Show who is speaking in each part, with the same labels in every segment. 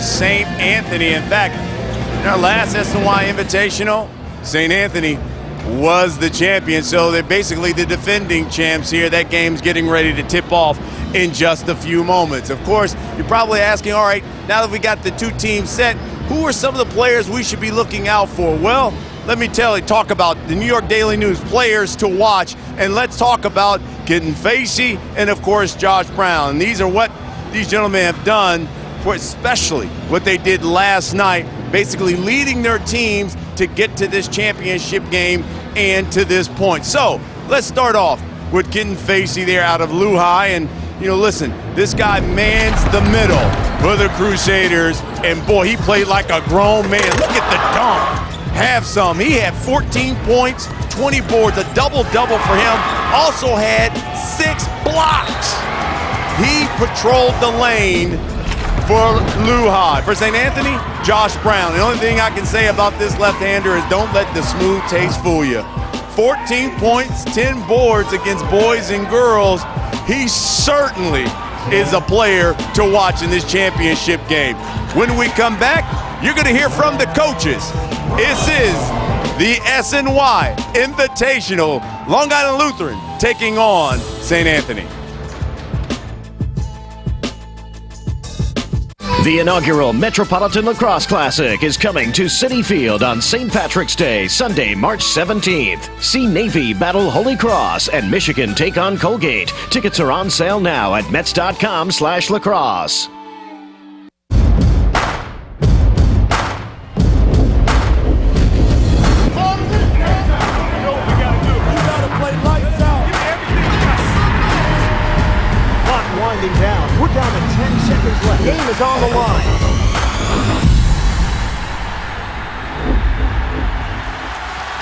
Speaker 1: St. Anthony. In fact, in our last SNY Invitational, St. Anthony was the champion, so they're basically the defending champs here. That game's getting ready to tip off in just a few moments. Of course, you're probably asking, all right, now that we got the two teams set, who are some of the players we should be looking out for? Well, let me talk about the New York Daily News players to watch, and let's talk about Kitten Facey and, of course, Josh Brown. And these are what these gentlemen have done, for especially what they did last night, basically leading their teams to get to this championship game and to this point. So let's start off with Kitten Facey there out of Luhi. And, you know, listen, this guy mans the middle for the Crusaders, and boy, he played like a grown man. Look at the dunk. Have some. He had 14 points, 20 boards, a double-double for him. Also had 6 blocks. He patrolled the lane for Luhi. For St. Anthony, Josh Brown. The only thing I can say about this left-hander is don't let the smooth taste fool you. 14 points, 10 boards against boys and girls. He certainly is a player to watch in this championship game. When we come back, you're going to hear from the coaches. This is the SNY Invitational, Long Island Lutheran taking on St. Anthony.
Speaker 2: The inaugural Metropolitan Lacrosse Classic is coming to Citi Field on St. Patrick's Day, Sunday, March 17th. See Navy battle Holy Cross and Michigan take on Colgate. Tickets are on sale now at Mets.com/lacrosse.
Speaker 3: Down. We're down to 10 seconds left. Game is on the line.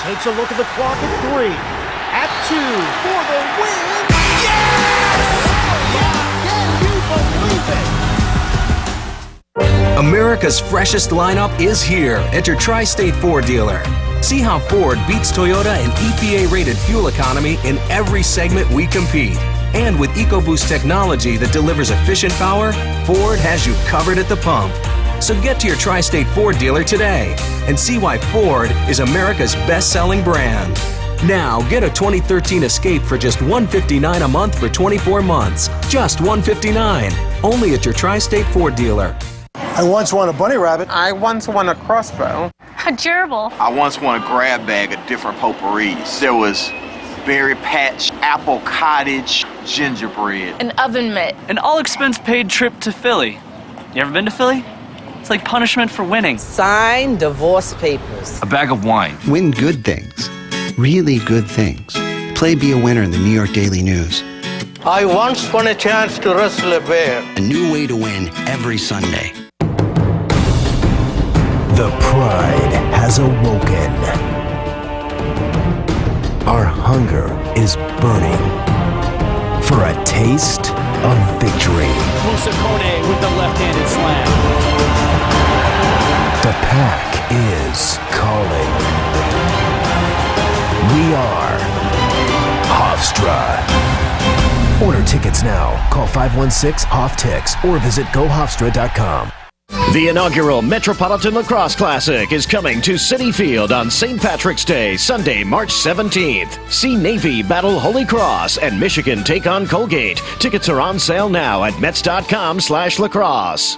Speaker 3: Takes a look at the clock at 3. At 2 for the win. Yes! Can you believe it?
Speaker 4: America's freshest lineup is here at your Tri-State Ford dealer. See how Ford beats Toyota in EPA-rated fuel economy in every segment we compete. And with EcoBoost technology that delivers efficient power, Ford has you covered at the pump. So get to your Tri-State Ford dealer today and see why Ford is America's best-selling brand. Now, get a 2013 Escape for just $159 a month for 24 months. Just $159. Only at your Tri-State Ford dealer.
Speaker 3: I once won a bunny rabbit.
Speaker 5: I once won a crossbow.
Speaker 6: A gerbil.
Speaker 7: I once won a grab bag of different potpourris. There was berry patch, apple cottage, gingerbread.
Speaker 6: An oven mitt.
Speaker 8: An all-expense-paid trip to Philly. You ever been to Philly? It's like punishment for winning.
Speaker 9: Signed divorce papers.
Speaker 8: A bag of wine.
Speaker 10: Win good things. Really good things. Play Be a Winner in the New York Daily News.
Speaker 11: I once won a chance to wrestle a bear.
Speaker 10: A new way to win every Sunday.
Speaker 12: The pride has awoken. Our hunger is burning for a taste of victory.
Speaker 13: Musacone with the left-handed slam.
Speaker 12: The pack is calling. We are Hofstra. Order tickets now. Call 516-HOF-TICKS or visit GoHofstra.com.
Speaker 2: The inaugural Metropolitan Lacrosse Classic is coming to Citi Field on St. Patrick's Day, Sunday, March 17th. See Navy battle Holy Cross and Michigan take on Colgate. Tickets are on sale now at Mets.com/lacrosse.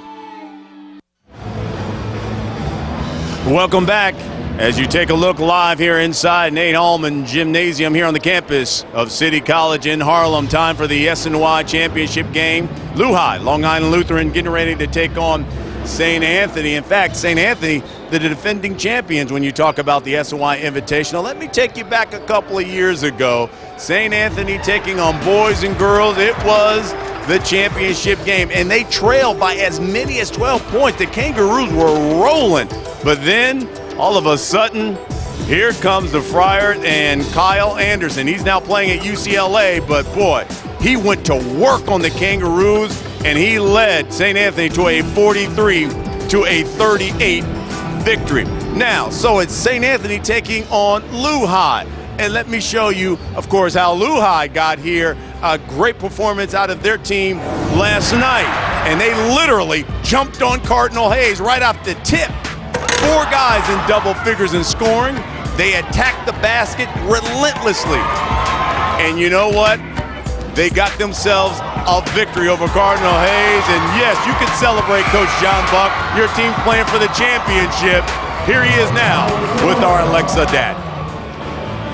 Speaker 1: Welcome back as you take a look live here inside Nate Hallman Gymnasium here on the campus of City College in Harlem. Time for the SNY Championship game. Luhi, Long Island Lutheran, getting ready to take on St. Anthony. In fact, St. Anthony, the defending champions when you talk about the SNY Invitational. Let me take you back a couple of years ago. St. Anthony taking on boys and girls. It was the championship game, and they trailed by as many as 12 points. The Kangaroos were rolling, but then all of a sudden, here comes the Friar and Kyle Anderson. He's now playing at UCLA, but boy, he went to work on the Kangaroos, and he led St. Anthony to a 43-38 victory. Now, so it's St. Anthony taking on Luhi. And let me show you, of course, how Luhi got here. A great performance out of their team last night. and they literally jumped on Cardinal Hayes right off the tip. 4 guys in double figures in scoring. They attacked the basket relentlessly. And you know what? They got themselves a victory over Cardinal Hayes. And yes, you can celebrate, Coach John Buck. Your team's playing for the championship. Here he is now with our Alexa dad.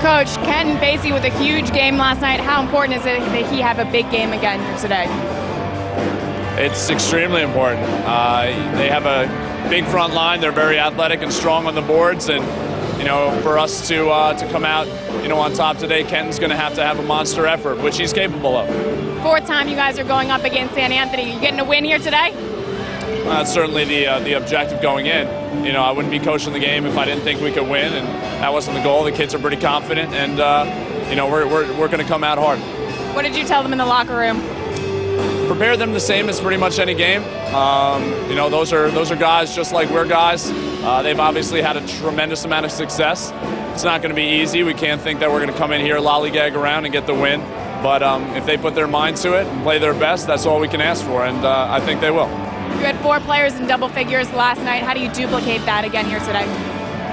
Speaker 6: Coach, Ken Basie with a huge game last night. How important is it that he have a big game again here today?
Speaker 14: It's extremely important. They have a big front line. They're very athletic and strong on the boards. And, you know, for us to come out, you know, on top today, Ken's going to have a monster effort, which he's capable of.
Speaker 6: 4th time you guys are going up against St. Anthony. You getting a win here today?
Speaker 14: That's certainly the objective going in. You know, I wouldn't be coaching the game if I didn't think we could win, and that wasn't the goal. The kids are pretty confident, and you know, we're going to come out hard.
Speaker 6: What did you tell them in the locker room?
Speaker 14: Prepare them the same as pretty much any game. You know, those are guys just like we're guys. They've obviously had a tremendous amount of success. It's not going to be easy. We can't think that we're going to come in here, lollygag around, and get the win. But if they put their mind to it and play their best, that's all we can ask for, and I think they will.
Speaker 6: You had 4 players in double figures last night. How do you duplicate that again here today?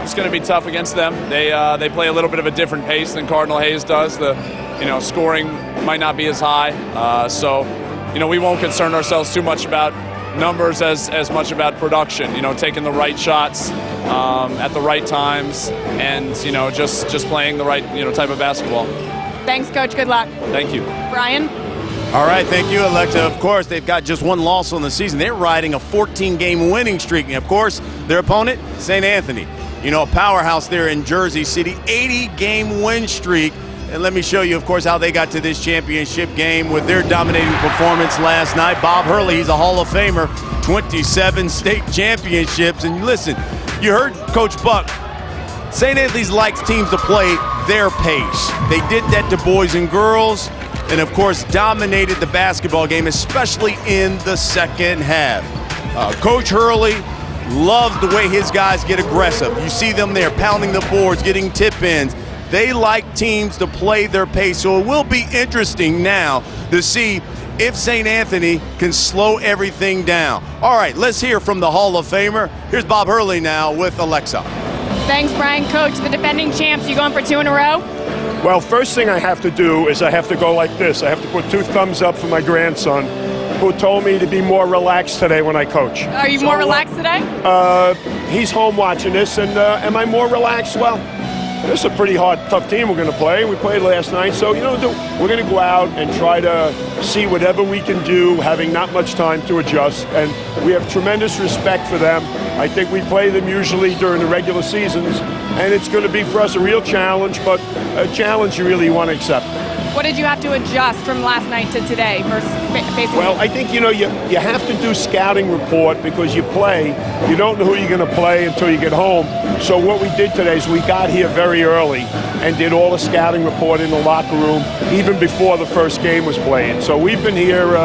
Speaker 14: It's going to be tough against them. They play a little bit of a different pace than Cardinal Hayes does. The scoring might not be as high, so you know, we won't concern ourselves too much about numbers as much about production. You know, taking the right shots at the right times, and you know, just playing the right type of basketball.
Speaker 6: Thanks, Coach. Good luck.
Speaker 14: Thank you,
Speaker 6: Brian.
Speaker 1: All right, thank you, Alexa. Of course, they've got just 1 loss on the season. They're riding a 14-game winning streak. And, of course, their opponent, St. Anthony. You know, a powerhouse there in Jersey City, 80-game win streak. And let me show you, of course, how they got to this championship game with their dominating performance last night. Bob Hurley, he's a Hall of Famer, 27 state championships. And listen, you heard Coach Buck. St. Anthony's likes teams to play their pace. They did that to boys and girls, and of course dominated the basketball game, especially in the second half. Coach Hurley loves the way his guys get aggressive. You see them there pounding the boards, getting tip-ins. They like teams to play their pace, so it will be interesting now to see if St. Anthony can slow everything down. All right, let's hear from the Hall of Famer. Here's Bob Hurley now with Alexa.
Speaker 6: Thanks, Brian. Coach, the defending champs, you going for 2 in a row?
Speaker 15: Well, first thing I have to do is I have to go like this. I have to put 2 thumbs up for my grandson, who told me to be more relaxed today when I coach.
Speaker 6: Are you more relaxed today?
Speaker 15: He's home watching this, and am I more relaxed? Well, this is a pretty hard, tough team we're going to play. We played last night, so you know, we're going to go out and try to see whatever we can do, having not much time to adjust, and we have tremendous respect for them. I think we play them usually during the regular seasons, and it's going to be for us a real challenge, but a challenge you really want to accept.
Speaker 6: What did you have to adjust from last night to today versus facing?
Speaker 15: Well, I think, you know, you have to do scouting report because you play. You don't know who you're going to play until you get home. So what we did today is we got here very early and did all the scouting report in the locker room even before the first game was played. So we've been here.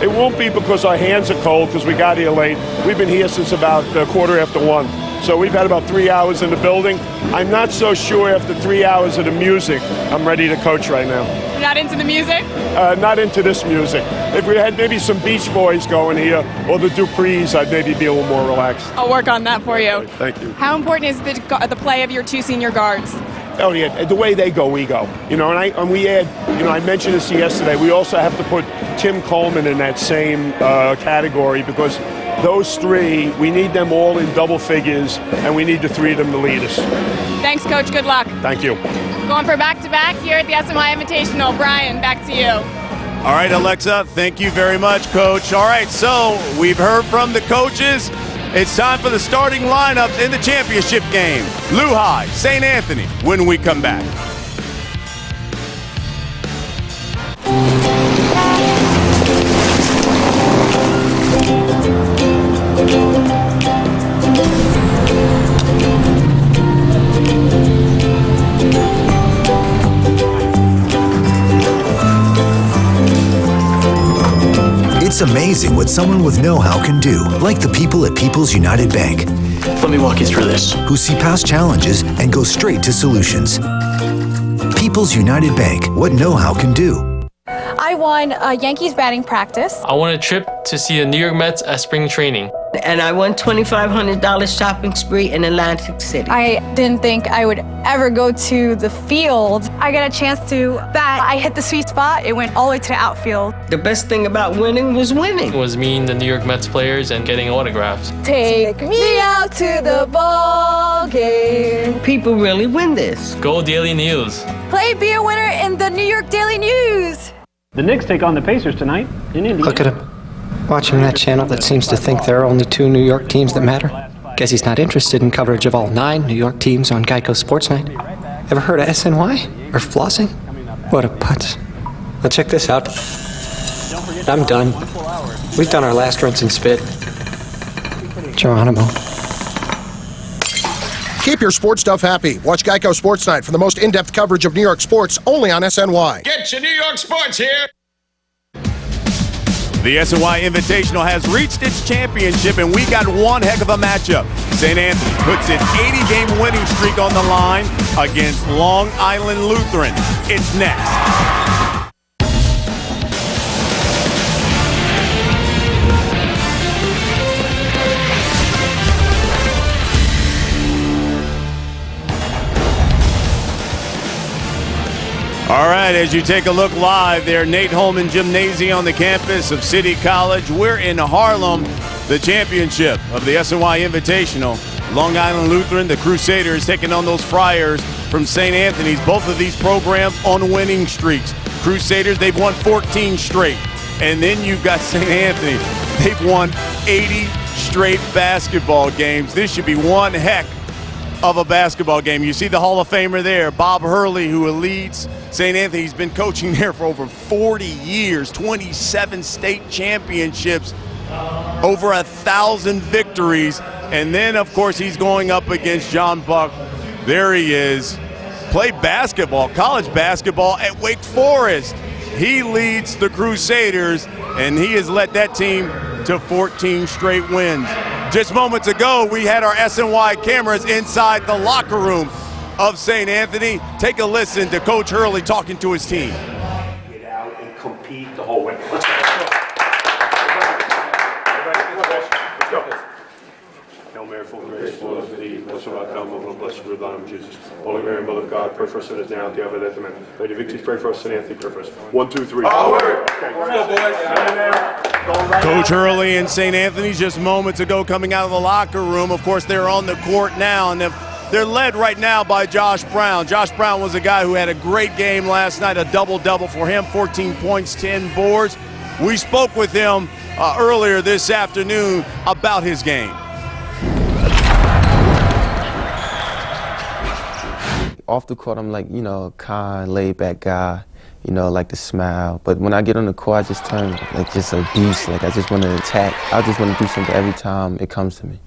Speaker 15: It won't be because our hands are cold because we got here late. We've been here since about 1:15. So we've had about 3 hours in the building. I'm not so sure after 3 hours of the music, I'm ready to coach right now.
Speaker 6: You're not into the music?
Speaker 15: Not into this music. If we had maybe some Beach Boys going here or the Duprees, I'd maybe be a little more relaxed.
Speaker 6: I'll work on that for you.
Speaker 15: Thank you.
Speaker 6: How important is the play of your 2 senior guards?
Speaker 15: Oh yeah, the way they go, we go. You know, and we add. You know, I mentioned this yesterday. We also have to put Tim Coleman in that same category because those 3, we need them all in double figures, and we need the 3 of them to lead us.
Speaker 6: Thanks, Coach. Good luck.
Speaker 15: Thank you.
Speaker 6: Going for back-to-back here at the SMI Invitational. Brian, back to you.
Speaker 1: All right, Alexa, thank you very much, Coach. All right, so we've heard from the coaches. It's time for the starting lineups in the championship game. Luhi, St. Anthony, when we come back.
Speaker 12: It's amazing what someone with know-how can do, like the people at People's United Bank.
Speaker 13: Let me walk you through this.
Speaker 12: Who see past challenges and go straight to solutions. People's United Bank, what know-how can do.
Speaker 16: I won a Yankees batting practice.
Speaker 17: I won a trip
Speaker 16: to see the New York Mets at spring training.
Speaker 9: And I won $2,500 shopping spree in Atlantic City.
Speaker 6: I didn't think I would ever go to the field. I got a chance to bat. I hit the sweet spot. It went all the way to the outfield.
Speaker 9: The best thing about winning was winning.
Speaker 16: It was meeting the New York Mets players and getting autographs.
Speaker 6: Take me out to the ball game.
Speaker 9: People really win this.
Speaker 16: Go Daily News.
Speaker 6: Play be a winner in the New York Daily News.
Speaker 3: The Knicks take on the Pacers tonight in Indiana.
Speaker 17: Look at him. Watching that channel that seems to think there are only 2 New York teams that matter. Guess he's not interested in coverage of all 9 New York teams on Geico Sports Night. Ever heard of SNY? Or flossing? What a putz. Now check this out. I'm done. We've done our last rinse and spit. Geronimo.
Speaker 18: Keep your sports stuff happy. Watch Geico Sports Night for the most in-depth coverage of New York sports only on SNY.
Speaker 19: Get your New York sports here.
Speaker 1: The SNY Invitational has reached its championship, and we got one heck of a matchup. St. Anthony puts its 80-game winning streak on the line against Long Island Lutheran. It's next. All right, as you take a look live there, Nate Holman Gymnasium on the campus of City College. We're in Harlem, the championship of the SNY Invitational. Long Island Lutheran, the Crusaders, taking on those Friars from St. Anthony's. Both of these programs on winning streaks. Crusaders, they've won 14 straight. And then you've got St. Anthony. They've won 80 straight basketball games. This should be one heck of a basketball game. You see the Hall of Famer there, Bob Hurley, who leads St. Anthony. He's been coaching there for over 40 years, 27 state championships, over 1,000 victories. And then, of course, he's going up against John Buck. There he is. Played basketball, college basketball at Wake Forest. He leads the Crusaders, and he has led that team to 14 straight wins. Just moments ago, we had our SNY cameras inside the locker room of St. Anthony. Take a listen to Coach Hurley talking to his team.
Speaker 15: Get out and compete the whole way. Let's go. Hail Mary, full of grace, Lord is with thee. Blessed art thou among women, blessed is the Lamb of Jesus. Holy Mary, Mother of God, pray for us sinners now at the hour of our death. Amen. Lady Victory, pray for us. St. Anthony, pray for us. 1, 2, 3. Okay.
Speaker 1: Coach Hurley and St. Anthony's just moments ago coming out of the locker room. Of course, they're on the court now, and they're led right now by Josh Brown. Josh Brown was a guy who had a great game last night, a double-double for him, 14 points, 10 boards. We spoke with him earlier this afternoon about his game.
Speaker 20: Off the court, I'm like, kind, laid-back guy. Like to smile. But when I get on the court, I just turn like just a beast. Like I just want to attack. I just want to do something every time it comes to me.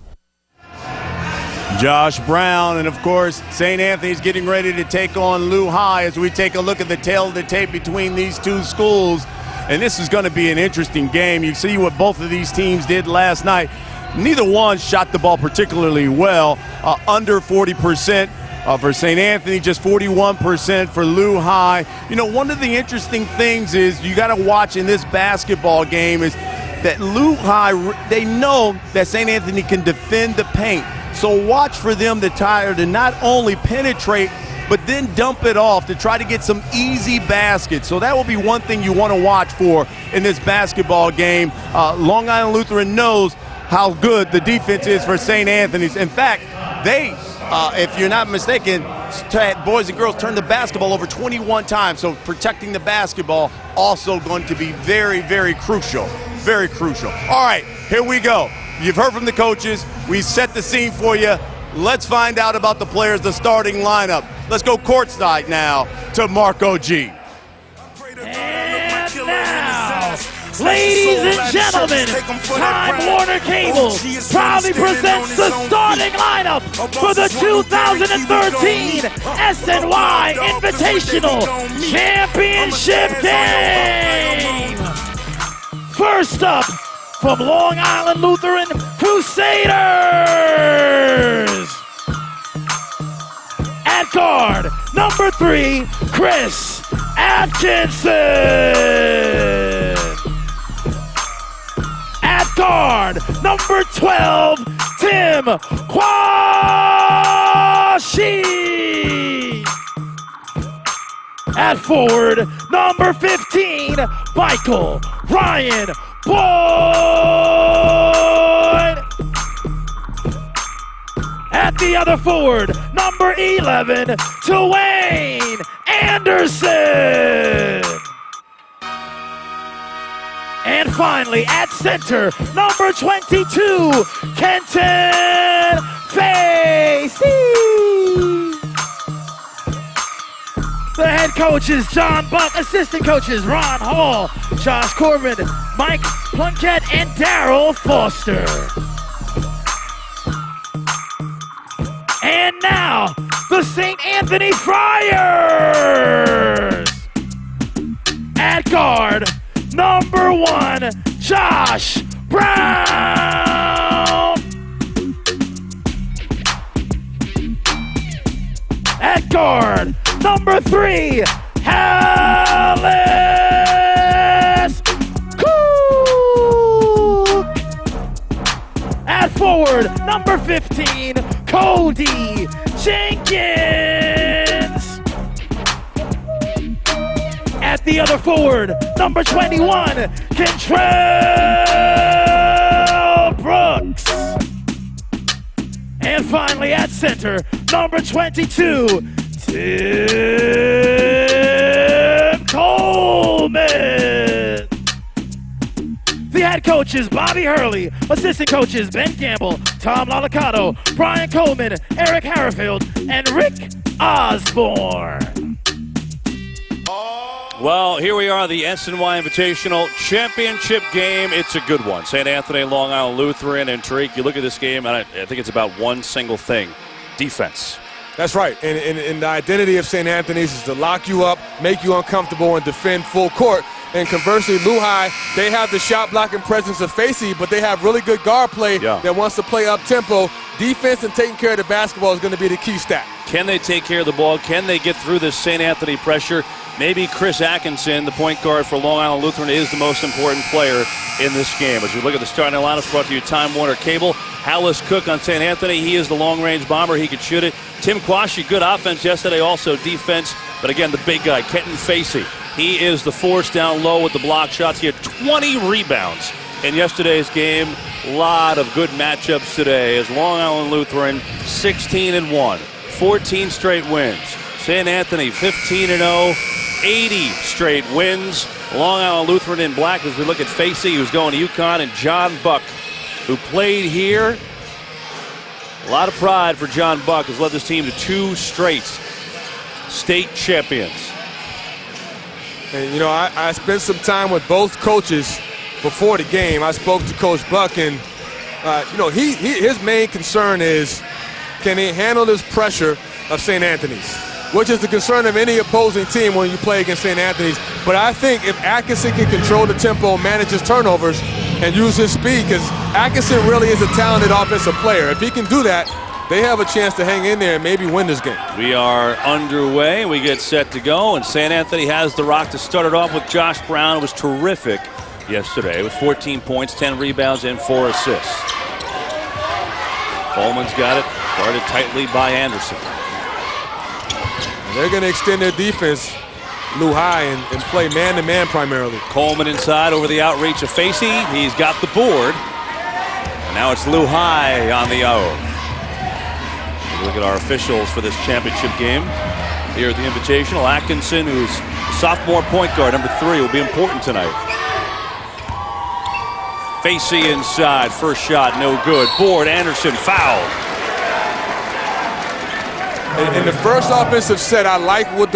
Speaker 1: Josh Brown, and of course, St. Anthony's getting ready to take on Luhi as we take a look at the tail of the tape between these two schools. And this is going to be an interesting game. You see what both of these teams did last night. Neither one shot the ball particularly well, under 40%. For St. Anthony, just 41% for Luhi. One of the interesting things is you got to watch in this basketball game is that Luhi, they know that St. Anthony can defend the paint. So watch for them to not only penetrate, but then dump it off to try to get some easy baskets. So that will be one thing you want to watch for in this basketball game. Long Island Lutheran knows how good the defense is for St. Anthony's. In fact, they if you're not mistaken, boys and girls turned the basketball over 21 times. So protecting the basketball also going to be very, very crucial. Very crucial. All right, here we go. You've heard from the coaches. We set the scene for you. Let's find out about the players, the starting lineup. Let's go courtside now to Marco G.
Speaker 21: Ladies and gentlemen, Time Warner Cable proudly presents the starting lineup for the 2013 SNY Invitational Championship Game. First up, from Long Island Lutheran, Crusaders. At guard, number 3, Chris Atkinson. guard, number 12, Tim Kwashi. At forward, number 15, Michael Ryan Boyd. At the other forward, number 11, Dwayne Anderson. And finally, at center, number 22, Kenton Facey. The head coach is John Buck, assistant coaches Ron Hall, Josh Corbin, Mike Plunkett, and Daryl Foster. And now, the St. Anthony Friars. At guard, number 1, Josh Brown. At guard, number 3, Hallis Cook. At forward, number 15, Cody Jenkins. At the other forward, number 21, Kentrell Brooks. And finally at center, number 22, Tim Coleman. The head coach is Bobby Hurley, assistant coaches Ben Campbell, Tom Lalicato, Brian Coleman, Eric Harrifield, and Rick Osborne.
Speaker 4: Well, here we are, the SNY Invitational Championship game. It's a good one. St. Anthony, Long Island Lutheran, and Tariq, you look at this game, and I think it's about one single thing: defense.
Speaker 22: That's right. And the identity of St. Anthony's is to lock you up, make you uncomfortable, and defend full court. And conversely, Luhi, they have the shot blocking presence of Facey, but they have really good guard play that wants to play up tempo. Defense and taking care of the basketball is going to be the key stat.
Speaker 4: Can they take care of the ball? Can they get through this St. Anthony pressure? Maybe Chris Atkinson, the point guard for Long Island Lutheran, is the most important player in this game. As we look at the starting lineups brought to you Time Warner Cable, Hallis Cook on St. Anthony. He is the long-range bomber. He could shoot it. Tim Kwashi, good offense yesterday, also defense. But again, the big guy, Kenton Facey. He is the force down low with the block shots. He had 20 rebounds in yesterday's game. A lot of good matchups today as Long Island Lutheran 16-1, 14 straight wins. St. Anthony 15-0, 80 straight wins. Long Island Lutheran in black as we look at Facey, who's going to UConn, and John Buck, who played here. A lot of pride for John Buck, has led this team to 2 straight state champions.
Speaker 22: And, you know, I spent some time with both coaches before the game. I spoke to Coach Buck, and, you know, his main concern is, can he handle this pressure of St. Atthany's, which is the concern of any opposing team when you play against St. Atthany's. But I think if Atkinson can control the tempo, manage his turnovers, and use his speed, because Atkinson really is a talented offensive player. If he can do that, they have a chance to hang in there and maybe win this game.
Speaker 4: We are underway. We get set to go, and St. Anthony has the rock to start it off with Josh Brown. It was terrific yesterday with 14 points, 10 rebounds, and 4 assists. Coleman's got it, guarded tightly by Anderson.
Speaker 22: And they're going to extend their defense, Luhi, and play man-to-man primarily.
Speaker 4: Coleman inside over the outreach of Facey. He's got the board. And now it's Luhi on the O. Look at our officials for this championship game here at the Invitational. Atkinson, who's a sophomore point guard, number 3, will be important tonight. Facey inside, first shot, no good. Board, Anderson, foul.
Speaker 22: In the first offensive set, I like what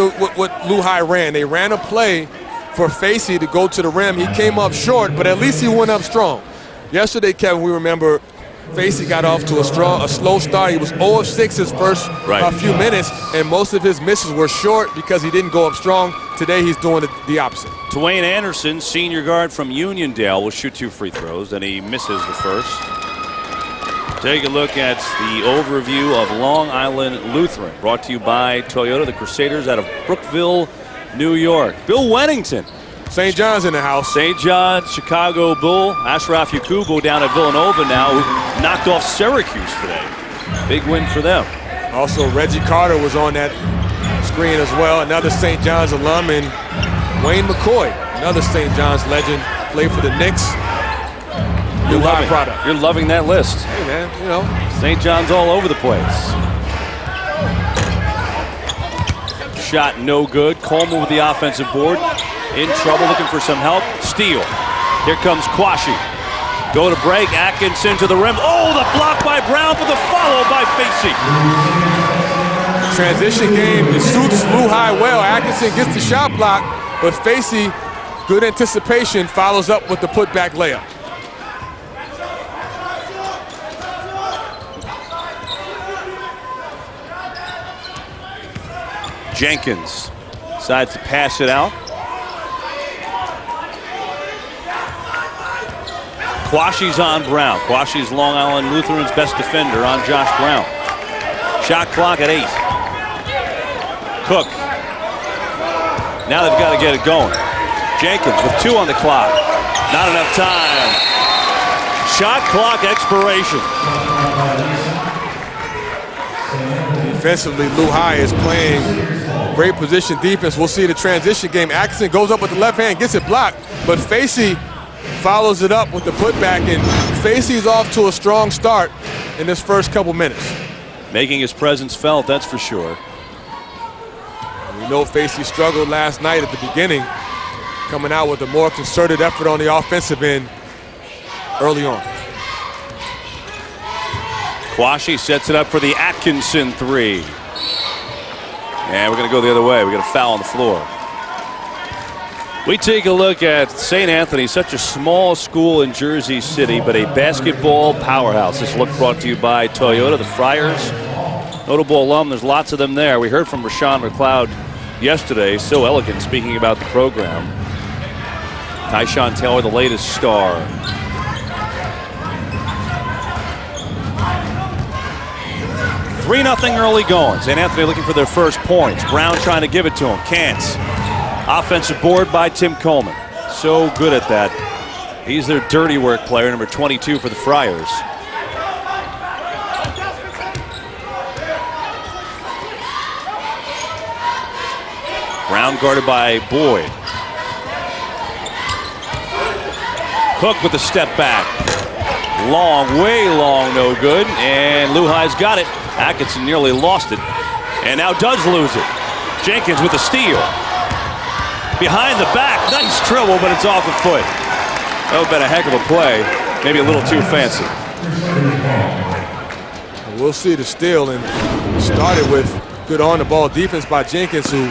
Speaker 22: Luhi ran. They ran a play for Facey to go to the rim. He came up short, but at least he went up strong. Yesterday, Kevin, we remember Facey got off to a slow start. He was 0 of 6 his first few minutes, and most of his misses were short because he didn't go up strong. Today he's doing the opposite.
Speaker 4: Dwayne Anderson, senior guard from Uniondale, will shoot 2 free throws, and he misses the first. Take a look at the overview of Long Island Lutheran, brought to you by Toyota, the Crusaders out of Brookville, New York. Bill Wennington
Speaker 22: St. John's in the house.
Speaker 4: St. John's, Chicago Bull, Ashraf Yakubu down at Villanova now, who knocked off Syracuse today. Big win for them.
Speaker 22: Also, Reggie Carter was on that screen as well, another St. John's alum, and Wayne McCoy, another St. John's legend, played for the Knicks.
Speaker 4: You're loving that list.
Speaker 22: Hey, man, you know.
Speaker 4: St. John's all over the place. Shot no good. Coleman with the offensive board. In trouble, looking for some help. Steal. Here comes Quashie. Go to break. Atkinson to the rim. Oh, the block by Brown, but the follow by Facey.
Speaker 22: Transition game, it suits Luhi well. Atkinson gets the shot block, but Facey, good anticipation, follows up with the putback layup.
Speaker 4: Jenkins decides to pass it out. Quashie's on Brown. Quashie's Long Island Lutheran's best defender on Josh Brown. Shot clock at 8. Cook. Now they've got to get it going. Jenkins with 2 on the clock. Not enough time. Shot clock expiration.
Speaker 22: Defensively, Luhi is playing great position defense. We'll see the transition game. Atkinson goes up with the left hand, gets it blocked, but Facey follows it up with the putback, and Facey's off to a strong start in this first couple minutes.
Speaker 4: Making his presence felt, that's for sure.
Speaker 22: We know Facey struggled last night at the beginning, coming out with a more concerted effort on the offensive end early on.
Speaker 4: Quashie sets it up for the Atkinson 3. And we're going to go the other way. We got a foul on the floor. We take a look at St. Anthony, such a small school in Jersey City, but a basketball powerhouse. This look brought to you by Toyota, the Friars. Notable alum, there's lots of them there. We heard from Rashawn McLeod yesterday, so elegant, speaking about the program. Tyshawn Taylor, the latest star. Three 0 early going. St. Anthony looking for their first points. Brown trying to give it to him. Can't. Offensive board by Tim Coleman. So good at that. He's their dirty work player, number 22 for the Friars. Brown guarded by Boyd. Cook with a step back. Long, way long, no good. And Luhi's got it. Atkinson nearly lost it. And now does lose it. Jenkins with a steal. Behind the back, nice dribble, but it's off the foot. That would have been a heck of a play. Maybe a little too fancy.
Speaker 22: We'll see the steal, and started with good on-the-ball defense by Jenkins, who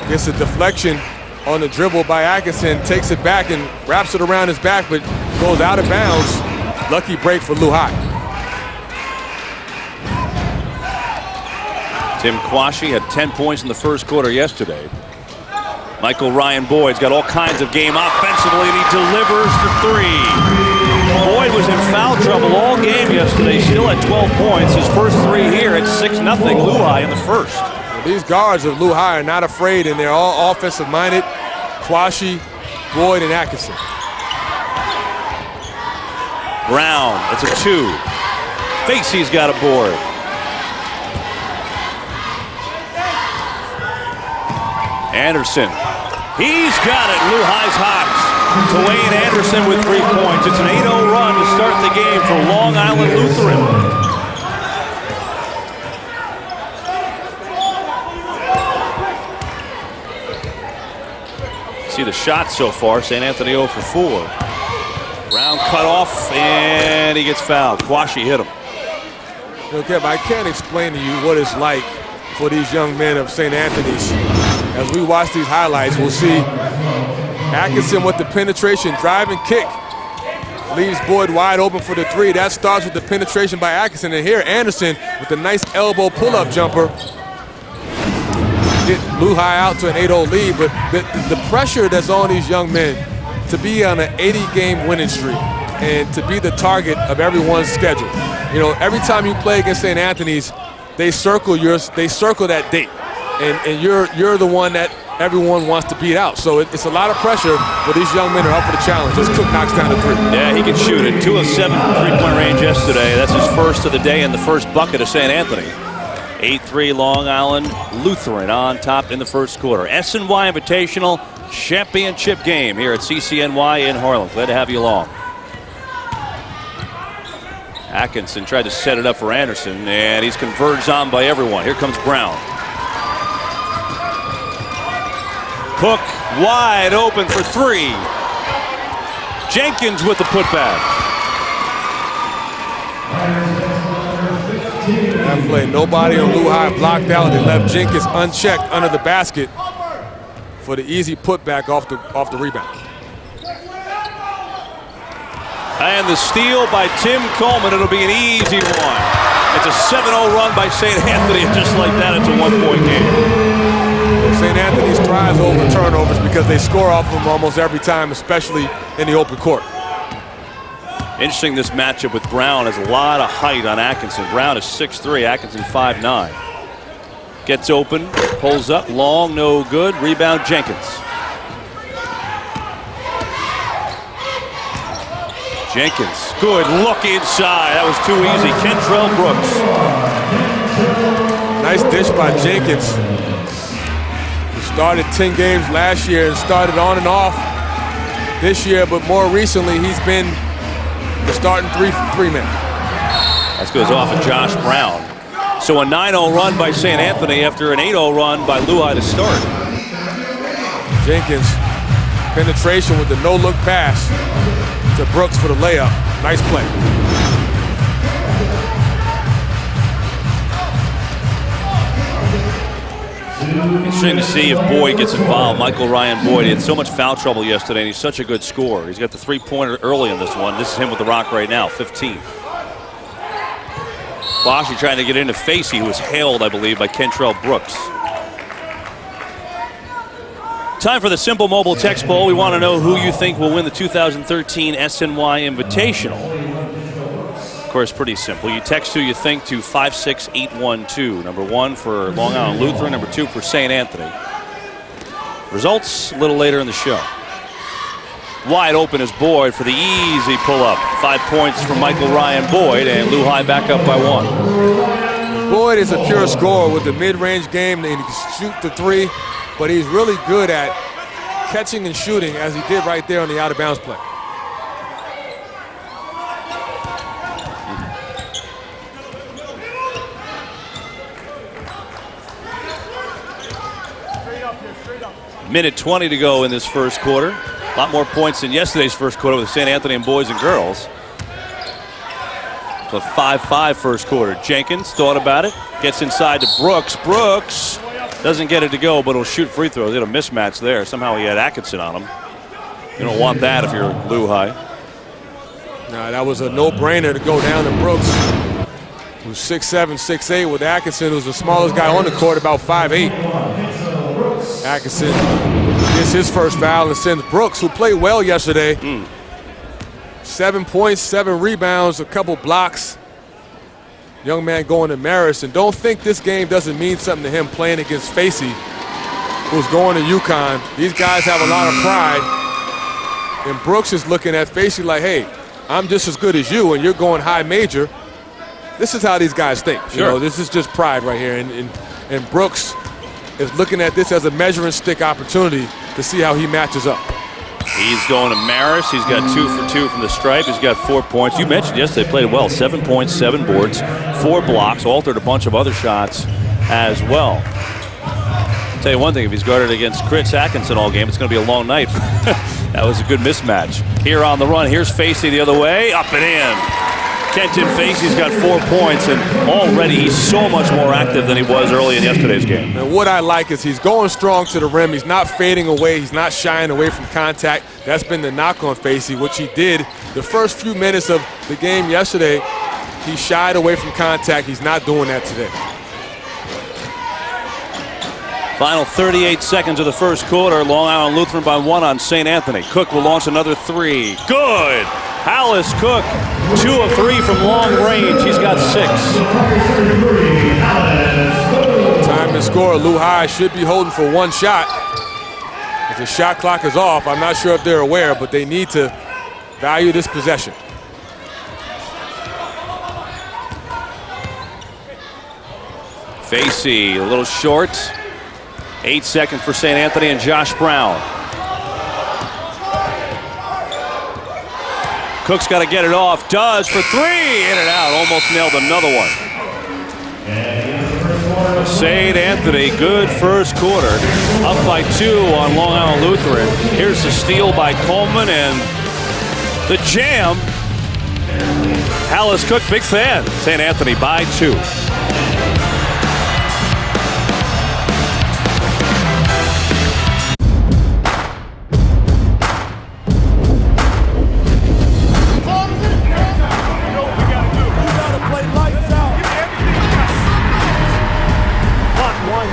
Speaker 22: gets a deflection on the dribble by Atkinson, takes it back and wraps it around his back, but goes out of bounds. Lucky break for Luhi.
Speaker 4: Tim Quashie had 10 points in the first quarter yesterday. Michael Ryan Boyd's got all kinds of game offensively, and he delivers for 3. Boyd was in foul trouble all game yesterday, still at 12 points. His first 3 here at 6-0 Luhi in the first.
Speaker 22: Well, these guards of Luhi are not afraid, and they're all offensive-minded. Quashie, Boyd, and Atkinson.
Speaker 4: Brown, it's a 2. Facey's got a board. Anderson. He's got it. Luhi's hot. Dwayne Anderson with 3 points. It's an 8-0 run to start the game for Long Island Lutheran. See the shots so far. St. Anthony 0 for 4. Brown cut off, and he gets fouled. Quashie hit him.
Speaker 22: Okay, but I can't explain to you what it's like for these young men of St. Anthony's. As we watch these highlights, we'll see Atkinson with the penetration, drive and kick. Leaves Boyd wide open for the 3. That starts with the penetration by Atkinson. And here, Anderson with a nice elbow pull-up jumper. Get Luhi out to an 8-0 lead, but the pressure that's on these young men to be on an 80-game winning streak and to be the target of everyone's schedule. You know, every time you play against St. Anthony's, they circle that date. And you're the one that everyone wants to beat out. So it's a lot of pressure, but these young men are up for the challenge as Cook knocks down the 3.
Speaker 4: Yeah, he can shoot it. 2 of 7 from three-point range yesterday. That's his first of the day and the first bucket of St. Anthony. 8-3 Long Island Lutheran on top in the first quarter. SNY Invitational Championship game here at CCNY in Harlem. Glad to have you along. Atkinson tried to set it up for Anderson, and he's converged on by everyone. Here comes Brown. Cook wide open for 3. Jenkins with the putback.
Speaker 22: That play, nobody on Luhi blocked out. They left Jenkins unchecked under the basket for the easy putback off the rebound.
Speaker 4: And the steal by Tim Coleman. It'll be an easy one. It's a 7-0 run by St. Anthony, and just like that, it's a one-point game.
Speaker 22: St. Anthony's thrives over turnovers because they score off them almost every time, especially in the open court.
Speaker 4: Interesting, this matchup with Brown has a lot of height on Atkinson. Brown is 6'3", Atkinson 5'9". Gets open, pulls up, long, no good. Rebound, Jenkins. Jenkins, good look inside. That was too easy. Kentrell Brooks.
Speaker 22: Nice dish by Jenkins. He started 10 games last year and started on and off this year, but more recently he's been the starting three man.
Speaker 4: That goes off of Josh Brown. So a 9-0 run by St. Anthony after an 8-0 run by Luhi to start.
Speaker 22: Jenkins, penetration with the no-look pass to Brooks for the layup. Nice play.
Speaker 4: Interesting to see if Boyd gets involved. Michael Ryan Boyd, he had so much foul trouble yesterday, and he's such a good scorer. He's got the three-pointer early in this one. This is him with the rock right now, 15. Boschy trying to get into Facey, who was hailed, I believe, by Kentrell Brooks. Time for the Simple Mobile text poll. We want to know who you think will win the 2013 SNY Invitational. Of course, pretty simple. You text who you think to 56812. Number 1 for Long Island Lutheran, number 2 for St. Anthony. Results a little later in the show. Wide open is Boyd for the easy pull-up. 5 points from Michael Ryan Boyd, and Luhi back up by 1.
Speaker 22: Boyd is a pure scorer with the mid-range game, and he can shoot the 3, but he's really good at catching and shooting, as he did right there on the out-of-bounds play.
Speaker 4: Minute 20 to go in this first quarter. A lot more points than yesterday's first quarter with St. Anthony and boys and girls. So 5-5 first quarter. Jenkins thought about it. Gets inside to Brooks. Brooks doesn't get it to go, but he'll shoot free throws. He had a mismatch there. Somehow he had Atkinson on him. You don't want that if you're Luhi.
Speaker 22: Nah, that was a no-brainer to go down to Brooks, who's 6'7", 6'8", with Atkinson, who's the smallest guy on the court, about 5'8". Atkinson gets his first foul and sends Brooks, who played well yesterday. 7 points, 7 rebounds, a couple blocks. Young man going to Marist. And don't think this game doesn't mean something to him playing against Facey, who's going to UConn. These guys have a lot of pride. And Brooks is looking at Facey like, hey, I'm just as good as you, and you're going high major. This is how these guys think.
Speaker 4: Sure.
Speaker 22: You know, this is just pride right here. And Brooks is looking at this as a measuring stick opportunity to see how he matches up.
Speaker 4: He's going to Marist. He's got 2 for 2 from the stripe. He's got 4 points. You mentioned yesterday played well. 7 points, 7 boards, 4 blocks, altered a bunch of other shots as well. I'll tell you one thing, if he's guarded against Chris Atkinson all game, it's going to be a long night. That was a good mismatch. Here on the run, here's Facey the other way, up and in. Kenton Facey's got 4 points, and already he's so much more active than he was early in yesterday's game.
Speaker 22: And what I like is he's going strong to the rim. He's not fading away. He's not shying away from contact. That's been the knock on Facey, which he did the first few minutes of the game yesterday. He shied away from contact. He's not doing that today.
Speaker 4: Final 38 seconds of the first quarter. Long Island Lutheran by 1 on St. Anthony. Cook will launch another 3. Good! Alice Cook, 2 of 3 from long range. He's got 6.
Speaker 22: Time to score. Luhi should be holding for 1 shot. the shot clock is off. I'm not sure if they're aware, but they need to value this possession.
Speaker 4: Facey a little short. 8 seconds for St. Anthony and Josh Brown. Cook's got to get it off. Does for three. In and out. Almost nailed another one. St. Anthony, good first quarter. Up by 2 on Long Island Lutheran. Here's the steal by Coleman and the jam. Hallis Cook, big fan. St. Anthony by 2.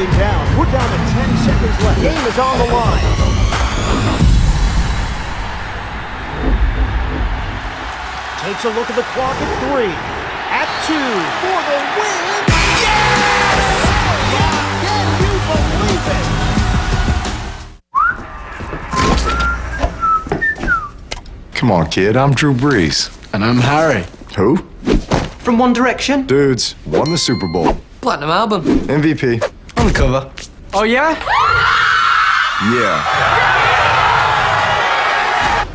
Speaker 3: Down. We're down to 10 seconds left. Game is on the line. Takes a look at the clock at 3. At 2 for the win. Yes! Can you believe it?
Speaker 5: Come on, kid. I'm Drew Brees.
Speaker 7: And I'm Harry.
Speaker 5: Who?
Speaker 7: From One Direction.
Speaker 5: Dudes, won the Super Bowl.
Speaker 7: Platinum album.
Speaker 5: MVP.
Speaker 7: On the cover. Oh, yeah?
Speaker 5: Yeah.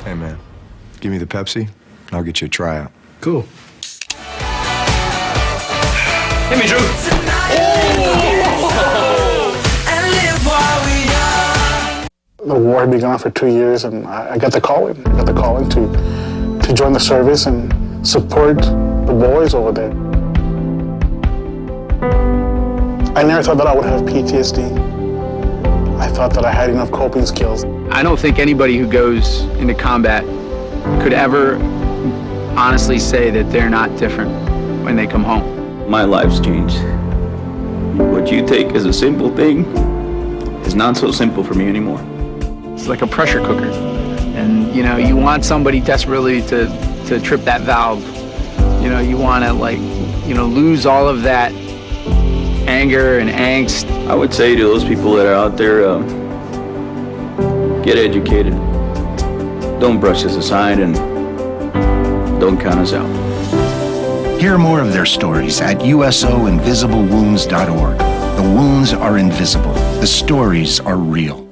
Speaker 5: Hey, man. Give me the Pepsi, and I'll get you a tryout.
Speaker 7: Cool. Hit me, Drew.
Speaker 23: The war had been going on for 2 years, and I got the calling. I got the calling to join the service and support the boys over there. I never thought that I would have PTSD. I thought that I had enough coping skills.
Speaker 24: I don't think anybody who goes into combat could ever honestly say that they're not different when they come home.
Speaker 25: My life's changed. What you take as a simple thing is not so simple for me anymore.
Speaker 24: It's like a pressure cooker. And, you know, you want somebody desperately to trip that valve. You know, you want to, like, you know, lose all of that anger and angst.
Speaker 25: I would say to those people that are out there, get educated. Don't brush us aside and don't count us out.
Speaker 10: Hear more of their stories at usoinvisiblewounds.org. The wounds are invisible. The stories are real.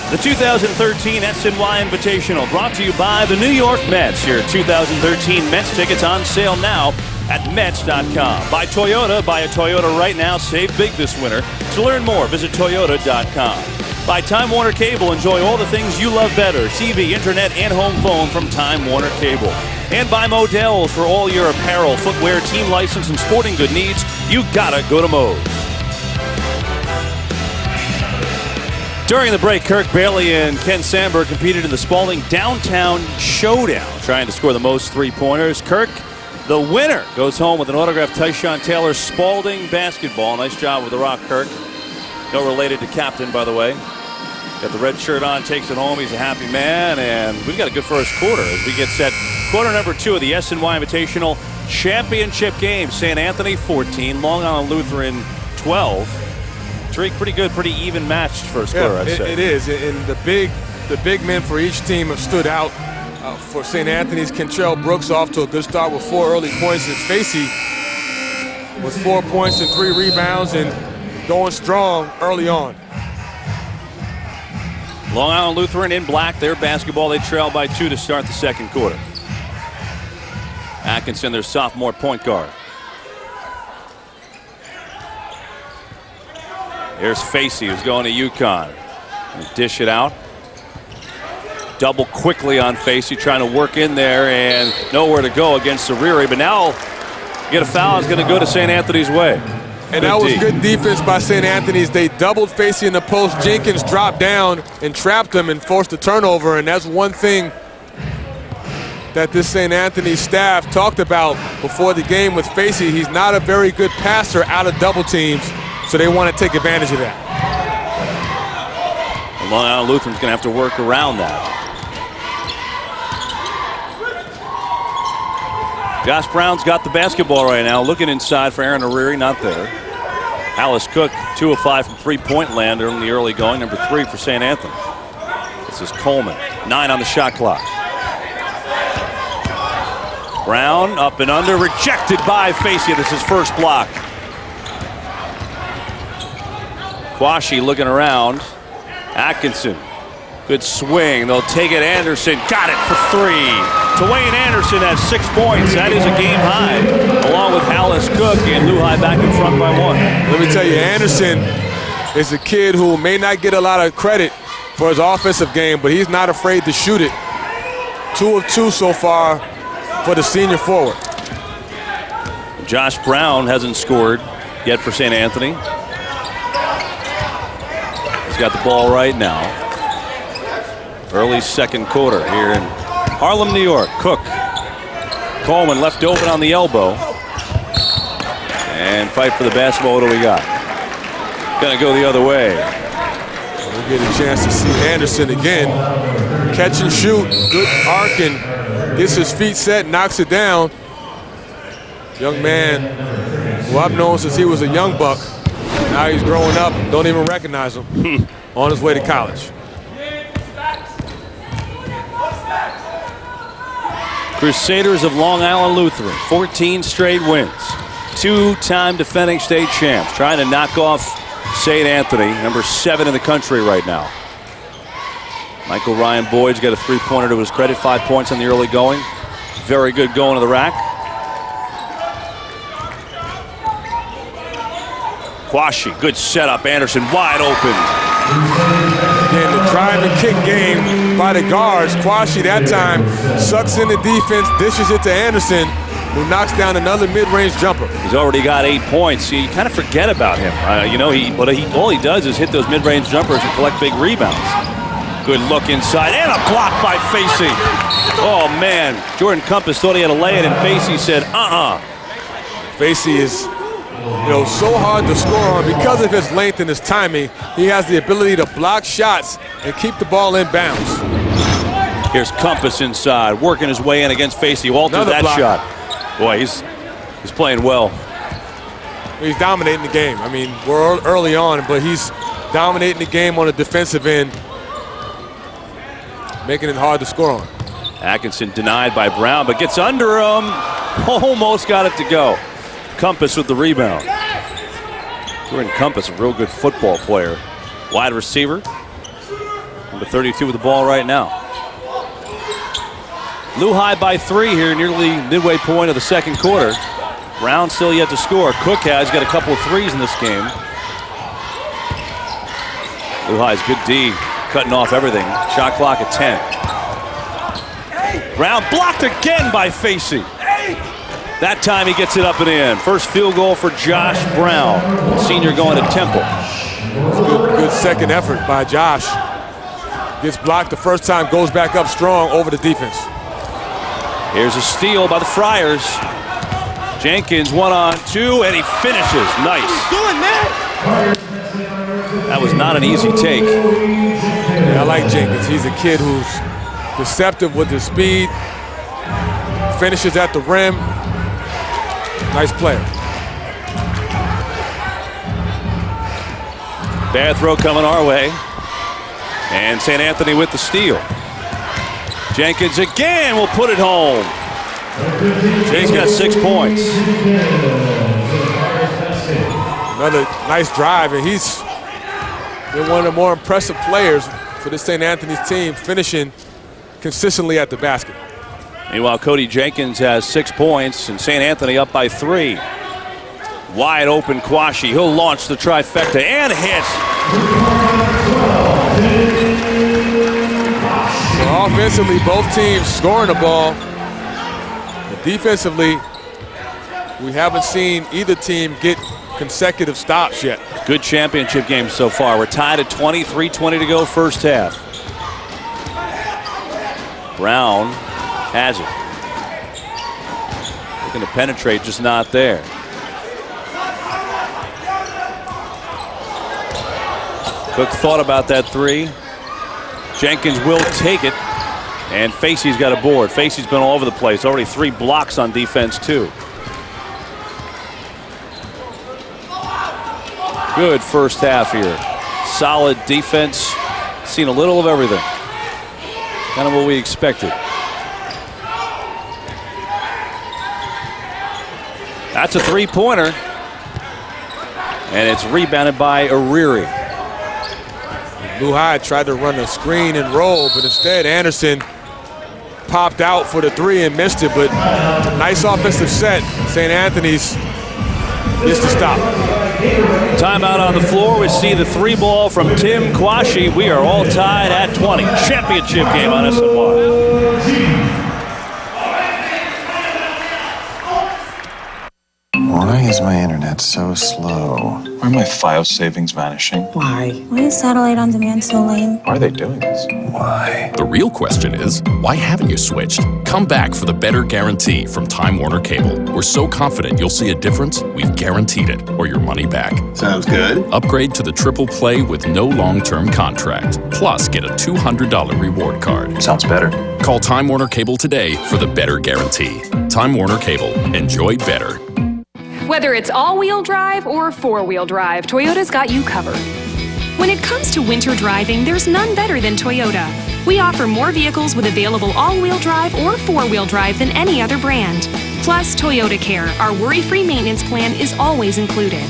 Speaker 4: The 2013 SNY Invitational brought to you by the New York Mets. Your 2013 Mets tickets on sale now at Mets.com. Buy Toyota. Buy a Toyota right now. Save big this winter. To learn more, visit Toyota.com. By Time Warner Cable. Enjoy all the things you love better. TV, internet, and home phone from Time Warner Cable. And by Modell's for all your apparel, footwear, team license, and sporting good needs. You gotta go to Moe's. During the break, Kirk Bailey and Ken Sandberg competed in the Spalding Downtown Showdown, trying to score the most three-pointers. Kirk, the winner, goes home with an autographed Tyshawn Taylor Spalding basketball. Nice job with the rock, Kirk. No related to captain, by the way. Got the red shirt on, takes it home. He's a happy man, and we've got a good first quarter as we get set. Quarter number 2 of the SNY Invitational Championship game. St. Anthony 14, Long Island Lutheran 12. Tariq, pretty good, pretty even matched first quarter, I'd say.
Speaker 22: It is, and the big men for each team have stood out. For St. Anthony's, Kentrell Brooks off to a good start with 4 early points. And Facey with 4 points and 3 rebounds and going strong early on.
Speaker 4: Long Island Lutheran in black, their basketball. They trail by 2 to start the second quarter. Atkinson, their sophomore point guard. Here's Facey, who's going to UConn. Dish it out. Double quickly on Facey, trying to work in there and nowhere to go against Sariri. But now, get a foul, is going to go to St. Anthony's way.
Speaker 22: And that was good defense by St. Anthony's. They doubled Facey in the post. Jenkins dropped down and trapped him and forced a turnover. And that's one thing that this St. Anthony staff talked about before the game with Facey. He's not a very good passer out of double teams, so they want to take advantage of that.
Speaker 4: And Long Island Lutheran's going to have to work around that. Josh Brown's got the basketball right now, looking inside for Aaron Ariri, not there. Alice Cook, 2 of 5 from three-point land in the early going, number 3 for St. Anthony. This is Coleman, 9 on the shot clock. Brown up and under, rejected by Facey. This is his first block. Quashie looking around. Atkinson, good swing. They'll take it. Anderson got it for 3. Dwayne Anderson has 6 points. That is a game high, along with Alice Cook and Luhi back in front by 1.
Speaker 22: Let me tell you, Anderson is a kid who may not get a lot of credit for his offensive game, but he's not afraid to shoot it. 2 of 2 so far for the senior forward.
Speaker 4: Josh Brown hasn't scored yet for St. Anthony. He's got the ball right now. Early second quarter here in Harlem, New York. Cook. Coleman left open on the elbow. And fight for the basketball. What do we got? Gonna go the other way.
Speaker 22: We'll get a chance to see Anderson again. Catch and shoot. Good arc and gets his feet set, knocks it down. Young man who I've known since he was a young buck. Now he's growing up, don't even recognize him. On his way to college.
Speaker 4: Crusaders of Long Island Lutheran, 14 straight wins. 2-time defending state champs, trying to knock off St. Anthony, number 7 in the country right now. Michael Ryan Boyd's got a 3-pointer to his credit, 5 points on the early going. Very good going to the rack. Quashie, good setup. Anderson wide open.
Speaker 22: Again, the drive and kick game by the guards. Quashie that time sucks in the defense, dishes it to Anderson, who knocks down another mid-range jumper.
Speaker 4: He's already got 8 points. You kind of forget about him. All he does is hit those mid-range jumpers and collect big rebounds. Good look inside and a block by Facey. Oh man, Jordan Compass thought he had to lay it, and Facey said,
Speaker 22: Facey is so hard to score on because of his length and his timing. He has the ability to block shots and keep the ball in bounds.
Speaker 4: Here's Compass inside, working his way in against Facey. Who altered that shot. Boy, he's playing well.
Speaker 22: He's dominating the game. I mean, we're early on, but he's dominating the game on the defensive end, making it hard to score on.
Speaker 4: Atkinson denied by Brown, but gets under him. Almost got it to go. Compass with the rebound. Jordan Compass, a real good football player. Wide receiver. Number 32 with the ball right now. Luhi by 3 here, nearly midway point of the second quarter. Brown still yet to score. Cook has got a couple of threes in this game. Luhi's good D, cutting off everything. Shot clock at 10. Brown blocked again by Facey. That time he gets it up and in. First field goal for Josh Brown, senior going to Temple.
Speaker 22: Good second effort by Josh. Gets blocked the first time, goes back up strong over the defense.
Speaker 4: Here's a steal by the Friars. Jenkins 1-on-2, and he finishes. Nice. What are you doing, man? That was not an easy take.
Speaker 22: Yeah, I like Jenkins. He's a kid who's deceptive with his speed, finishes at the rim. Nice player.
Speaker 4: Bad throw coming our way. And St. Anthony with the steal. Jenkins again will put it home. He's got 6 points.
Speaker 22: Another nice drive, and he's been one of the more impressive players for this St. Anthony's team, finishing consistently at the basket.
Speaker 4: Meanwhile, Cody Jenkins has 6 points, and St. Anthony up by 3. Wide open Quashie. He'll launch the trifecta and hit.
Speaker 22: So offensively, both teams scoring the ball. But defensively, we haven't seen either team get consecutive stops yet.
Speaker 4: Good championship game so far. We're tied at 20, 3:20 to go first half. Brown has it. Looking to penetrate, just not there. Cook thought about that 3. Jenkins will take it, and Facey's got a board. Facey's been all over the place. Already 3 blocks on defense, too. Good first half here. Solid defense. Seen a little of everything. Kind of what we expected. That's a three-pointer. And it's rebounded by Ariri.
Speaker 22: Luhi tried to run a screen and roll, but instead Anderson popped out for the three and missed it. But nice offensive set. St. Anthony's gets to stop.
Speaker 4: Timeout on the floor. We see the three ball from Tim Kwashi. We are all tied at 20. Championship game on SNY.
Speaker 5: Why is my internet so slow? Why are my file savings vanishing?
Speaker 9: Why?
Speaker 6: Why is satellite on demand so lame?
Speaker 5: Why are they doing this? Why?
Speaker 2: The real question is, why haven't you switched? Come back for the better guarantee from Time Warner Cable. We're so confident you'll see a difference, we've guaranteed it, or your money back.
Speaker 5: Sounds good.
Speaker 2: Upgrade to the triple play with no long-term contract. Plus, get a $200 reward card.
Speaker 5: Sounds better.
Speaker 2: Call Time Warner Cable today for the better guarantee. Time Warner Cable. Enjoy better.
Speaker 8: Whether it's all-wheel drive or four-wheel drive, Toyota's got you covered. When it comes to winter driving, there's none better than Toyota. We offer more vehicles with available all-wheel drive or four-wheel drive than any other brand. Plus, Toyota Care, our worry-free maintenance plan, is always included.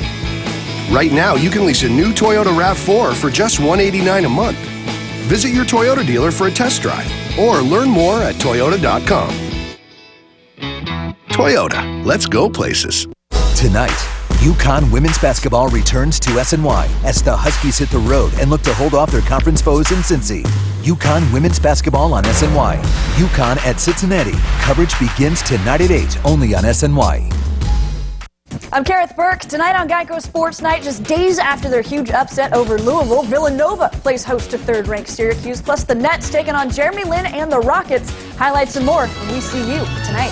Speaker 18: Right now, you can lease a new Toyota RAV4 for just $189 a month. Visit your Toyota dealer for a test drive or learn more at toyota.com. Toyota, let's go places.
Speaker 12: Tonight, UConn women's basketball returns to SNY as the Huskies hit the road and look to hold off their conference foes in Cincy. UConn women's basketball on SNY. UConn at Cincinnati. Coverage begins tonight at 8, only on SNY.
Speaker 11: I'm Kareth Burke. Tonight on Geico Sports Night, just days after their huge upset over Louisville, Villanova plays host to third-ranked Syracuse, plus the Nets taking on Jeremy Lin and the Rockets. Highlights and more when we see you tonight.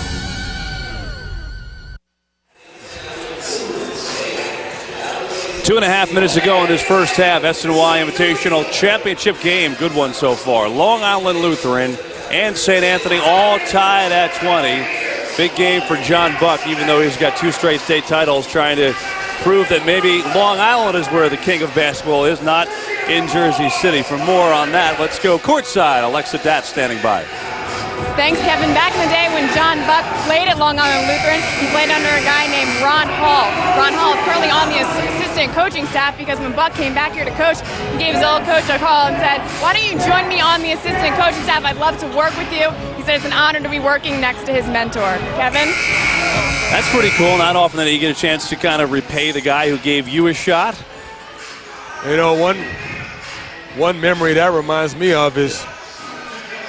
Speaker 4: Two and a half minutes to go in this first half. SNY Invitational Championship game. Good one so far. Long Island Lutheran and St. Anthony all tied at 20. Big game for John Buck, even though he's got two straight state titles, trying to prove that maybe Long Island is where the king of basketball is, not in Jersey City. For more on that, let's go courtside. Alexa Datt standing by.
Speaker 13: Thanks, Kevin. Back in the day when John Buck played at Long Island Lutheran, he played under a guy named Ron Hall. Ron Hall is currently on the assistant coaching staff because when Buck came back here to coach, he gave his old coach a call and said, "Why don't you join me on the assistant coaching staff? I'd love to work with you." He said it's an honor to be working next to his mentor. Kevin?
Speaker 4: That's pretty cool. Not often that you get a chance to kind of repay the guy who gave you a shot.
Speaker 22: You know, one memory that reminds me of is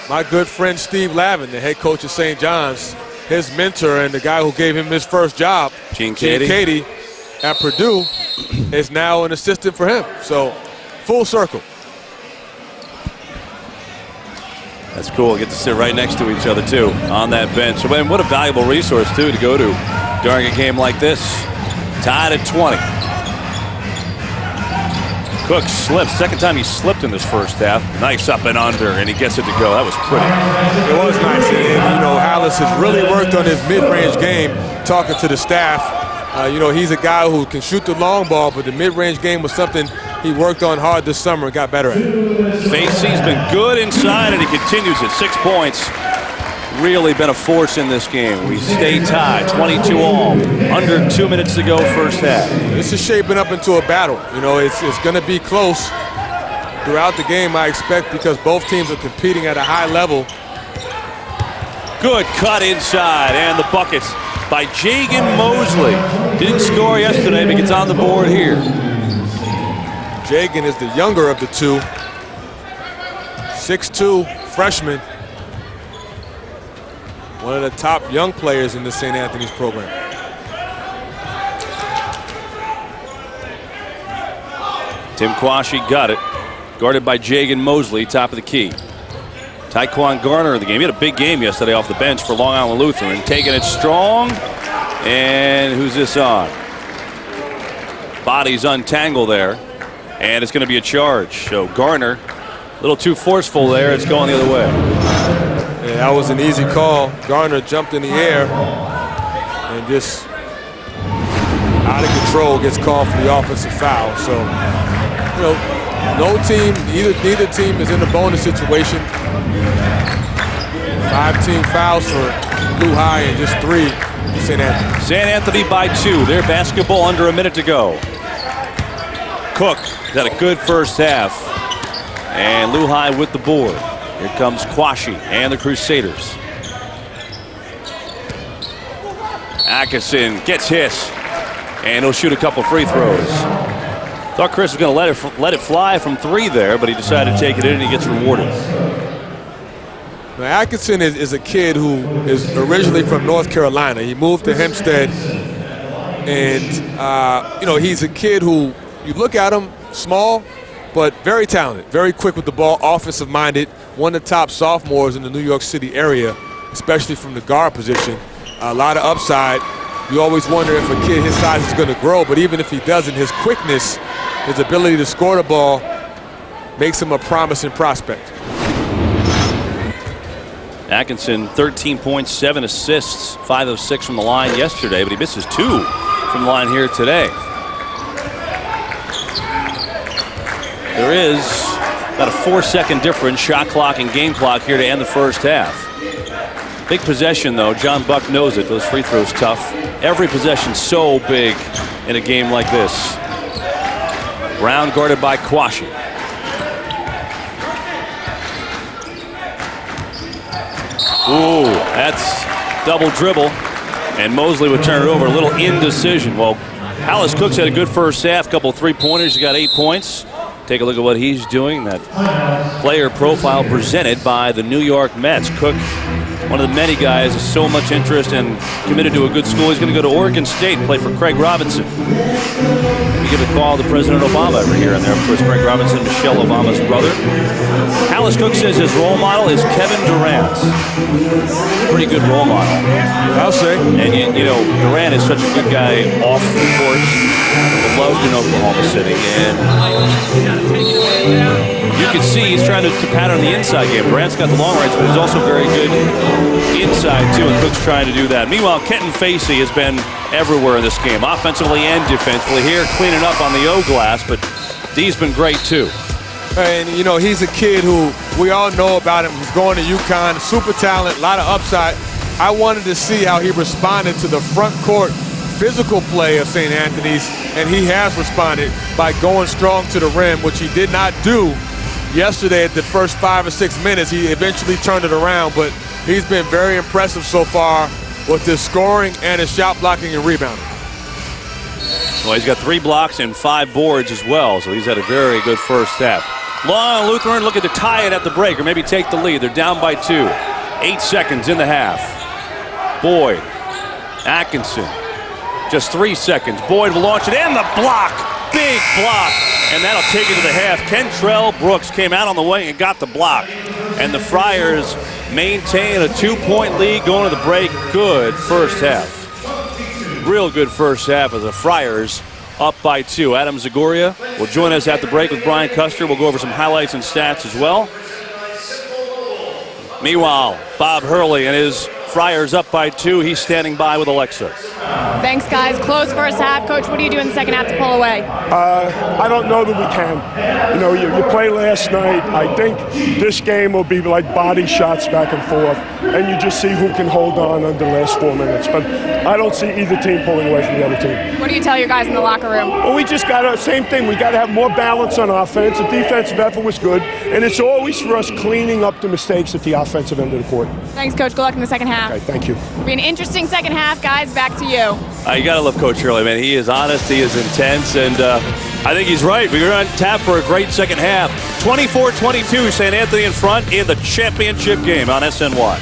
Speaker 22: my good friend Steve Lavin, the head coach of St. John's, his mentor and the guy who gave him his first job,
Speaker 4: Gene
Speaker 22: Cady at Purdue, is now an assistant for him. So, full circle.
Speaker 4: That's cool. Get to sit right next to each other, too, on that bench. So, man, what a valuable resource, too, to go to during a game like this. Tied at 20. Cook slipped. Second time he slipped in this first half. Nice up and under, and he gets it to go. That was pretty.
Speaker 22: It was nice. And you know, Hallis has really worked on his mid-range game, talking to the staff. You know, he's a guy who can shoot the long ball, but the mid-range game was something he worked on hard this summer and got better at.
Speaker 4: Facey's been good inside, and he continues it. 6 points. Really been a force in this game. We stay tied, 22 all. Under 2 minutes to go, first half.
Speaker 22: This is shaping up into a battle. You know, it's going to be close throughout the game, I expect, because both teams are competing at a high level.
Speaker 4: Good cut inside, and the buckets by Jagan Mosley. Didn't score yesterday, but gets on the board here.
Speaker 22: Jagan is the younger of the two. 6'2", freshman. One of the top young players in the St. Anthony's program.
Speaker 4: Tim Kwashi got it. Guarded by Jagan Mosley, top of the key. Tyquan Garner in the game. He had a big game yesterday off the bench for Long Island Lutheran. Taking it strong. And who's this on? Bodies untangled there. And it's going to be a charge. So Garner, a little too forceful there. It's going the other way.
Speaker 22: Yeah, that was an easy call. Garner jumped in the air and just out of control gets called for the offensive foul. So, you know, neither team is in a bonus situation. 5 team fouls for Luhi and just 3 for St. Anthony.
Speaker 4: St. Anthony by 2. Their basketball under a minute to go. Cook had a good first half. And Luhi with the board. Here comes Quashie and the Crusaders. Atkinson gets his. And he'll shoot a couple free throws. Thought Chris was going to let it fly from 3 there, but he decided to take it in and he gets rewarded.
Speaker 22: Now, Atkinson is a kid who is originally from North Carolina. He moved to Hempstead, and you know, he's a kid who, you look at him, small, but very talented, very quick with the ball, offensive-minded, one of the top sophomores in the New York City area, especially from the guard position. A lot of upside. You always wonder if a kid his size is going to grow, but even if he doesn't, his quickness, his ability to score the ball makes him a promising prospect.
Speaker 4: Atkinson, 13 points, 7 assists, 5 of 6 from the line yesterday, but he misses 2 from the line here today. There is about a 4-second difference, shot clock and game clock here to end the first half. Big possession, though. John Buck knows it. Those free throws tough. Every possession so big in a game like this. Brown guarded by Quashie. Ooh, that's double dribble. And Mosley would turn it over. A little indecision. Well, Hollis Cooks had a good first half. Couple 3-pointers. He got 8 points. Take a look at what he's doing. That player profile presented by the New York Mets. Cook, one of the many guys, has so much interest and committed to a good school. He's going to go to Oregon State and play for Craig Robinson. We give a call to President Obama every here and there. Of course, Craig Robinson, Michelle Obama's brother. Hollis Cook says his role model is Kevin Durant. Pretty good role model,
Speaker 22: I'll say.
Speaker 4: And you know, Durant is such a good guy off the court. Loved in Oklahoma City, and you can see he's trying to pattern the inside game. Durant's got the long range, but he's also very good inside too, and Cook's trying to do that. Meanwhile, Kenton Facey has been everywhere in this game, offensively and defensively. Here, cleaning up on the O glass, but D's been great too.
Speaker 22: And you know, he's a kid who we all know about him. He's going to UConn, super talent, a lot of upside. I wanted to see how he responded to the front court physical play of St. Anthony's, and he has responded by going strong to the rim, which he did not do yesterday at the first 5 or 6 minutes. He eventually turned it around, but he's been very impressive so far with his scoring and his shot blocking and rebounding.
Speaker 4: Well, he's got 3 blocks and 5 boards as well, so he's had a very good first half. Long Island Lutheran looking to tie it at the break or maybe take the lead. They're down by 2. 8 seconds in the half. Boyd, Atkinson. Just 3 seconds. Boyd will launch it, and the block. Big block. And that'll take it to the half. Kentrell Brooks came out on the wing and got the block. And the Friars maintain a 2-point lead going to the break. Good first half. Real good first half as the Friars up by 2. Adam Zagoria will join us at the break with Brian Custer. We'll go over some highlights and stats as well. Meanwhile, Bob Hurley and his Friars up by 2. He's standing by with Alexa.
Speaker 13: Thanks, guys. Close first half. Coach, what do you do in the second half to pull away?
Speaker 14: I don't know that we can. You know, you play last night. I think this game will be like body shots back and forth, and you just see who can hold on under the last 4 minutes. But I don't see either team pulling away from the other team.
Speaker 13: What do you tell your guys in the locker room?
Speaker 14: Well, we just got to, same thing. We got to have more balance on offense. The defensive effort was good, and it's always for us cleaning up the mistakes at the offensive end of the court.
Speaker 13: Thanks, Coach. Good luck in the second half.
Speaker 14: Okay, thank you.
Speaker 13: It'll be an interesting second half, guys. Back to you.
Speaker 4: You got to love Coach Hurley, man. He is honest, he is intense, and I think he's right. We're on tap for a great second half. 24-22, St. Anthony in front in the championship game on SNY.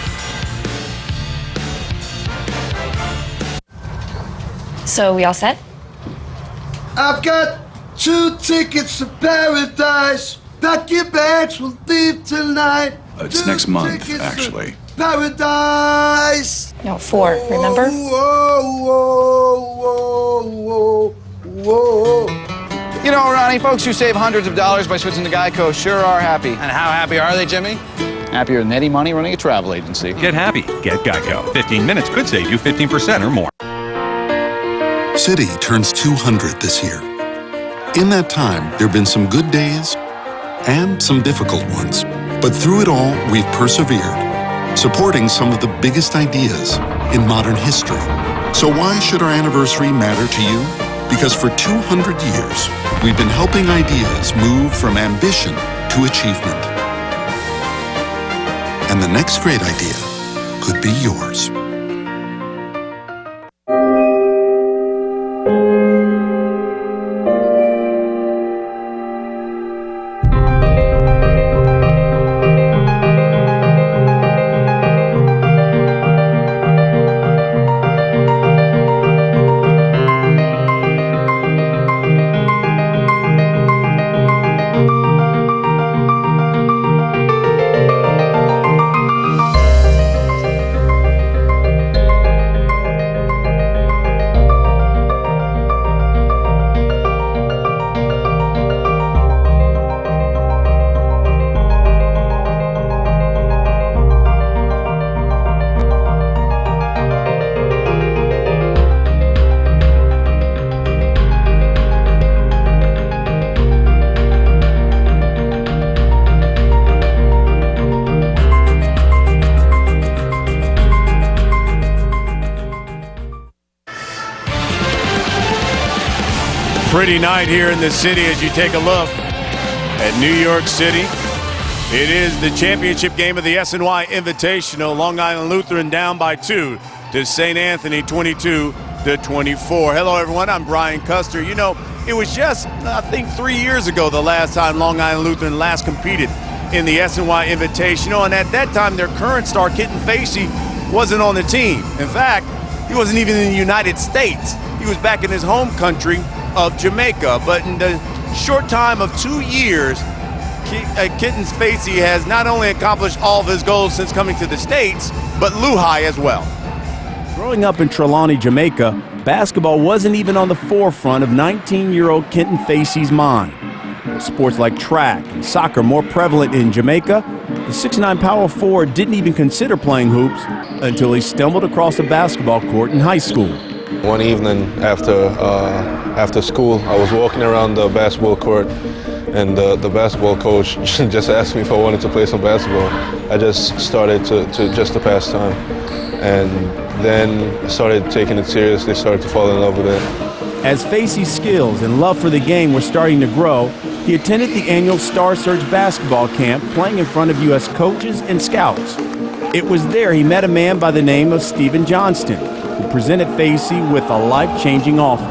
Speaker 15: So, we all set?
Speaker 16: I've got 2 tickets to paradise. Pack your bags, we'll leave tonight.
Speaker 5: It's next month, actually.
Speaker 16: Paradise.
Speaker 15: No, 4, remember?
Speaker 16: Whoa, whoa, whoa, whoa.
Speaker 17: You know, Ronnie, folks who save hundreds of dollars by switching to Geico sure are happy. And how happy are they, Jimmy? Happier than Eddie Money running a travel agency.
Speaker 19: Get happy. Get Geico. 15 minutes could save you 15% or more.
Speaker 1: City turns 200 this year. In that time, there have been some good days and some difficult ones. But through it all, we've persevered, supporting some of the biggest ideas in modern history. So why should our anniversary matter to you? Because for 200 years, we've been helping ideas move from ambition to achievement. And the next great idea could be yours.
Speaker 3: Pretty night here in the city as you take a look at New York City. It is the championship game of the SNY Invitational. Long Island Lutheran down by 2 to St. Anthony, 22-24. Hello, everyone. I'm Brian Custer. You know, it was just, I think, 3 years ago the last time Long Island Lutheran last competed in the SNY Invitational. And at that time, their current star, Kitten Facey, wasn't on the team. In fact, he wasn't even in the United States. He was back in his home country of Jamaica. But in the short time of 2 years, Kitten Facey has not only accomplished all of his goals since coming to the States, but Luhi as well.
Speaker 19: Growing up in Trelawney, Jamaica, basketball wasn't even on the forefront of 19-year-old Kitten Facey's mind. With sports like track and soccer more prevalent in Jamaica, the 6'9" power forward didn't even consider playing hoops until he stumbled across a basketball court in high school.
Speaker 20: One evening after school, I was walking around the basketball court, and the basketball coach just asked me if I wanted to play some basketball. I just started to pass time, and then started taking it seriously, started to fall in love with it.
Speaker 19: As Facey's skills and love for the game were starting to grow, he attended the annual Star Search basketball camp, playing in front of U.S. coaches and scouts. It was there he met a man by the name of Stephen Johnston, who presented Facey with a life-changing offer.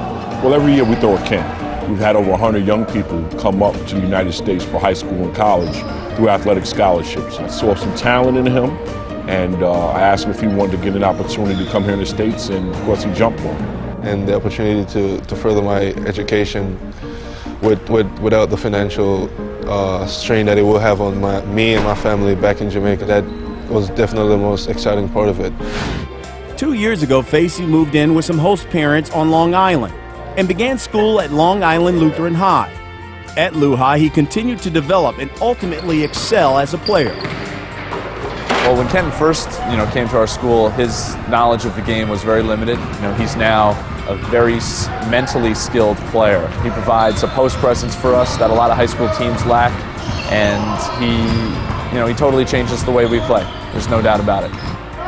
Speaker 21: Well, every year we throw a camp. We've had over 100 young people come up to the United States for high school and college through athletic scholarships. I saw some talent in him, and I asked him if he wanted to get an opportunity to come here in the States, and of course he jumped on it.
Speaker 20: And the opportunity to further my education without the financial strain that it will have on me and my family back in Jamaica, that was definitely the most exciting part of it.
Speaker 19: 2 years ago, Facey moved in with some host parents on Long Island and began school at Long Island Lutheran High. At Luhi, he continued to develop and ultimately excel as a player.
Speaker 26: Well, when Ken first, came to our school, his knowledge of the game was very limited. He's now a very mentally skilled player. He provides a post presence for us that a lot of high school teams lack, and he totally changes the way we play. There's no doubt about it.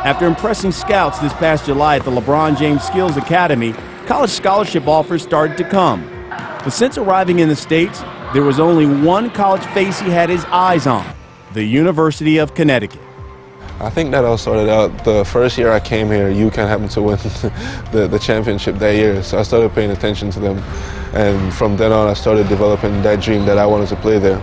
Speaker 19: After impressing scouts this past July at the LeBron James Skills Academy, college scholarship offers started to come. But since arriving in the States, there was only one college Facey had his eyes on, the University of Connecticut.
Speaker 20: I think that all started out the first year I came here. UConn happened to win the championship that year, so I started paying attention to them. And from then on, I started developing that dream that I wanted to play there.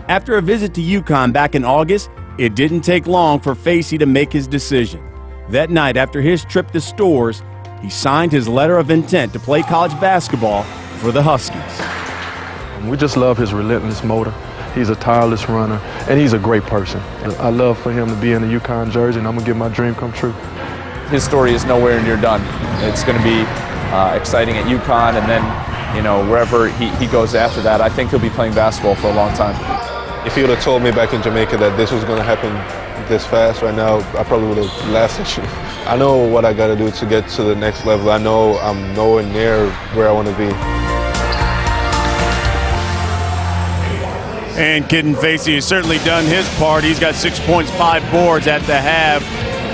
Speaker 19: After a visit to UConn back in August, it didn't take long for Facey to make his decision. That night, after his trip to Stores, he signed his letter of intent to play college basketball for the Huskies.
Speaker 27: We just love his relentless motor. He's a tireless runner, and he's a great person. I love for him to be in the UConn jersey, and I'm going to get my dream come true.
Speaker 26: His story is nowhere near done. It's going to be exciting at UConn, and then, wherever he goes after that, I think he'll be playing basketball for a long time.
Speaker 20: If you would have told me back in Jamaica that this was going to happen this fast right now, I probably would have laughed at you. I know what I got to do to get to the next level. I know I'm nowhere near where I want to be.
Speaker 3: And Kitten Facey has certainly done his part. He's got 6 points, 5 boards at the half.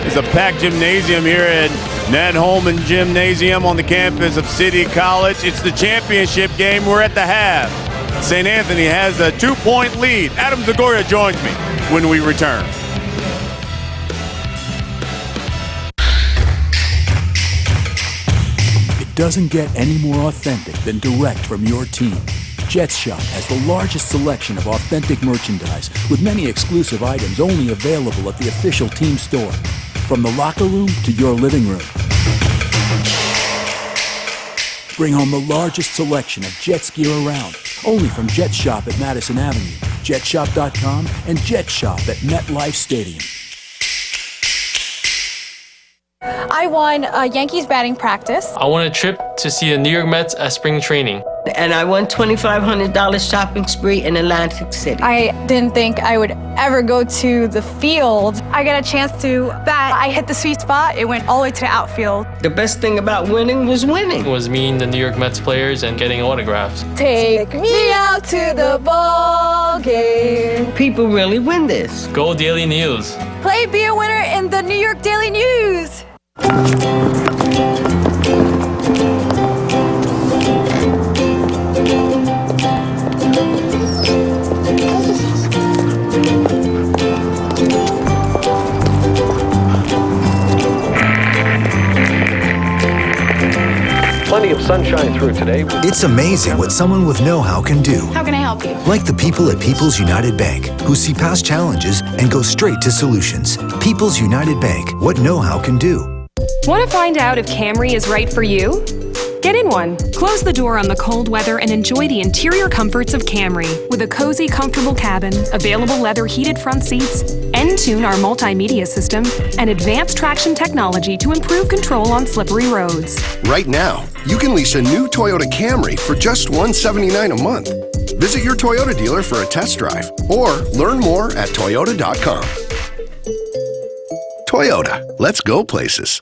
Speaker 3: It's a packed gymnasium here at Ned Holman Gymnasium on the campus of City College. It's the championship game. We're at the half. St. Anthony has a 2-point lead. Adam Zagoria joins me when we return.
Speaker 6: It doesn't get any more authentic than direct from your team. Jets Shop has the largest selection of authentic merchandise with many exclusive items only available at the official team store. From the locker room to your living room. Bring home the largest selection of Jets gear around, only from Jets Shop at Madison Avenue, jetshop.com, and Jets Shop at MetLife Stadium.
Speaker 13: I won a Yankees batting practice.
Speaker 7: I won a trip to see the New York Mets at spring training.
Speaker 9: And I won $2,500 shopping spree in Atlantic City.
Speaker 13: I didn't think I would ever go to the field. I got a chance to bat. I hit the sweet spot. It went all the way to the outfield.
Speaker 9: The best thing about winning was winning.
Speaker 7: It was meeting the New York Mets players and getting autographs.
Speaker 13: Take me out to the ball game.
Speaker 9: People really win this.
Speaker 7: Go Daily News.
Speaker 13: Play, be a winner in the New York Daily News.
Speaker 10: Plenty of sunshine through today.
Speaker 12: It's amazing what someone with know-how can do.
Speaker 13: How can I help you?
Speaker 12: Like the people at People's United Bank, who see past challenges and go straight to solutions. People's United Bank, what know-how can do.
Speaker 8: Want to find out if Camry is right for you? Get in one. Close the door on the cold weather and enjoy the interior comforts of Camry with a cozy, comfortable cabin, available leather heated front seats, N-Tune our multimedia system, and advanced traction technology to improve control on slippery roads.
Speaker 18: Right now, you can lease a new Toyota Camry for just $179 a month. Visit your Toyota dealer for a test drive or learn more at toyota.com. Toyota, let's go places.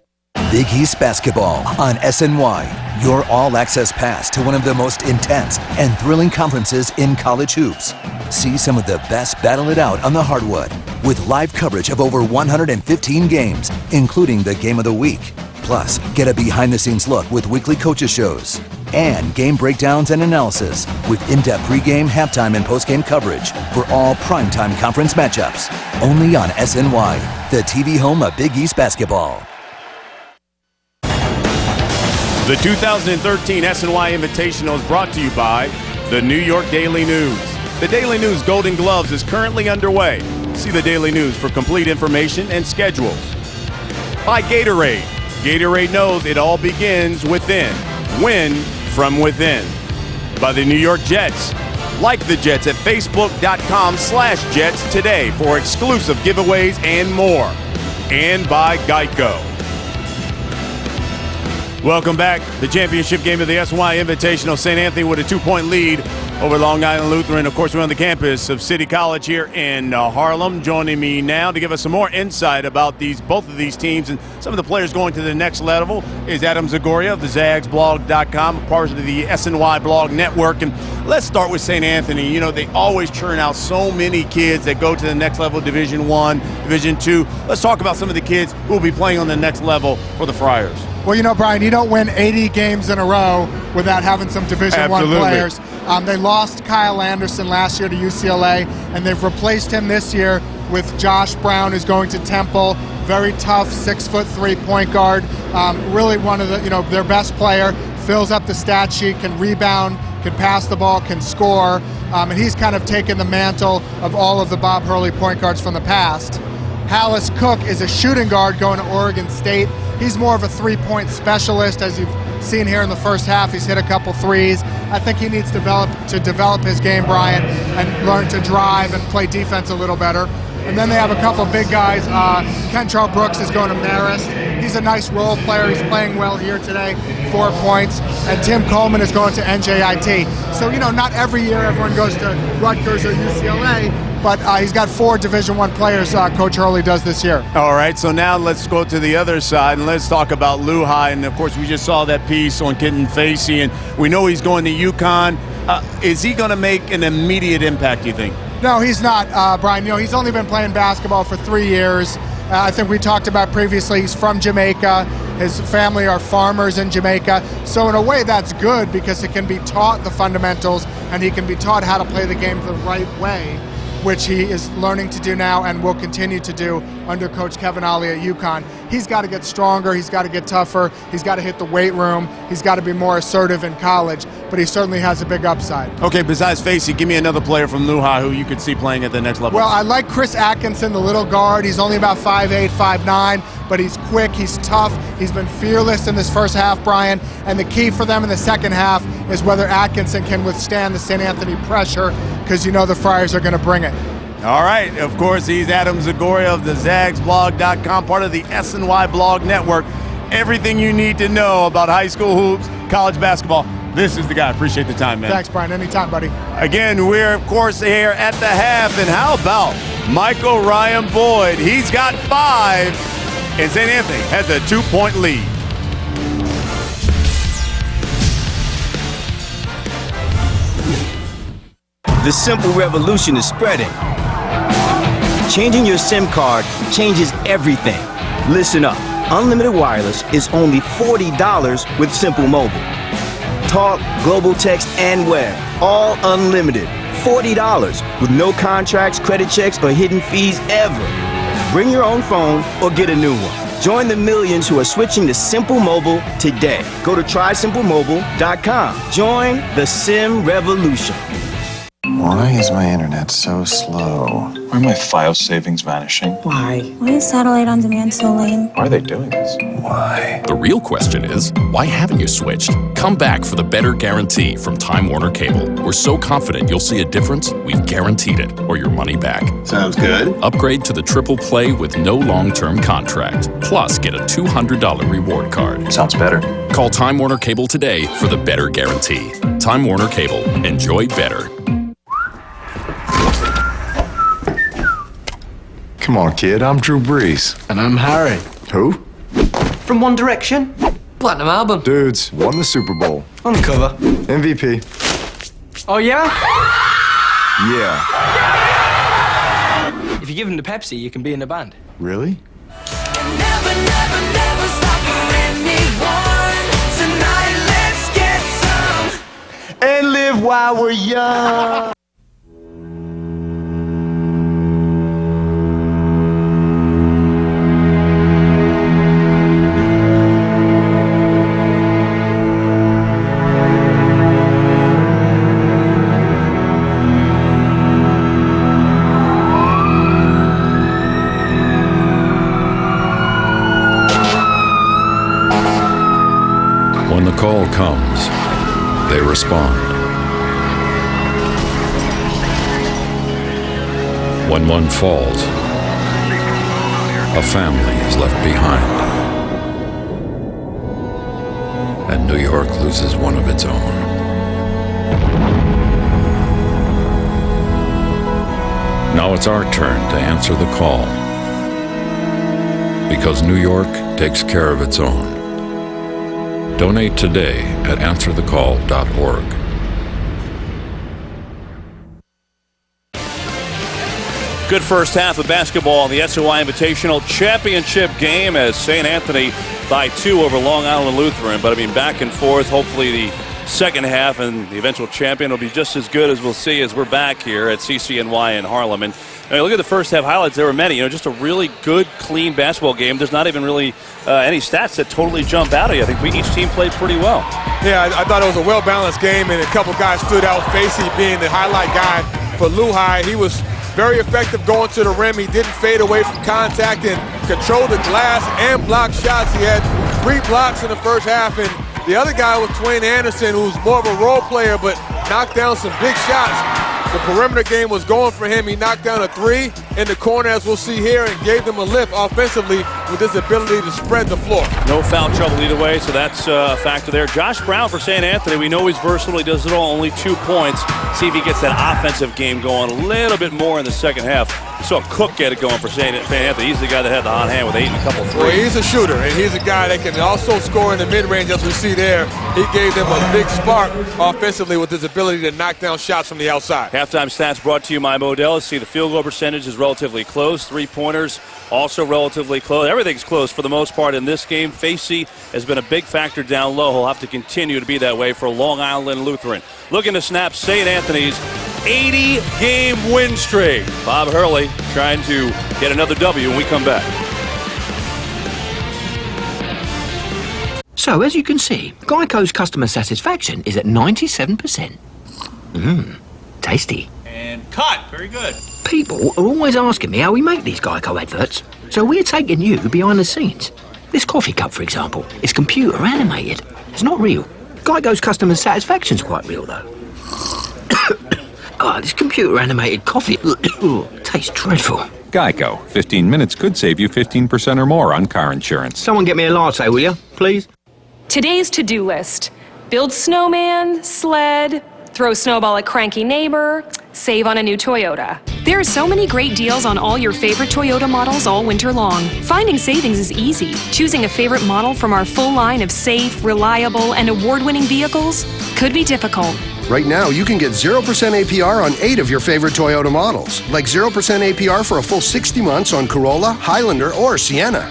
Speaker 12: Big East Basketball on SNY, your all-access pass to one of the most intense and thrilling conferences in college hoops. See some of the best battle it out on the hardwood with live coverage of over 115 games, including the Game of the Week. Plus, get a behind-the-scenes look with weekly coaches shows and game breakdowns and analysis with in-depth pregame, halftime, and postgame coverage for all primetime conference matchups. Only on SNY, the TV home of Big East Basketball.
Speaker 3: The 2013 SNY Invitational is brought to you by the New York Daily News. The Daily News Golden Gloves is currently underway. See the Daily News for complete information and schedules. By Gatorade. Gatorade knows it all begins within. Win from within. By the New York Jets. Like the Jets at facebook.com/Jets today for exclusive giveaways and more. And by Geico. Welcome back. The championship game of the SNY Invitational. St. Anthony with a 2-point lead over Long Island Lutheran. Of course, we're on the campus of City College here in Harlem. Joining me now to give us some more insight about both of these teams and some of the players going to the next level is Adam Zagoria of the zagsblog.com, part of the SNY blog network. And let's start with St. Anthony. You know, they always churn out so many kids that go to the next level, Division I, Division II. Let's talk about some of the kids who will be playing on the next level for the Friars.
Speaker 23: Well, you know, Brian, you don't win 80 games in a row without having some Division I players. They lost Kyle Anderson last year to UCLA, and they've replaced him this year with Josh Brown, who's going to Temple. Very tough, 6'3" point guard. Really one of the, their best player. Fills up the stat sheet, can rebound, can pass the ball, can score, and he's kind of taken the mantle of all of the Bob Hurley point guards from the past. Hallis Cook is a shooting guard going to Oregon State. He's more of a three-point specialist, as you've seen here in the first half. He's hit a couple threes. I think he needs to develop his game, Brian, and learn to drive and play defense a little better. And then they have a couple of big guys. Kentrell Brooks is going to Marist. He's a nice role player. He's playing well here today, 4 points. And Tim Coleman is going to NJIT. So, not every year everyone goes to Rutgers or UCLA, but he's got 4 Division I players Coach Hurley does this year.
Speaker 3: All right, so now let's go to the other side, and let's talk about Luhi. And, of course, we just saw that piece on Kenton Facey, and we know he's going to UConn. Is he going to make an immediate impact, do you think?
Speaker 23: No, he's not, Brian. You know, he's only been playing basketball for 3 years. I think we talked about previously, he's from Jamaica. His family are farmers in Jamaica. So in a way, that's good because it can be taught the fundamentals and he can be taught how to play the game the right way, which he is learning to do now and will continue to do under Coach Kevin Ollie at UConn. He's got to get stronger, he's got to get tougher, he's got to hit the weight room, he's got to be more assertive in college, but he certainly has a big upside.
Speaker 3: Okay, besides Facey, give me another player from Luhi who you could see playing at the next level.
Speaker 23: Well, I like Chris Atkinson, the little guard. He's only about 5'8", 5'9", but he's quick, he's tough, he's been fearless in this first half, Brian, and the key for them in the second half is whether Atkinson can withstand the St. Anthony pressure, because you know the Friars are going to bring it.
Speaker 3: All right, of course, he's Adam Zagoria of the zagsblog.com, part of the SNY Blog Network. Everything you need to know about high school hoops, college basketball, this is the guy. Appreciate the time, man.
Speaker 23: Thanks, Brian. Anytime, buddy.
Speaker 3: Again, we're, of course, here at the half, and how about Michael Ryan Boyd? He's got 5, and St. Anthony has a 2-point lead.
Speaker 2: The simple revolution is spreading. Changing your SIM card changes everything. Listen up. Unlimited wireless is only $40 with Simple Mobile. Talk, global text, and web. All unlimited. $40 with no contracts, credit checks, or hidden fees ever. Bring your own phone or get a new one. Join the millions who are switching to Simple Mobile today. Go to trysimplemobile.com. Join the SIM revolution.
Speaker 5: Why is my internet so slow? Why are my file savings vanishing?
Speaker 15: Why? Why is satellite on demand so lame?
Speaker 5: Why are they doing this? Why?
Speaker 4: The real question is, why haven't you switched? Come back for the better guarantee from Time Warner Cable. We're so confident you'll see a difference, we've guaranteed it, or your money back.
Speaker 18: Sounds good.
Speaker 4: Upgrade to the triple play with no long-term contract. Plus, get a $200 reward card.
Speaker 5: Sounds better.
Speaker 4: Call Time Warner Cable today for the better guarantee. Time Warner Cable. Enjoy better.
Speaker 5: Come on, kid. I'm Drew Brees.
Speaker 11: And I'm Harry.
Speaker 5: Who?
Speaker 11: From One Direction. Platinum album.
Speaker 5: Dudes, won the Super Bowl.
Speaker 11: On the cover.
Speaker 5: MVP.
Speaker 11: Oh, yeah?
Speaker 5: Yeah.
Speaker 11: If you give him the Pepsi, you can be in the band.
Speaker 5: Really?
Speaker 14: Never, never, never stop for anyone. Tonight, let's get some.
Speaker 5: And live while we're young.
Speaker 4: When the call comes, they respond. When one falls, a family is left behind. And New York loses one of its own. Now it's our turn to answer the call. Because New York takes care of its own. Donate today at answerthecall.org.
Speaker 22: Good first half of basketball in the SOI Invitational Championship game as St. Anthony by 2 over Long Island Lutheran. But I mean, back and forth. Hopefully the second half and the eventual champion will be just as good as we'll see as we're back here at CCNY in Harlem. And I mean, look at the first half highlights. There were many. Just a really good, clean basketball game. There's not even really any stats that totally jump out at you. I think each team played pretty well.
Speaker 24: Yeah, I thought it was a well-balanced game, and a couple guys stood out. Facey being the highlight guy for Luhi. He was very effective going to the rim. He didn't fade away from contact and controlled the glass and blocked shots. He had 3 blocks in the first half, and the other guy was Twain Anderson, who's more of a role player, but knocked down some big shots. The perimeter game was going for him. He knocked down a 3 in the corner, as we'll see here, and gave them a lift offensively with his ability to spread the floor.
Speaker 22: No foul trouble either way, so that's a factor there. Josh Brown for St. Anthony, we know he's versatile. He does it all, only 2 points. See if he gets that offensive game going a little bit more in the second half. We saw Cook get it going for St. Anthony. He's the guy that had the hot hand with 8 and a couple threes.
Speaker 24: Well, he's a shooter, and he's a guy that can also score in the mid-range, as we see there. He gave them a big spark offensively with his ability to knock down shots from the outside.
Speaker 22: Halftime stats brought to you by Modell. See, the field goal percentage is relatively close. 3-pointers also relatively close. Everything's close for the most part in this game. Facey has been a big factor down low. He'll have to continue to be that way for Long Island Lutheran. Looking to snap St. Anthony's 80-game win streak. Bob Hurley trying to get another W when we come back.
Speaker 1: So, as you can see, Geico's customer satisfaction is at 97%. Tasty.
Speaker 22: And cut. Very good.
Speaker 1: People are always asking me how we make these Geico adverts, so we're taking you behind the scenes. This coffee cup, for example, is computer animated. It's not real. Geico's customer satisfaction's quite real, though. This computer animated coffee tastes dreadful.
Speaker 16: Geico. 15 minutes could save you 15% or more on car insurance.
Speaker 1: Someone get me a latte, will you, please?
Speaker 8: Today's to-do list: build snowman, sled, throw snowball at cranky neighbor, save on a new Toyota. There are so many great deals on all your favorite Toyota models all winter long. Finding savings is easy. Choosing a favorite model from our full line of safe, reliable, and award-winning vehicles could be difficult.
Speaker 18: Right now, you can get 0% APR on 8 of your favorite Toyota models, like 0% APR for a full 60 months on Corolla, Highlander, or Sienna.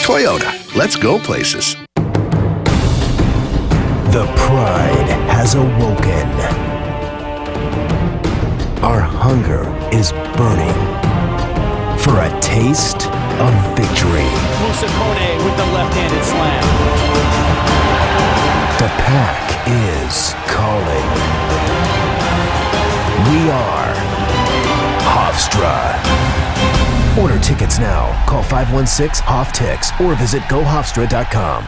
Speaker 18: Toyota, let's go places.
Speaker 17: The pride has awoken. Our hunger is burning for a taste of victory.
Speaker 19: Musacone with the left-handed slam.
Speaker 17: The pack is calling. We are Hofstra. Order tickets now. Call 516-HOF-TICKS or visit GoHofstra.com.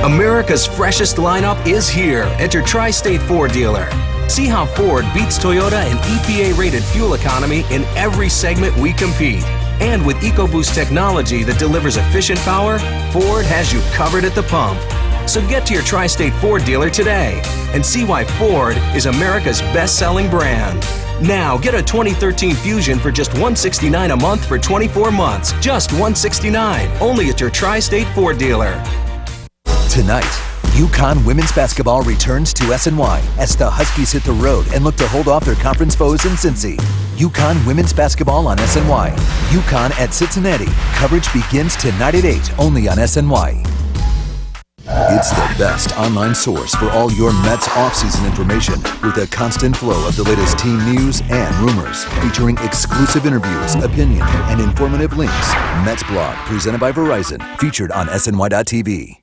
Speaker 21: America's freshest lineup is here. Enter Tri-State Ford dealer. See how Ford beats Toyota in EPA-rated fuel economy in every segment we compete. And with EcoBoost technology that delivers efficient power, Ford has you covered at the pump. So get to your Tri-State Ford dealer today and see why Ford is America's best-selling brand. Now, get a 2013 Fusion for just $169 a month for 24 months. Just $169. Only at your Tri-State Ford dealer.
Speaker 12: Tonight, UConn women's basketball returns to SNY as the Huskies hit the road and look to hold off their conference foes in Cincy. UConn women's basketball on SNY. UConn at Cincinnati. Coverage begins tonight at 8, only on SNY. It's the best online source for all your Mets offseason information with a constant flow of the latest team news and rumors, featuring exclusive interviews, opinion, and informative links. Mets blog presented by Verizon, featured on SNY.TV.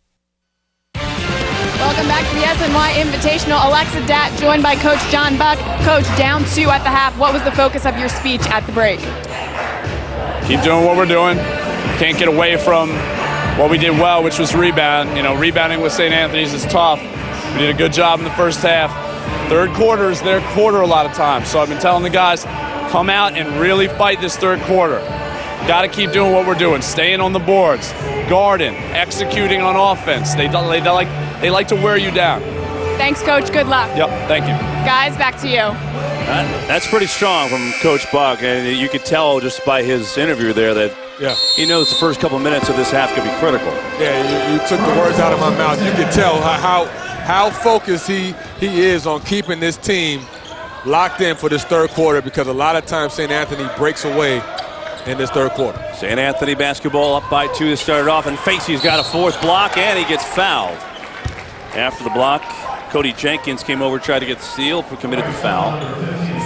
Speaker 13: Welcome back to the SNY Invitational. Alexa Datt joined by Coach John Buck. Coach, down 2 at the half. What was the focus of your speech at the break?
Speaker 25: Keep doing what we're doing. Can't get away from what we did well, which was rebound. You know, rebounding with St. Anthony's is tough. We did a good job in the first half. Third quarter is their quarter a lot of times. So I've been telling the guys, come out and really fight this third quarter. Got to keep doing what we're doing, staying on the boards, guarding, executing on offense. They like to wear you down.
Speaker 13: Thanks, Coach. Good luck.
Speaker 22: Yep, thank you.
Speaker 13: Guys, back to you.
Speaker 22: That's pretty strong from Coach Buck, and you could tell just by his interview there that he knows the first couple minutes of this half could be critical.
Speaker 24: Yeah, you took the words out of my mouth. You could tell how focused he is on keeping this team locked in for this third quarter, because a lot of times St. Anthony breaks away in this third quarter.
Speaker 22: St. Anthony basketball up by 2 to start it off, and Facey's got a 4th block, and he gets fouled. After the block, Cody Jenkins came over, tried to get the steal, committed the foul.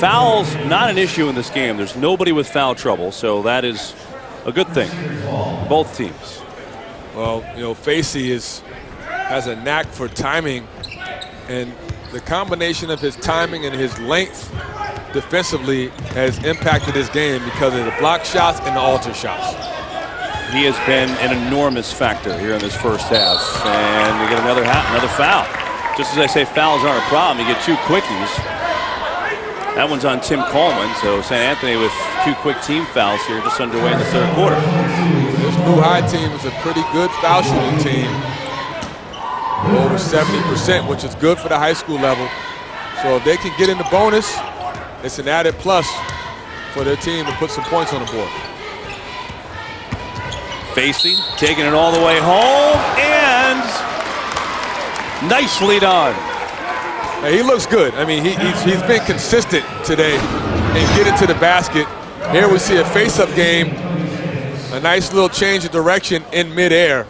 Speaker 22: Fouls not an issue in this game. There's nobody with foul trouble, so that is a good thing for both teams.
Speaker 24: Well, you know, Facey has a knack for timing, and the combination of his timing and his length defensively has impacted his game because of the block shots and the alter shots.
Speaker 22: He has been an enormous factor here in this first half. And we get another foul. Just as I say, fouls aren't a problem. You get 2 quickies. That one's on Tim Coleman, so St. Anthony with 2 quick team fouls here just underway in the third quarter.
Speaker 24: This Luhi team is a pretty good foul shooting team. Over 70%, which is good for the high school level. So if they can get in the bonus, it's an added plus for their team to put some points on the board.
Speaker 22: Facey taking it all the way home, and nicely done.
Speaker 24: He looks good. I mean, he's been consistent today in getting to the basket. Here we see a face-up game, a nice little change of direction in midair.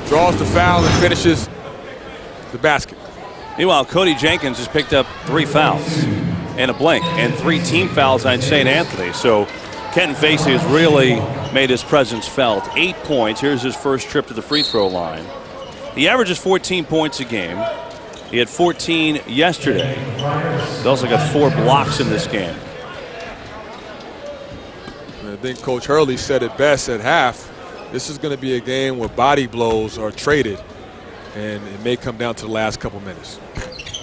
Speaker 24: Draws the foul and finishes the basket.
Speaker 22: Meanwhile, Cody Jenkins has picked up 3 fouls in a blink and 3 team fouls on St. Anthony. So Kenton Facey has really made his presence felt. 8 points. Here's his first trip to the free throw line. He averages 14 points a game. He had 14 yesterday. He also got 4 blocks in this game.
Speaker 24: I think Coach Hurley said it best at half. This is going to be a game where body blows are traded, and it may come down to the last couple minutes.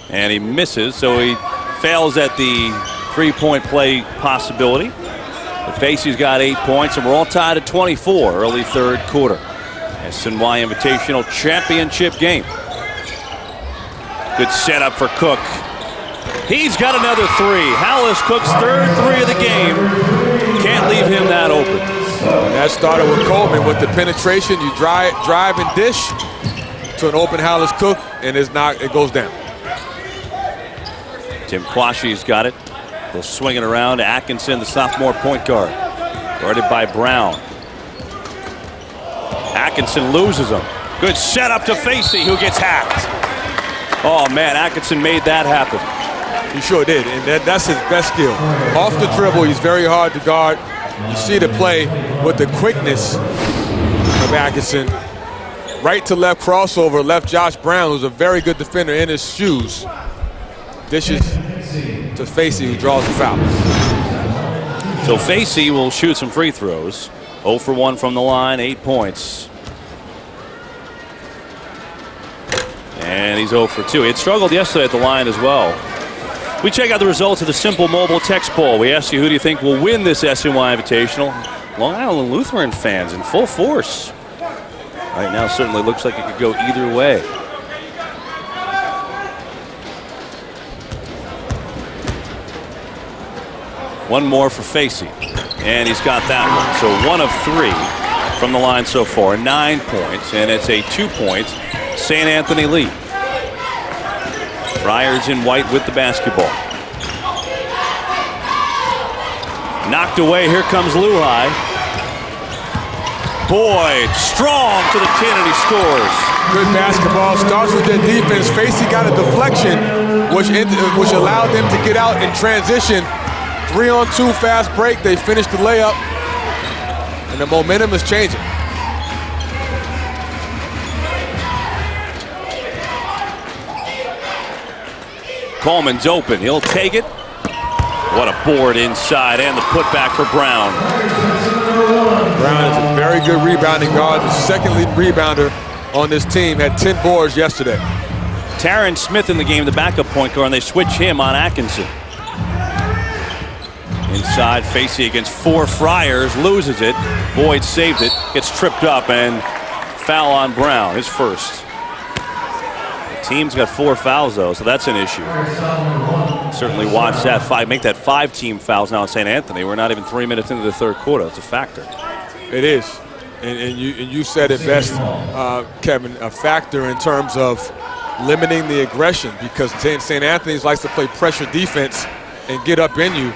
Speaker 22: And he misses, so he fails at the 3-point play possibility. But Facey's got 8 points, and we're all tied at 24 early third quarter. SNY Invitational Championship game. Good setup for Cook. He's got another 3. Hollis Cook's third 3 of the game. Can't leave him that open.
Speaker 24: And that started with Coleman with the penetration. You drive and dish to an open Hollis Cook, and it goes down.
Speaker 22: Tim Quashie's got it. They'll swing it around to Atkinson, the sophomore point guard. Guarded by Brown. Atkinson loses him. Good setup to Facey, who gets hacked. Oh, man, Atkinson made that happen.
Speaker 24: He sure did, and that's his best skill. Off the dribble, he's very hard to guard. You see the play with the quickness of Atkinson. Right to left crossover, left Josh Brown, who's a very good defender in his shoes. Dishes to Facey, who draws the foul.
Speaker 22: So Facey will shoot some free throws. 0 for 1 from the line, 8 points. And he's 0 for 2. He had struggled yesterday at the line as well. We check out the results of the Simple Mobile Text Poll. We asked you, who do you think will win this SNY Invitational? Long Island Lutheran fans in full force. Right now, certainly looks like it could go either way. One more for Facey, and he's got that one. So 1 of 3 from the line so far, 9 points, and it's a 2-point St. Anthony lead. Friars in white with the basketball. Knocked away, here comes Luhi. Boyd, strong to the 10, and he scores.
Speaker 24: Good basketball, starts with their defense. Facey got a deflection, which allowed them to get out in transition. 3-on-2 fast break, they finished the layup, and the momentum is changing.
Speaker 22: Coleman's open, he'll take it. What a board inside, and the putback for Brown.
Speaker 24: Brown is a very good rebounding guard, the second leading rebounder on this team, had 10 boards yesterday.
Speaker 22: Taryn Smith in the game, the backup point guard, and they switch him on Atkinson. Inside, Facey against 4 Friars, loses it. Boyd saved it, gets tripped up, and foul on Brown, his first. The team's got 4 fouls, though, so that's an issue. Certainly watch that. Make that 5 team fouls now at St. Anthony. We're not even 3 minutes into the third quarter. It's a factor.
Speaker 24: It is. And you said it best, Kevin, a factor in terms of limiting the aggression, because St. Anthony's likes to play pressure defense and get up in you,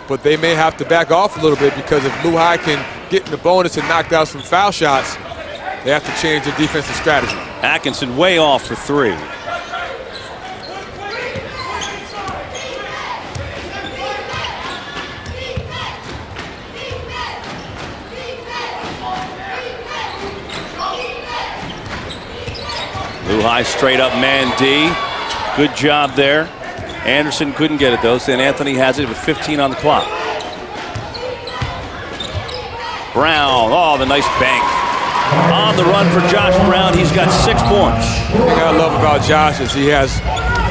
Speaker 24: but they may have to back off a little bit, because if Luhi can get in the bonus and knock down some foul shots, they have to change their defensive strategy.
Speaker 22: Atkinson way off for 3. Luhi straight up man D. Good job there. Anderson couldn't get it though. St. Anthony has it with 15 on the clock. Brown, oh, the nice bank. On the run for Josh Brown, he's got 6 points.
Speaker 24: The thing I love about Josh is he has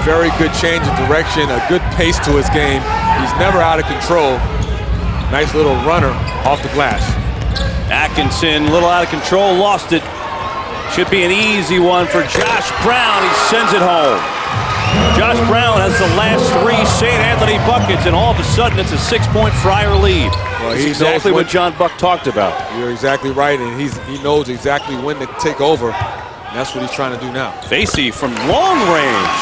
Speaker 24: very good change of direction, a good pace to his game. He's never out of control. Nice little runner off the glass.
Speaker 22: Atkinson, a little out of control, lost it. Should be an easy one for Josh Brown. He sends it home. Josh Brown has the last 3 St. Anthony buckets, and all of a sudden it's a 6-point Friar lead.
Speaker 24: Well,
Speaker 22: That's exactly what John Buck talked about.
Speaker 24: You're exactly right, and he knows exactly when to take over. And that's what he's trying to do now.
Speaker 22: Facey from long range.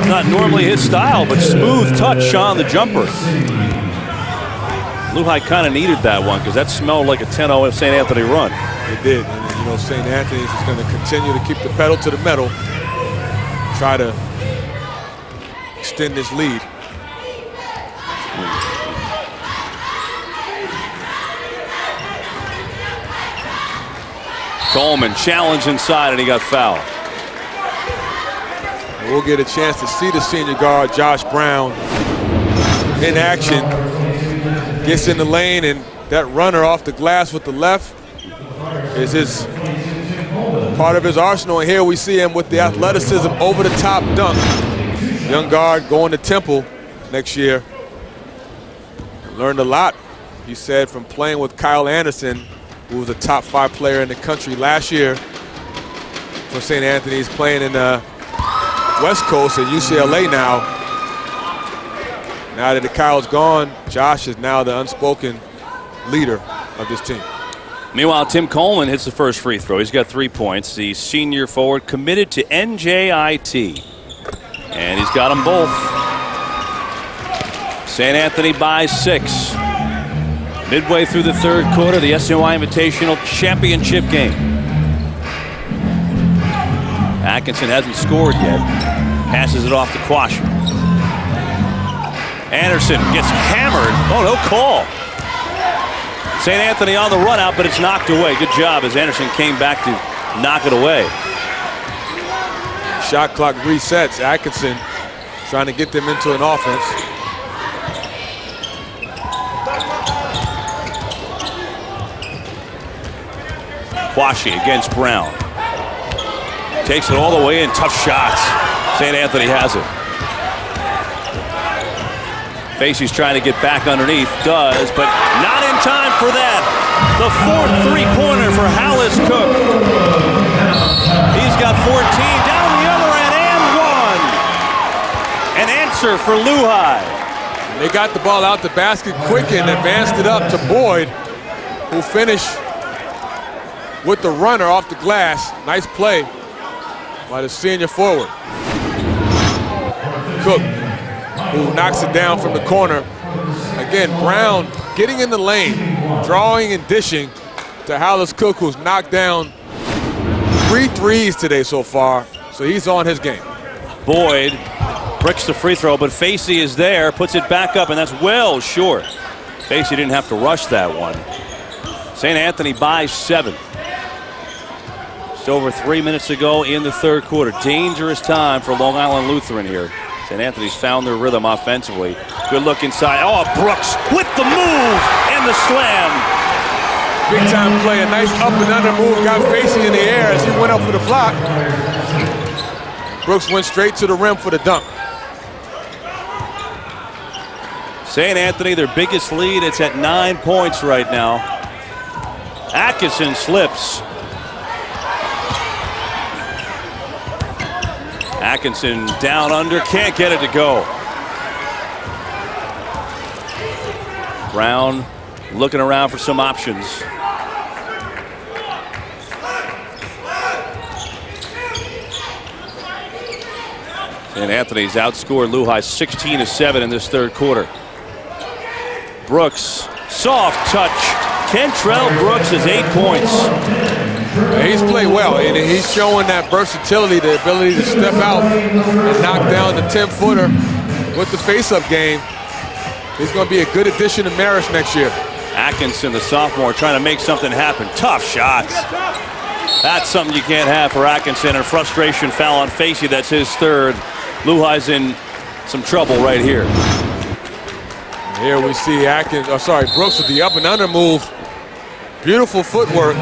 Speaker 22: Not normally his style, but smooth touch on the jumper. Luhi kind of needed that one because that smelled like a 10-0 St. Anthony run.
Speaker 24: It did. And, you know, St. Anthony's is going to continue to keep the pedal to the metal. Try to extend this lead.
Speaker 22: Coleman challenged inside and he got fouled.
Speaker 24: We'll get a chance to see the senior guard, Josh Brown, in action. Gets in the lane, and that runner off the glass with the left is his part of his arsenal. And here we see him with the athleticism over the top dunk. Young guard going to Temple next year. Learned a lot, he said, from playing with Kyle Anderson, who was a top 5 player in the country last year for St. Anthony's, playing in the West Coast at UCLA now. Now that the Kyle's gone, Josh is now the unspoken leader of this team.
Speaker 22: Meanwhile, Tim Coleman hits the first free throw. He's got 3 points. The senior forward committed to NJIT. And he's got them both. St. Anthony by 6. Midway through the 3rd quarter, the SNY Invitational Championship game. Atkinson hasn't scored yet. Passes it off to Quash. Anderson gets hammered. Oh, no call. St. Anthony on the run out, but it's knocked away. Good job as Anderson came back to knock it away.
Speaker 24: Shot clock resets. Atkinson trying to get them into an offense.
Speaker 22: Quashie against Brown. Takes it all the way in. Tough shots. St. Anthony has it. Facey's trying to get back underneath. Does, but not in time for that. The 4th three-pointer for Hallis Cook. He's got 14. Down the other end and one. An answer for Luhi.
Speaker 24: They got the ball out the basket quick and advanced it up to Boyd, who finished with the runner off the glass. Nice play by the senior forward. Cook, who knocks it down from the corner. Again, Brown getting in the lane, drawing and dishing to Hallis Cook, who's knocked down 3 threes today so far, so he's on his game.
Speaker 22: Boyd bricks the free throw, but Facey is there, puts it back up, and that's well short. Facey didn't have to rush that one. St. Anthony by 7. Just over 3 minutes ago in the 3rd quarter. Dangerous time for Long Island Lutheran here. St. Anthony's found their rhythm offensively. Good look inside. Oh, Brooks with the move and the slam.
Speaker 24: Big time play, a nice up and under move. Got Facey in the air as he went up for the block. Brooks went straight to the rim for the dunk.
Speaker 22: St. Anthony, their biggest lead. It's at 9 points right now. Atkinson slips. Atkinson down under, can't get it to go. Brown looking around for some options. St. Anthony's outscored Luhi 16-7 in this 3rd quarter. Brooks, soft touch. Kentrell Brooks has 8 points.
Speaker 24: He's played well, and he's showing that versatility, the ability to step out and knock down the 10-footer with the face-up game. He's going to be a good addition to Marist next year.
Speaker 22: Atkinson, the sophomore, trying to make something happen. Tough shots. That's something you can't have for Atkinson. And a frustration foul on Facey. That's his 3rd. Luhi's in some trouble right here.
Speaker 24: And here we see Brooks with the up and under move. Beautiful footwork.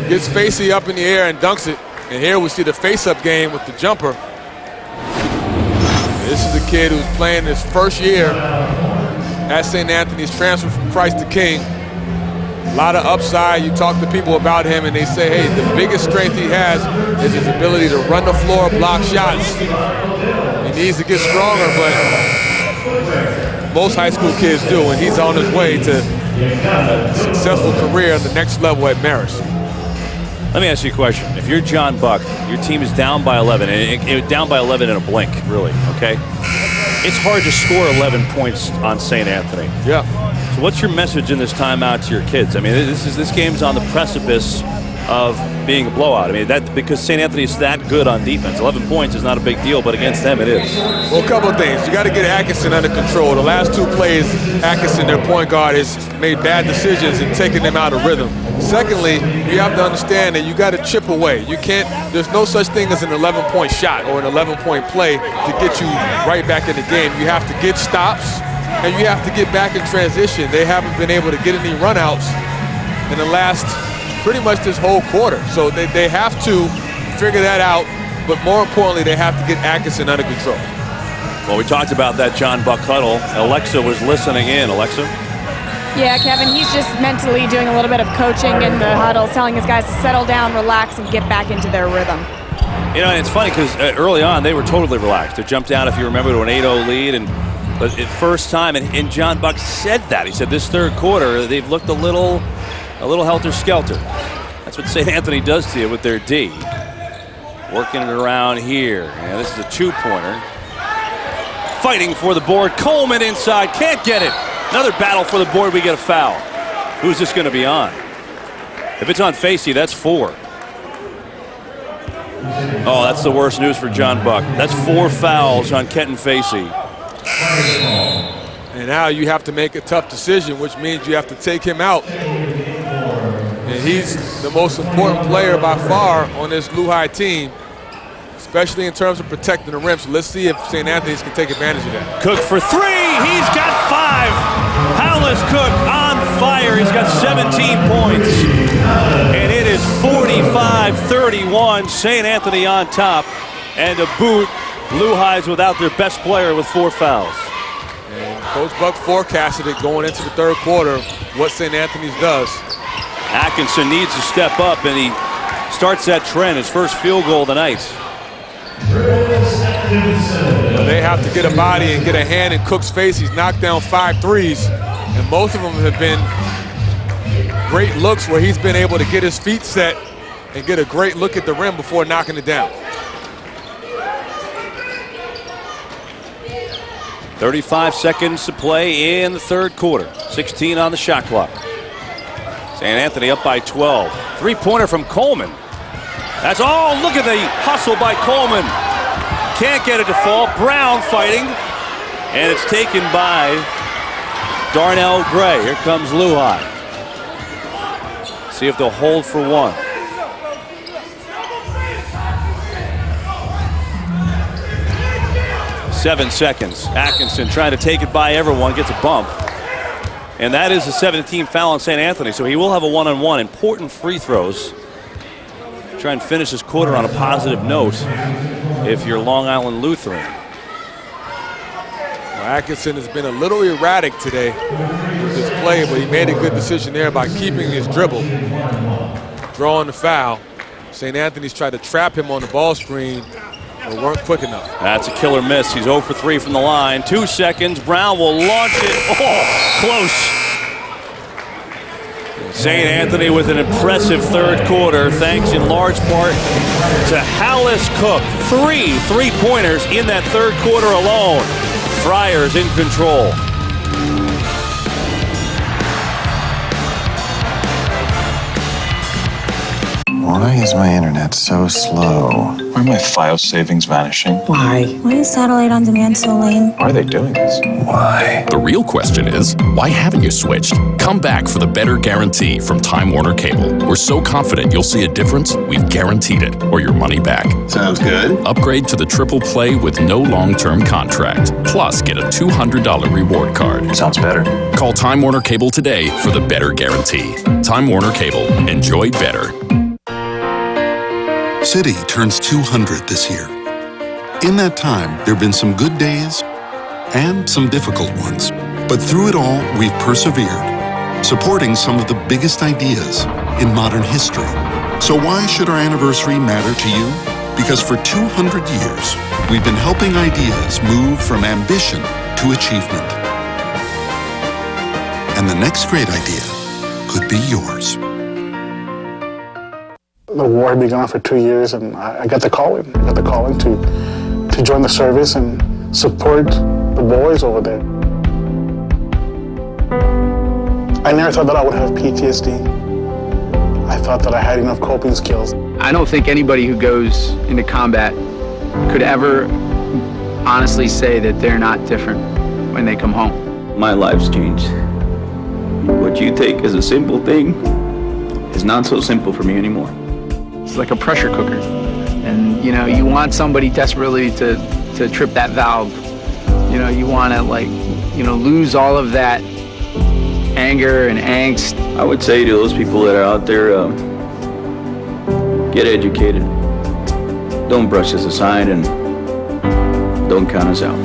Speaker 24: Gets Facey up in the air and dunks it. And here we see the face-up game with the jumper. This is a kid who's playing his first year at St. Anthony's, transferred from Christ the King. A lot of upside. You talk to people about him and they say, hey, the biggest strength he has is his ability to run the floor, block shots. He needs to get stronger, but most high school kids do, and he's on his way to a successful career at the next level at Marist.
Speaker 22: Let me ask you a question. If you're John Buck, your team is down by 11, and down by 11 in a blink, really, okay? It's hard to score 11 points on St. Anthony.
Speaker 24: Yeah.
Speaker 22: So what's your message in this timeout to your kids? I mean, this game's on the precipice of being a blowout. I mean, because St. Anthony is that good on defense. 11 points is not a big deal, but against them it is.
Speaker 24: Well, a couple of things. You got to get Atkinson under control. The last two plays, Atkinson, their point guard, has made bad decisions and taken them out of rhythm. Secondly, you have to understand that you got to chip away. You can't, there's no such thing as an 11-point shot or an 11-point play to get you right back in the game. You have to get stops and you have to get back in transition. They haven't been able to get any runouts in the last pretty much this whole quarter. So they have to figure that out, but more importantly, they have to get Atkinson under control.
Speaker 22: Well, we talked about that John Buck huddle. Alexa was listening in. Alexa?
Speaker 13: Yeah, Kevin, he's just mentally doing a little bit of coaching in the huddle, telling his guys to settle down, relax, and get back into their rhythm.
Speaker 22: You know, it's funny because early on, they were totally relaxed. They jumped out, if you remember, to an 8-0 lead, but at first time, and John Buck said that. He said this third quarter, they've looked a little helter-skelter. That's what St. Anthony does to you with their D. Working it around here. And this is a two-pointer. Fighting for the board. Coleman inside. Can't get it. Another battle for the board. We get a foul. Who's this going to be on? If it's on Facey, that's 4. Oh, that's the worst news for John Buck. That's 4 fouls on Kenton Facey.
Speaker 24: And now you have to make a tough decision, which means you have to take him out. And he's the most important player by far on this Luhi team, especially in terms of protecting the rim. So let's see if St. Anthony's can take advantage of that.
Speaker 22: Cook for 3. He's got 5. Hollis Cook on fire. He's got 17 points. And it is 45-31. St. Anthony on top. And a boot. Luhi's without their best player with 4 fouls.
Speaker 24: And Coach Buck forecasted it going into the third quarter, what St. Anthony's does.
Speaker 22: Atkinson needs to step up, and he starts that trend. His first field goal of the night.
Speaker 24: They have to get a body and get a hand in Cook's face. He's knocked down 5 threes, and most of them have been great looks where he's been able to get his feet set and get a great look at the rim before knocking it down.
Speaker 22: 35 seconds to play in the third quarter. 16 on the shot clock. St. Anthony up by 12. 3-pointer from Coleman. That's all. Look at the hustle by Coleman. Can't get it to fall. Brown fighting. And it's taken by Darnell Gray. Here comes Luhi. See if they'll hold for 1. Seven seconds. Atkinson trying to take it by everyone. Gets a bump. And that is the 17th foul on St. Anthony. So he will have a one-on-one. Important free throws. Try and finish this quarter on a positive note if you're Long Island Lutheran.
Speaker 24: Well, Atkinson has been a little erratic today with his play, but he made a good decision there by keeping his dribble, drawing the foul. St. Anthony's tried to trap him on the ball screen, but weren't quick enough.
Speaker 22: That's a killer miss. He's 0 for 3 from the line. 2 seconds. Brown will launch it. Oh, close. St. Anthony with an impressive third quarter, thanks in large part to Hollis Cook. 3 3-pointers in that third quarter alone. Friars in control.
Speaker 5: Why is my internet so slow? Why are my file savings vanishing?
Speaker 15: Why is satellite on demand so lame?
Speaker 5: Why are they doing this? Why?
Speaker 4: The real question is, why haven't you switched? Come back for the better guarantee from Time Warner Cable. We're so confident you'll see a difference, we've guaranteed it, or your money back.
Speaker 5: Sounds good.
Speaker 4: Upgrade to the triple play with no long-term contract. Plus, get a $200 reward card.
Speaker 5: Sounds better.
Speaker 4: Call Time Warner Cable today for the better guarantee. Time Warner Cable. Enjoy better.
Speaker 6: Citi turns 200 this year. In that time, there have been some good days and some difficult ones. But through it all, we've persevered, supporting some of the biggest ideas in modern history. So why should our anniversary matter to you? Because for 200 years, we've been helping ideas move from ambition to achievement. And the next great idea could be yours.
Speaker 7: The war had been going on for 2 years, and I got the call in. I got the call in to join the service and support the boys over there. I never thought that I would have PTSD. I thought that I had enough coping skills.
Speaker 9: I don't think anybody who goes into combat could ever honestly say that they're not different when they come home.
Speaker 2: My life's changed. What you take as a simple thing is not so simple for me anymore.
Speaker 9: It's like a pressure cooker. And, you know, you want somebody desperately to trip that valve. You know, you want to, like, you know, lose all of that anger and angst.
Speaker 2: I would say to those people that are out there, get educated. Don't brush us aside and don't count us out.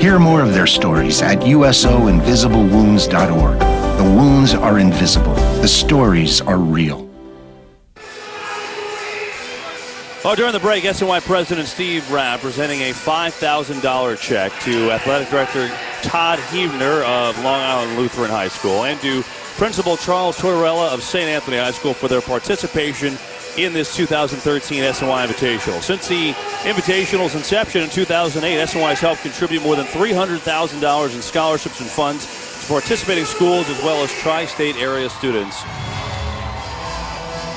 Speaker 10: Hear more of their stories at usoinvisiblewounds.org. The wounds are invisible. The stories are real.
Speaker 22: Well, during the break, SNY President Steve Rabb presenting a $5,000 check to Athletic Director Todd Huebner of Long Island Lutheran High School and to Principal Charles Tortorella of St. Anthony High School for their participation in this 2013 SNY Invitational. Since the Invitational's inception in 2008, SNY has helped contribute more than $300,000 in scholarships and funds to participating schools as well as tri-state area students.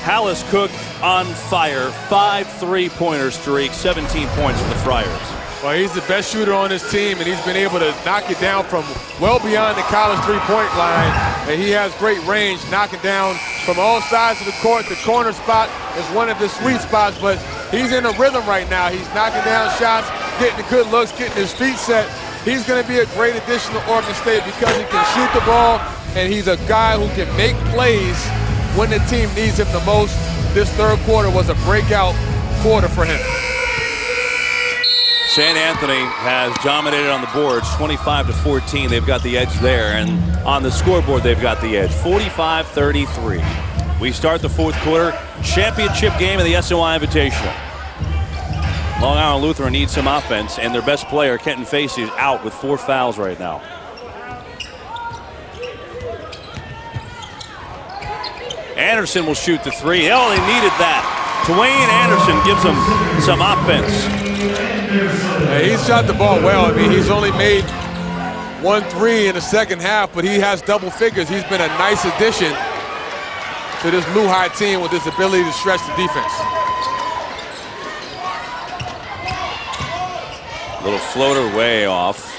Speaker 22: Hallis Cook on fire, 5 3-pointer streak, 17 points for the Friars.
Speaker 24: Well, he's the best shooter on his team, and he's been able to knock it down from well beyond the college three-point line. And he has great range, knocking down from all sides of the court. The corner spot is one of his sweet spots, but he's in a rhythm right now. He's knocking down shots, getting the good looks, getting his feet set. He's going to be a great addition to Oregon State because he can shoot the ball, and he's a guy who can make plays when the team needs him the most. This third quarter was a breakout quarter for him.
Speaker 22: St. Anthony has dominated on the boards, 25-14. They've got the edge there, and on the scoreboard, they've got the edge, 45-33. We start the fourth quarter, championship game of the SNY Invitational. Long Island Lutheran needs some offense, and their best player, Kenton Facey, is out with 4 fouls right now. Anderson will shoot the three. Oh, they needed that. Dwayne Anderson gives them some offense.
Speaker 24: Yeah, he's shot the ball well. I mean, he's only made 1 3 in the second half, but he has double figures. He's been a nice addition to this Luhi team with his ability to stretch the defense.
Speaker 22: Little floater way off.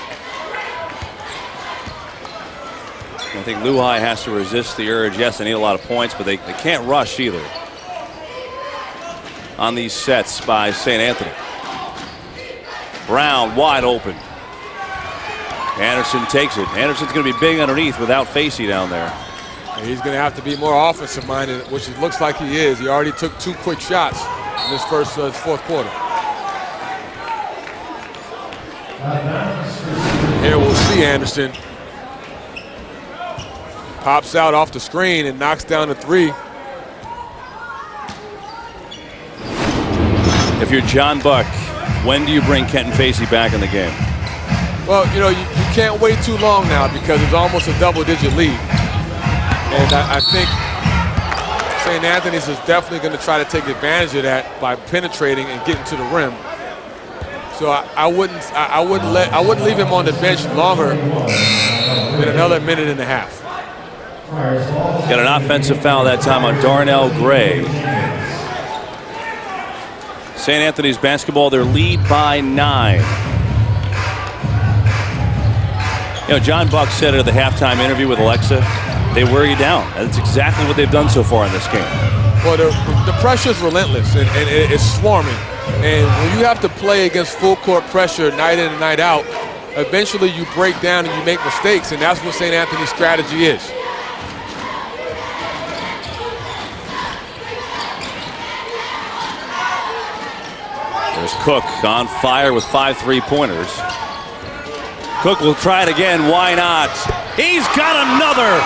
Speaker 22: I think Luhi has to resist the urge. Yes, they need a lot of points, but they can't rush either on these sets by St. Anthony. Brown wide open. Anderson takes it. Anderson's going to be big underneath without Facey down there.
Speaker 24: He's going to have to be more offensive minded, which it looks like he is. He already took 2 quick shots in this fourth quarter. Here we'll see Anderson. Pops out off the screen and knocks down the 3.
Speaker 22: If you're John Buck, when do you bring Kenton Facey back in the game?
Speaker 24: Well, you know, you can't wait too long now because it's almost a double-digit lead. And I think St. Anthony's is definitely going to try to take advantage of that by penetrating and getting to the rim. So I wouldn't leave him on the bench longer than another minute and a half.
Speaker 22: Got an offensive foul that time on Darnell Gray. St. Anthony's basketball, their lead by 9. You know, John Buck said it at the halftime interview with Alexa, they wear you down. That's exactly what they've done so far in this game.
Speaker 24: Well, the pressure's relentless, and it's swarming. And when you have to play against full court pressure night in and night out, eventually you break down and you make mistakes, and that's what St. Anthony's strategy is.
Speaker 22: Cook on fire with 5 3-pointers. Cook will try it again. Why not? He's got another.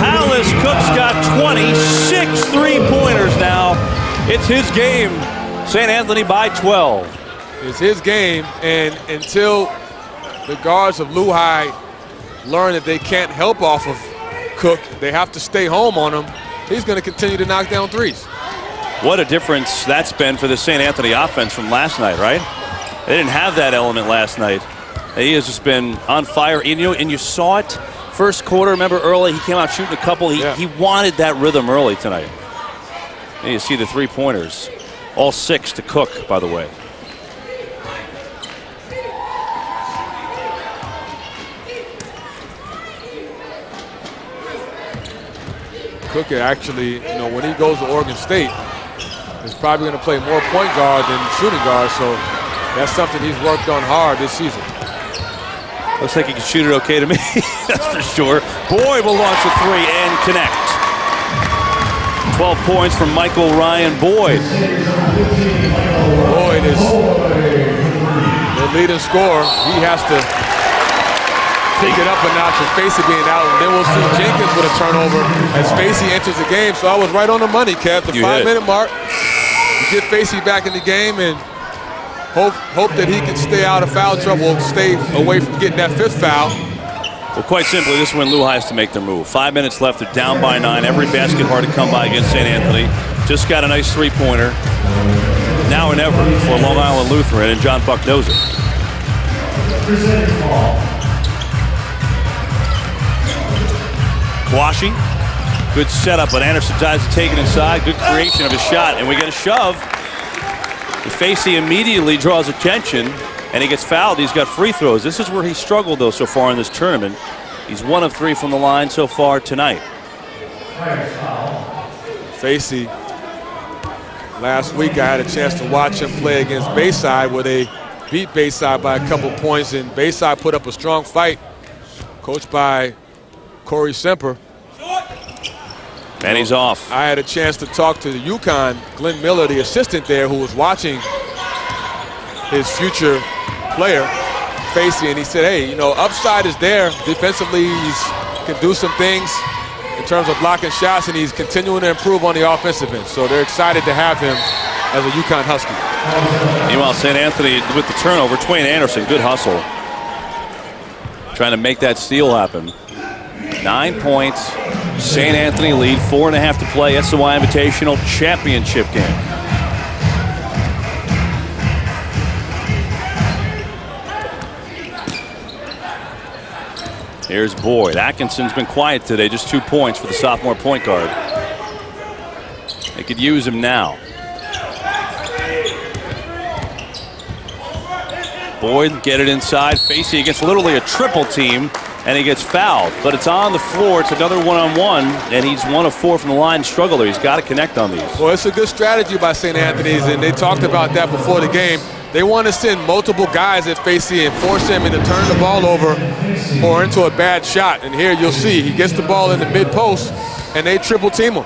Speaker 22: Alice Cook's got 26 3-pointers now. It's his game. St. Anthony by 12.
Speaker 24: It's his game, and until the guards of Luhi learn that they can't help off of Cook, they have to stay home on him. He's going to continue to knock down threes.
Speaker 22: What a difference that's been for the St. Anthony offense from last night, right? They didn't have that element last night. He has just been on fire. And you saw it first quarter. Remember early, he came out shooting a couple. He wanted that rhythm early tonight. And you see the 3-pointers. All 6 to Cook, by the way.
Speaker 24: Cook actually, when he goes to Oregon State, is probably going to play more point guard than shooting guard, so that's something he's worked on hard this season.
Speaker 22: Looks like he can shoot it okay to me, that's for sure. Boyd will launch a 3 and connect. 12 points from Michael Ryan Boyd.
Speaker 24: Boyd is the leading scorer. He has to pick it up a notch with Facey being out, and then we'll see Jenkins with a turnover as Facey enters the game. So I was right on the money, Kev. The 5-minute mark, you get Facey back in the game and hope that he can stay out of foul trouble, stay away from getting that 5th foul.
Speaker 22: Well, quite simply, this is when Luhi has to make their move. 5 minutes left, they're down by 9. Every basket hard to come by against St. Anthony. Just got a nice 3-pointer. Now or never for Long Island Lutheran, and John Buck knows it. Kwashi, good setup, but Anderson tries to take it inside. Good creation of a shot, and we get a shove. Facey immediately draws attention, and he gets fouled. He's got free throws. This is where he struggled, though, so far in this tournament. He's 1 of 3 from the line so far tonight.
Speaker 24: Facey, last week I had a chance to watch him play against Bayside, where they beat Bayside by a couple points, and Bayside put up a strong fight, coached by Corey Semper.
Speaker 22: And he's off.
Speaker 24: I had a chance to talk to the UConn, Glenn Miller, the assistant there, who was watching his future player, Facey, and he said, hey, upside is there. Defensively, he can do some things in terms of blocking shots, and he's continuing to improve on the offensive end. So they're excited to have him as a UConn Husky.
Speaker 22: Meanwhile, St. Anthony with the turnover, Twain Anderson, good hustle. Trying to make that steal happen. 9 points, St. Anthony lead, 4.5 to play, SOI Invitational Championship game. Here's Boyd. Atkinson's been quiet today, just 2 points for the sophomore point guard. They could use him now. Boyd get it inside. Facey against literally a triple team, and he gets fouled. But it's on the floor. It's another one-on-one, and he's 1 of 4 from the line struggler. He's got to connect on these.
Speaker 24: Well, it's a good strategy by St. Anthony's, and they talked about that before the game. They want to send multiple guys at Facey and force him into turn the ball over or into a bad shot. And here you'll see he gets the ball in the mid-post, and they triple team him.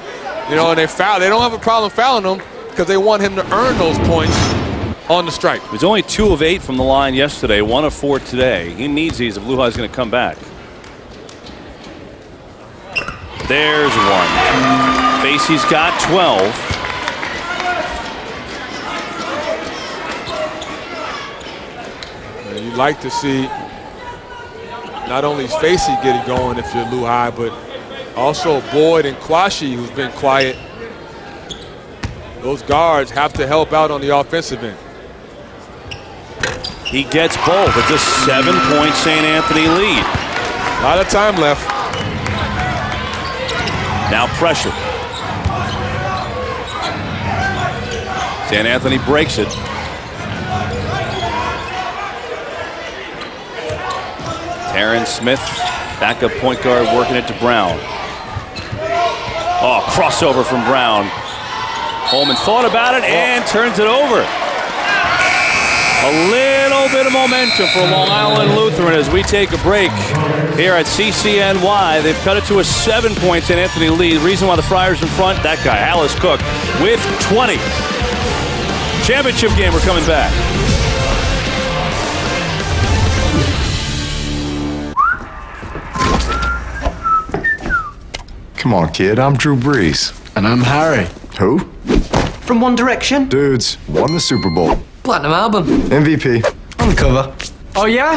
Speaker 24: And they foul. They don't have a problem fouling him because they want him to earn those points on the strike.
Speaker 22: He was only 2 of 8 from the line yesterday, 1 of 4 today. He needs these if Luhi's going to come back. There's one. Facey's got 12.
Speaker 24: You'd like to see not only Facey get it going if you're Luhi, but also Boyd and Kwashi, who's been quiet. Those guards have to help out on the offensive end.
Speaker 22: He gets both. It's a 7-point St. Anthony lead.
Speaker 24: A lot of time left.
Speaker 22: Now pressure. St. Anthony breaks it. Aaron Smith, backup point guard, working it to Brown. Oh, crossover from Brown. Holman thought about it and turns it over. A little bit of momentum for Long Island Lutheran as we take a break here at CCNY. They've cut it to a 7-point St. Anthony lead. Reason why the Friars in front, that guy, Alice Cook, with 20. Championship game, we're coming back.
Speaker 5: Come on, kid. I'm Drew Brees.
Speaker 3: And I'm Harry.
Speaker 5: Who?
Speaker 3: From One Direction.
Speaker 5: Dudes, won the Super Bowl.
Speaker 3: Platinum album.
Speaker 5: MVP.
Speaker 3: On the cover. Oh, yeah?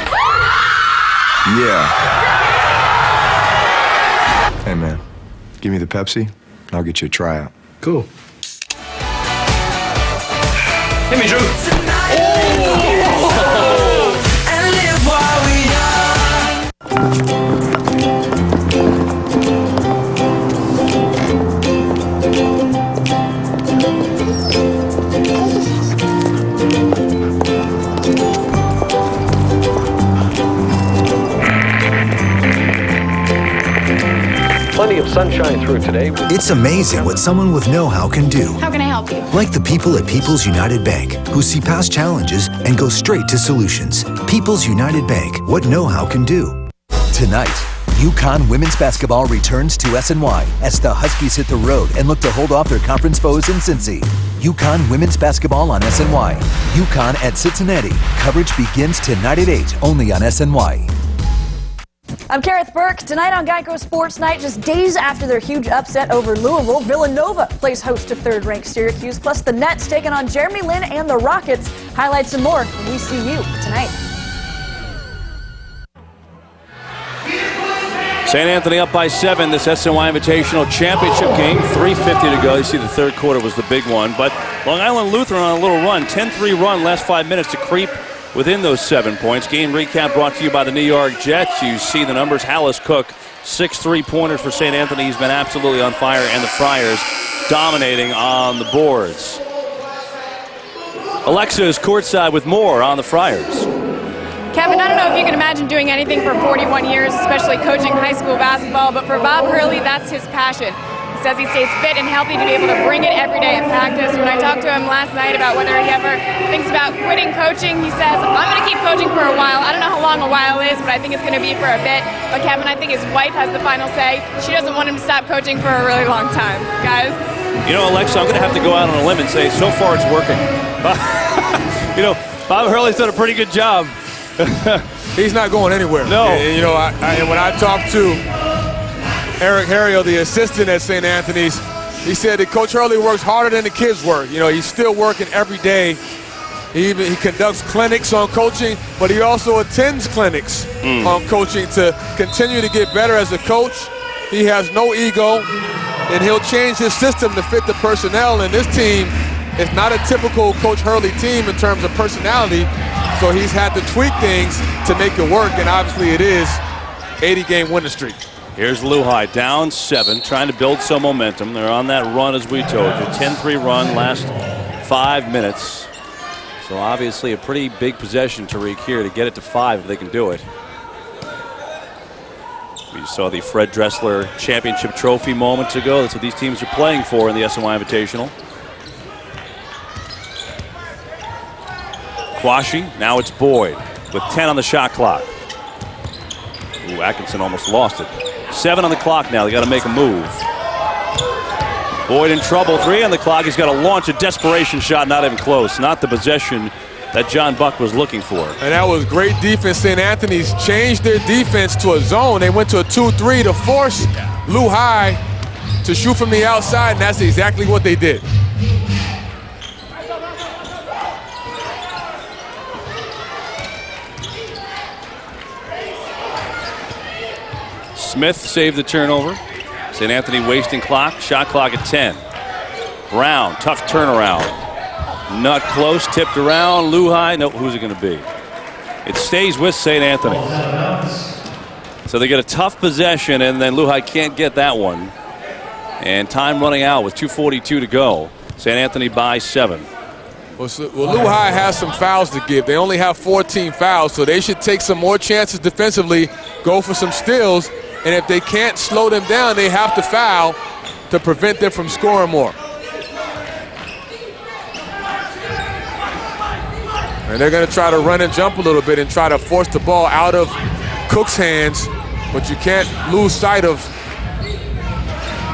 Speaker 5: Yeah. Hey, man. Give me the Pepsi, and I'll get you a tryout.
Speaker 3: Cool. Hit me, Drew.
Speaker 11: Plenty of sunshine through today.
Speaker 12: It's amazing what someone with know-how can do.
Speaker 13: How can I help you?
Speaker 12: Like the people at People's United Bank, who see past challenges and go straight to solutions. People's United Bank, what know-how can do. Tonight, UConn women's basketball returns to SNY as the Huskies hit the road and look to hold off their conference foes in Cincy. UConn women's basketball on SNY. UConn at Cincinnati. Coverage begins tonight at 8, only on SNY.
Speaker 14: I'm Kareth Burke. Tonight on Geico Sports Night, just days after their huge upset over Louisville, Villanova plays host to third-ranked Syracuse, plus the Nets taking on Jeremy Lin and the Rockets. Highlights and more when we see you tonight.
Speaker 22: St. Anthony up by 7, this SNY Invitational Championship game. 3:50 to go. You see the third quarter was the big one. But Long Island Lutheran on a little run. 10-3 run, last 5 minutes to creep within those 7 points. Game recap brought to you by the New York Jets. You see the numbers. Hallis Cook, 6 3-pointers for St. Anthony. He's been absolutely on fire. And the Friars dominating on the boards. Alexa is courtside with more on the Friars.
Speaker 13: Kevin, I don't know if you can imagine doing anything for 41 years, especially coaching high school basketball, but for Bob Hurley, that's his passion. He says he stays fit and healthy to be able to bring it every day in practice. When I talked to him last night about whether he ever thinks about quitting coaching, he says, I'm going to keep coaching for a while. I don't know how long a while is, but I think it's going to be for a bit. But Kevin, I think his wife has the final say. She doesn't want him to stop coaching for a really long time. Guys?
Speaker 22: You know, Alexa, I'm going to have to go out on a limb and say, so far it's working. You know, Bob Hurley's done a pretty good job.
Speaker 24: He's not going anywhere.
Speaker 22: No.
Speaker 24: And, you know, and when I talked to Eric Harriel, the assistant at St. Anthony's, he said that Coach Hurley works harder than the kids work. You know, he's still working every day. He conducts clinics on coaching, but he also attends clinics on coaching to continue to get better as a coach. He has no ego, and he'll change his system to fit the personnel. And this team is not a typical Coach Hurley team in terms of personality. So he's had to tweak things to make it work, and obviously it is 80-game winning streak.
Speaker 22: Here's Luhi down 7, trying to build some momentum. They're on that run, as we told you. 10-3 run, last 5 minutes. So obviously a pretty big possession, Tariq, here to get it to 5 if they can do it. We saw the Fred Dressler Championship Trophy moments ago. That's what these teams are playing for in the SNY Invitational. Quashie, now it's Boyd with 10 on the shot clock. Ooh, Atkinson almost lost it. 7 on the clock now. They got to make a move. Boyd in trouble. 3 on the clock. He's got to launch a desperation shot. Not even close. Not the possession that John Buck was looking for.
Speaker 24: And that was great defense. St. Anthony's changed their defense to a zone. They went to a 2-3 to force Luhi to shoot from the outside, and that's exactly what they did.
Speaker 22: Smith saved the turnover. St. Anthony wasting clock. Shot clock at 10. Brown, tough turnaround. Not close, tipped around. Luhi, no, who's it going to be? It stays with St. Anthony. So they get a tough possession, and then Luhi can't get that one. And time running out with 2:42 to go. St. Anthony by 7.
Speaker 24: Well, Luhi has some fouls to give. They only have 14 fouls, so they should take some more chances defensively, go for some steals, and if they can't slow them down, they have to foul to prevent them from scoring more. And they're going to try to run and jump a little bit and try to force the ball out of Cook's hands, but you can't lose sight of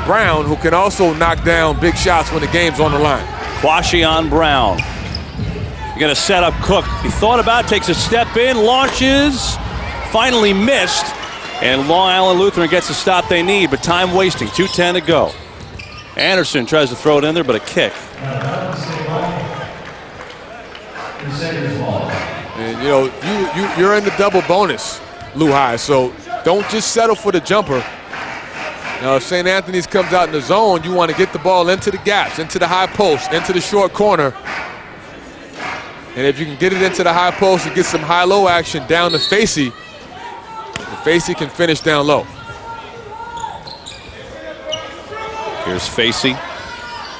Speaker 24: Brown, who can also knock down big shots when the game's on the line.
Speaker 22: Quashie on Brown. Going to set up Cook. He thought about it, takes a step in, launches, finally missed, and Long Island Lutheran gets the stop they need, but time wasting, 2:10 to go. Anderson tries to throw it in there, but a kick.
Speaker 24: And you know, you're in the double bonus, Luhi, so don't just settle for the jumper. Now, if St. Anthony's comes out in the zone, you want to get the ball into the gaps, into the high post, into the short corner. And if you can get it into the high post and get some high-low action down to Facey, Facey can finish down low.
Speaker 22: Here's Facey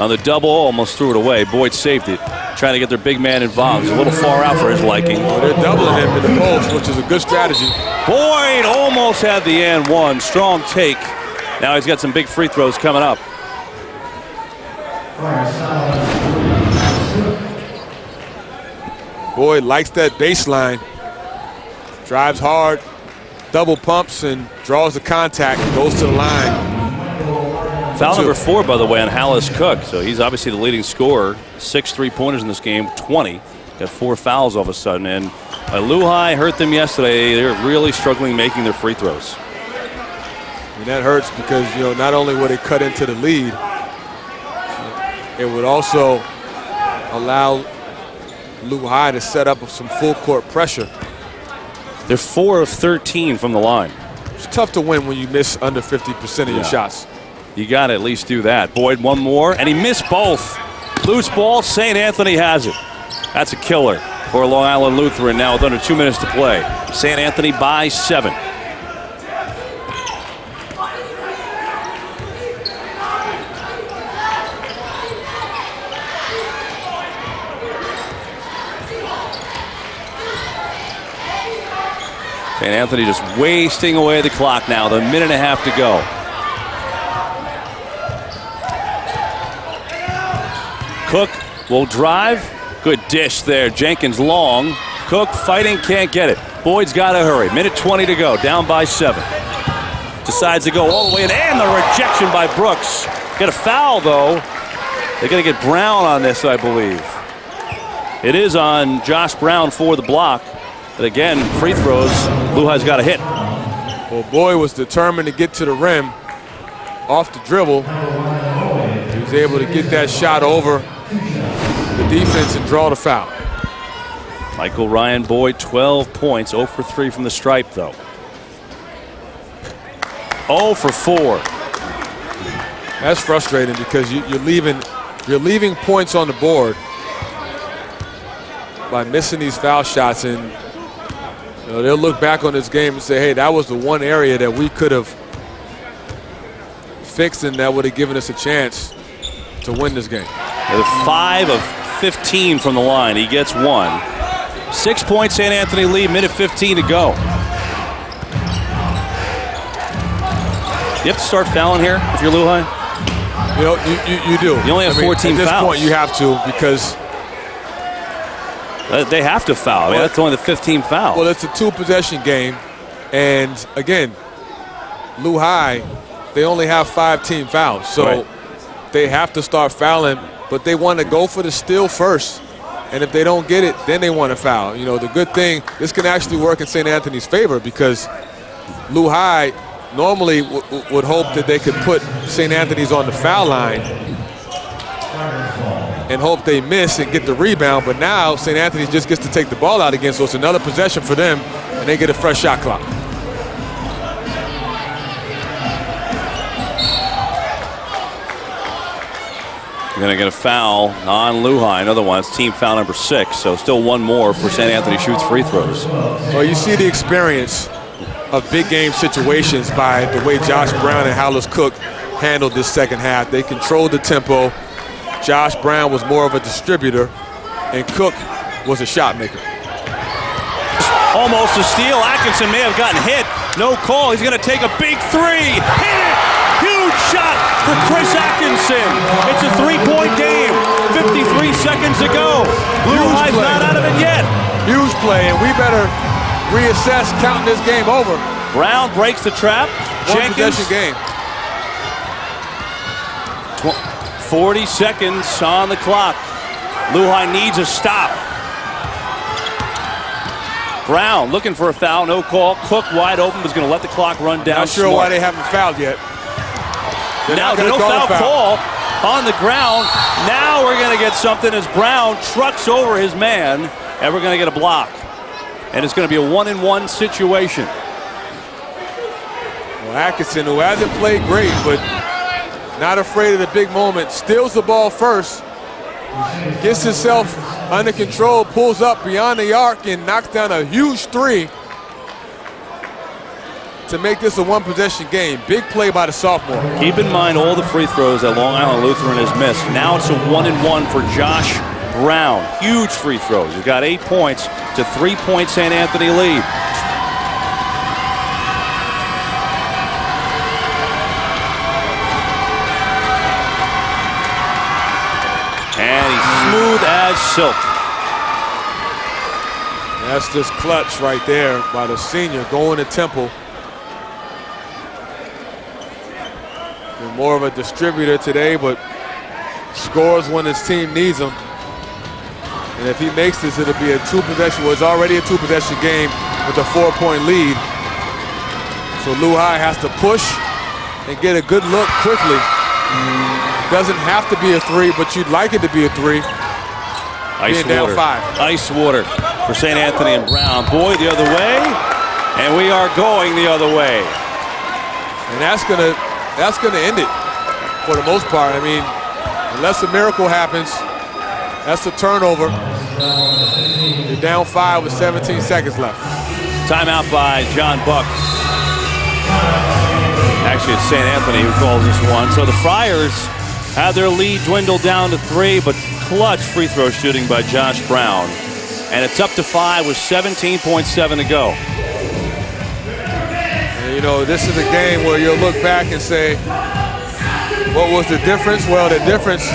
Speaker 22: on the double, almost threw it away. Boyd saved it, trying to get their big man involved. He's a little far out for his liking.
Speaker 24: Well, they're doubling him in the post, which is a good strategy.
Speaker 22: Boyd almost had the and one. Strong take. Now he's got some big free throws coming up.
Speaker 24: Boyd likes that baseline. Drives hard, double pumps, and draws the contact, goes to the line.
Speaker 22: Foul number 4, by the way, on Hallis Cook. So he's obviously the leading scorer. 6 3-pointers in this game, 20. Got 4 fouls all of a sudden. And Luhi hurt them yesterday. They're really struggling making their free throws.
Speaker 24: And that hurts because, you know, not only would it cut into the lead, it would also allow Luhi to set up some full court pressure.
Speaker 22: They're 4 of 13 from the line.
Speaker 24: It's tough to win when you miss under 50% of your shots.
Speaker 22: You got to at least do that. Boyd, one more, and he missed both. Loose ball, St. Anthony has it. That's a killer for Long Island Lutheran now with under 2 minutes to play. St. Anthony by 7. St. Anthony just wasting away the clock now, the minute and a half to go. Cook will drive. Good dish there. Jenkins long. Cook fighting, can't get it. Boyd's got to hurry. Minute 20 to go, down by 7. Decides to go all the way in, and the rejection by Brooks. Get a foul, though. They're going to get Brown on this, I believe. It is on Josh Brown for the block. But again, free throws, Luhi's got a hit.
Speaker 24: Well, Boyd was determined to get to the rim off the dribble. He was able to get that shot over the defense and draw the foul.
Speaker 22: Michael Ryan Boyd, 12 points, 0 for 3 from the stripe, though. 0 for 4.
Speaker 24: That's frustrating because you're leaving points on the board by missing these foul shots, and you know, they'll look back on this game and say, hey, that was the one area that we could have fixed and that would have given us a chance to win this game.
Speaker 22: They're 5 of 15 from the line. He gets 1. 6 point St. Anthony lead, minute 15 to go. You have to start fouling here if you're Luhi?
Speaker 24: You know, you do.
Speaker 22: You only have 14 fouls.
Speaker 24: At this point, you have to, because
Speaker 22: they have to foul. I mean, that's only the 15 foul.
Speaker 24: Well, it's a 2-possession game, and again, Luhi, they only have 5 team fouls, so they have to start fouling. But they want to go for the steal first, and if they don't get it, then they want to foul. You know, the good thing, this can actually work in St. Anthony's favor because Luhi normally would hope that they could put St. Anthony's on the foul line and hope they miss and get the rebound. But now St. Anthony's just gets to take the ball out again, so it's another possession for them, and they get a fresh shot clock.
Speaker 22: You're going to get a foul on Luhi, another one. It's team foul number 6, so still one more for St. Anthony shoots free throws.
Speaker 24: Well, you see the experience of big game situations by the way Josh Brown and Hallis Cook handled this second half. They controlled the tempo. Josh Brown was more of a distributor, and Cook was a shot maker.
Speaker 22: Almost a steal. Atkinson may have gotten hit. No call. He's going to take a big 3. Hit it! Huge shot for Chris Atkinson. It's a 3-point game. 53 seconds to go. Luhi's not out of it yet.
Speaker 24: Huge play, and we better reassess counting this game over.
Speaker 22: Brown breaks the trap.
Speaker 24: One possession game.
Speaker 22: 40 seconds on the clock. Luhi needs a stop. Brown looking for a foul, no call. Cook wide open, was going to let the clock run down.
Speaker 24: Not sure
Speaker 22: Smart.
Speaker 24: why they haven't fouled yet.
Speaker 22: Now no foul call on the ground. Now we're going to get something as Brown trucks over his man, and we're going to get a block. And it's going to be a 1-and-1 situation.
Speaker 24: Well, Atkinson, who hasn't played great, but not afraid of the big moment, steals the ball first, gets himself under control, pulls up beyond the arc, and knocks down a huge three to make this a one-possession game. Big play by the sophomore.
Speaker 22: Keep in mind all the free throws that Long Island Lutheran has missed. Now it's a 1-and-1 for Josh Brown. Huge free throws. He's got 8 points to 3-point St. Anthony lead. And he's smooth as silk.
Speaker 24: That's just clutch right there by the senior going to Temple. Been more of a distributor today, but scores when his team needs him. And if he makes this, it'll be a two-possession. Well, it's already a two-possession game with a 4-point lead. So Luhi has to push and get a good look quickly. Doesn't have to be a three, but you'd like it to be a three.
Speaker 22: Ice
Speaker 24: Being
Speaker 22: water.
Speaker 24: down 5.
Speaker 22: Ice water for St. Anthony and Brown. Boy, the other way, and we are going the other way.
Speaker 24: And that's gonna end it for the most part. I mean, unless a miracle happens, that's a turnover. You're down 5 with 17 seconds left.
Speaker 22: Timeout by John Buck. Actually, it's St. Anthony who calls this one. So the Friars have their lead dwindle down to 3, but clutch free throw shooting by Josh Brown. And it's up to 5 with 17.7 to go.
Speaker 24: And, you know, this is a game where you'll look back and say, what was the difference? Well, the difference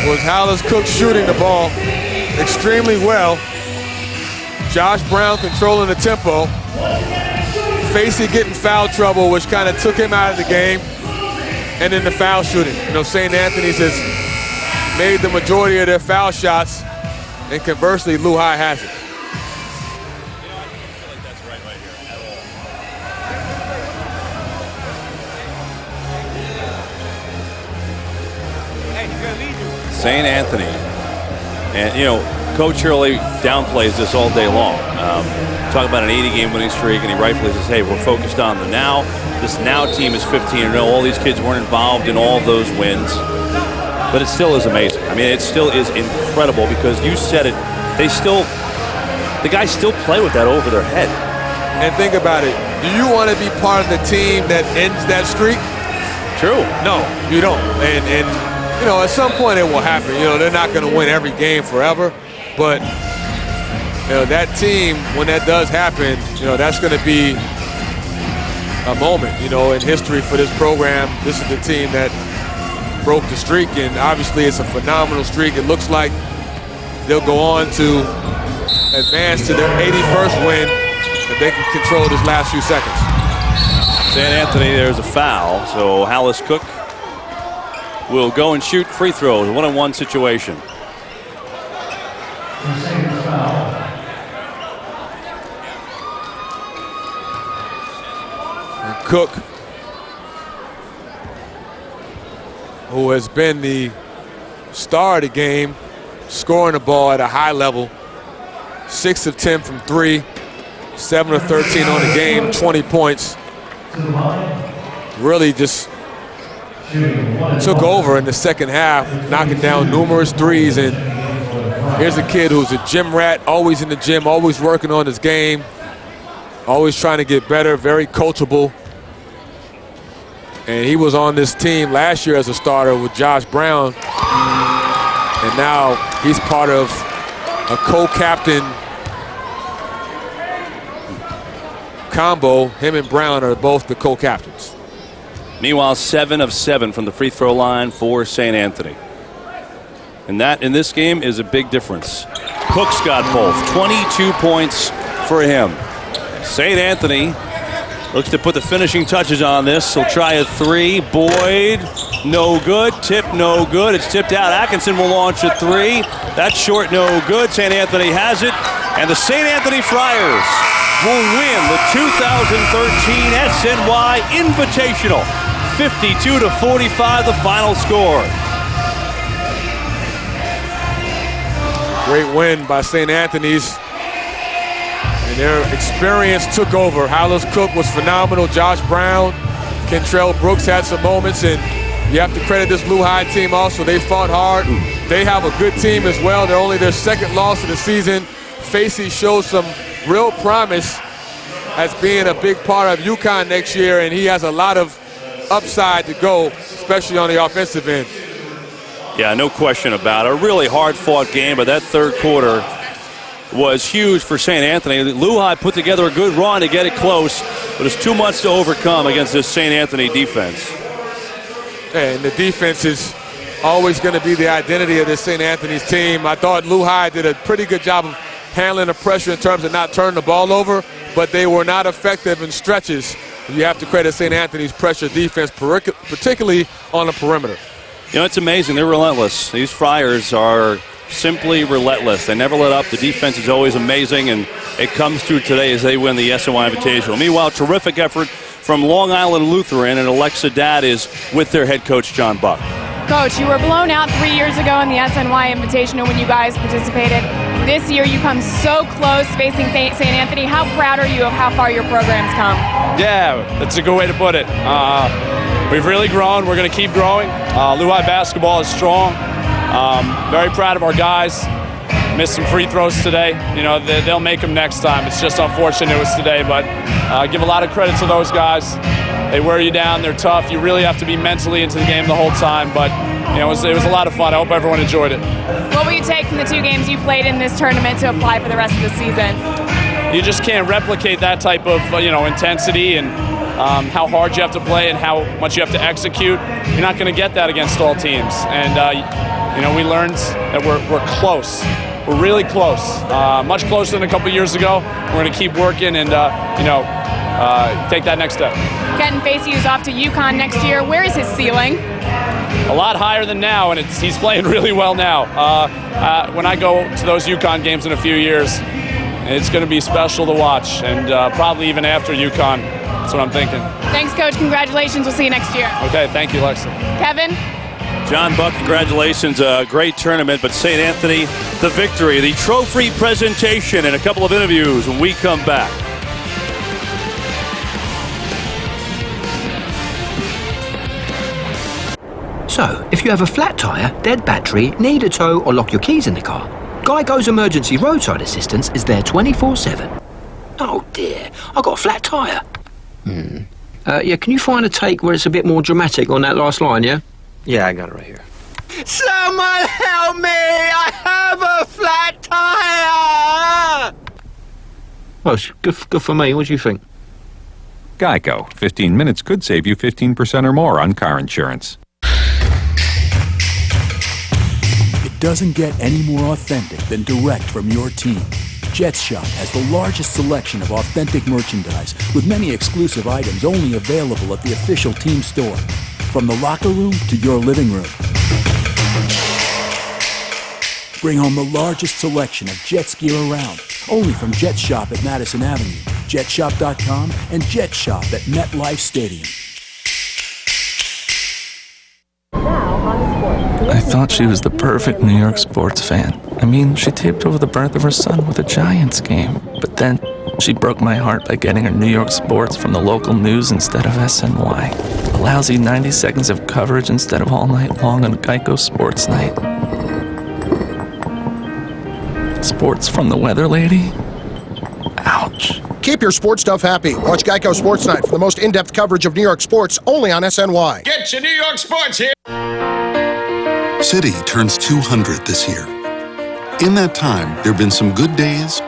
Speaker 24: was Hollis Cook shooting the ball extremely well. Josh Brown controlling the tempo. Facey getting foul trouble, which kind of took him out of the game. And then the foul shooting. You know, St. Anthony's has made the majority of their foul shots, and conversely, Luhi hasn't.
Speaker 22: St. Anthony. And, you know, Coach Hurley downplays this all day long. Talk about an 80-game winning streak, and he rightfully says, hey, we're focused on the now. This now team is 15-0. All these kids weren't involved in all those wins. But it still is amazing. I mean, it still is incredible because you said it. The guys still play with that over their head.
Speaker 24: And think about it. Do you want to be part of the team that ends that streak?
Speaker 22: True.
Speaker 24: No, you don't. And you know, at some point it will happen. You know, they're not going to win every game forever. But, you know, that team, when that does happen, you know, that's going to be a moment, you know, in history for this program. This is the team that broke the streak, and obviously it's a phenomenal streak. It looks like they'll go on to advance to their 81st win if they can control this last few seconds.
Speaker 22: St. Anthony, there's a foul, so Hollis Cook will go and shoot free throws. 1-on-1 situation.
Speaker 24: And Cook, who has been the star of the game, scoring the ball at a high level. 6 of 10 from 3, 7 of 13 on the game, 20 points. Really just took over in the second half, knocking down numerous threes. And here's a kid who's a gym rat, always in the gym, always working on his game, always trying to get better, very coachable. And he was on this team last year as a starter with Josh Brown. And now he's part of a co-captain combo. Him and Brown are both the co-captains.
Speaker 22: Meanwhile, 7 of 7 from the free throw line for St. Anthony. And that in this game is a big difference. Cook's got both. 22 points for him. St. Anthony looks to put the finishing touches on this. He'll try a 3. Boyd, no good. Tip, no good. It's tipped out. Atkinson will launch a 3. That's short, no good. St. Anthony has it. And the St. Anthony Friars will win the 2013 SNY Invitational. 52-45, the final score.
Speaker 24: Great win by St. Anthony's. And their experience took over. Hollis Cook was phenomenal. Josh Brown, Kentrell Brooks had some moments, and you have to credit this Luhi team also. They fought hard. They have a good team as well. They're only their second loss of the season. Facey shows some real promise as being a big part of UConn next year, and he has a lot of upside to go, especially on the offensive end.
Speaker 22: Yeah, no question about it. A really hard-fought game, but that third quarter was huge for St. Anthony. Luhi put together a good run to get it close, but it's too much to overcome against this St. Anthony defense.
Speaker 24: And the defense is always going to be the identity of this St. Anthony's team. I thought Luhi did a pretty good job of handling the pressure in terms of not turning the ball over, but they were not effective in stretches. You have to credit St. Anthony's pressure defense, particularly on the perimeter.
Speaker 22: You know, it's amazing. They're relentless. These Friars are simply relentless. They never let up. The defense is always amazing, and it comes through today as they win the SNY Invitational. Meanwhile, terrific effort from Long Island Lutheran, and Alexa Dadd is with their head coach, John Buck.
Speaker 13: Coach, you were blown out 3 years ago in the SNY Invitational when you guys participated. This year you come so close facing St. Anthony. How proud are you of how far your program's come?
Speaker 25: Yeah, that's a good way to put it. We've really grown. We're going to keep growing. Luhi basketball is strong. Very proud of our guys. Missed some free throws today. You know, they'll make them next time. It's just unfortunate it was today, but give a lot of credit to those guys. They wear you down. They're tough. You really have to be mentally into the game the whole time, but you know, it was a lot of fun. I hope everyone enjoyed it.
Speaker 13: What will you take from the 2 games you played in this tournament to apply for the rest of the season?
Speaker 25: You just can't replicate that type of intensity and how hard you have to play and how much you have to execute. You're not going to get that against all teams. And we learned that we're close. We're really close, much closer than a couple years ago. We're going to keep working and take that next step.
Speaker 13: Kenton Facey is off to UConn next year. Where is his ceiling?
Speaker 25: A lot higher than now, and he's playing really well now. When I go to those UConn games in a few years, it's going to be special to watch, and probably even after UConn. That's what I'm thinking.
Speaker 13: Thanks, Coach. Congratulations. We'll see you next year.
Speaker 25: Okay, thank you, Lexa.
Speaker 13: Kevin?
Speaker 22: John Buck, congratulations. A great tournament, but St. Anthony, the victory. The trophy presentation and a couple of interviews when we come back.
Speaker 1: So, if you have a flat tyre, dead battery, need a tow or lock your keys in the car, Geico's emergency roadside assistance is there 24/7. Oh dear, I got a flat tyre. Yeah, can you find a take where it's a bit more dramatic on that last line, yeah? Yeah, I got it right here.
Speaker 8: Someone help me! I have a flat tyre!
Speaker 1: Oh, it's good for me. What do you think?
Speaker 16: Geico. 15 minutes could save you 15% or more on car insurance.
Speaker 20: It doesn't get any more authentic than direct from your team. Jets Shop has the largest selection of authentic merchandise with many exclusive items only available at the official team store. From the locker room to your living room. Bring home the largest selection of Jets gear around, only from Jets Shop at Madison Avenue, jetshop.com, and Jets Shop at MetLife Stadium.
Speaker 23: I thought she was the perfect New York sports fan. I mean, she taped over the birth of her son with a Giants game. But then, she broke my heart by getting her New York sports from the local news instead of SNY. A lousy 90 seconds of coverage instead of all night long on Geico Sports Night. Sports from the weather lady? Ouch.
Speaker 18: Keep your sports stuff happy. Watch Geico Sports Night for the most in-depth coverage of New York sports only on SNY.
Speaker 26: Get your New York sports here.
Speaker 6: City turns 200 this year. In that time, there have been some good days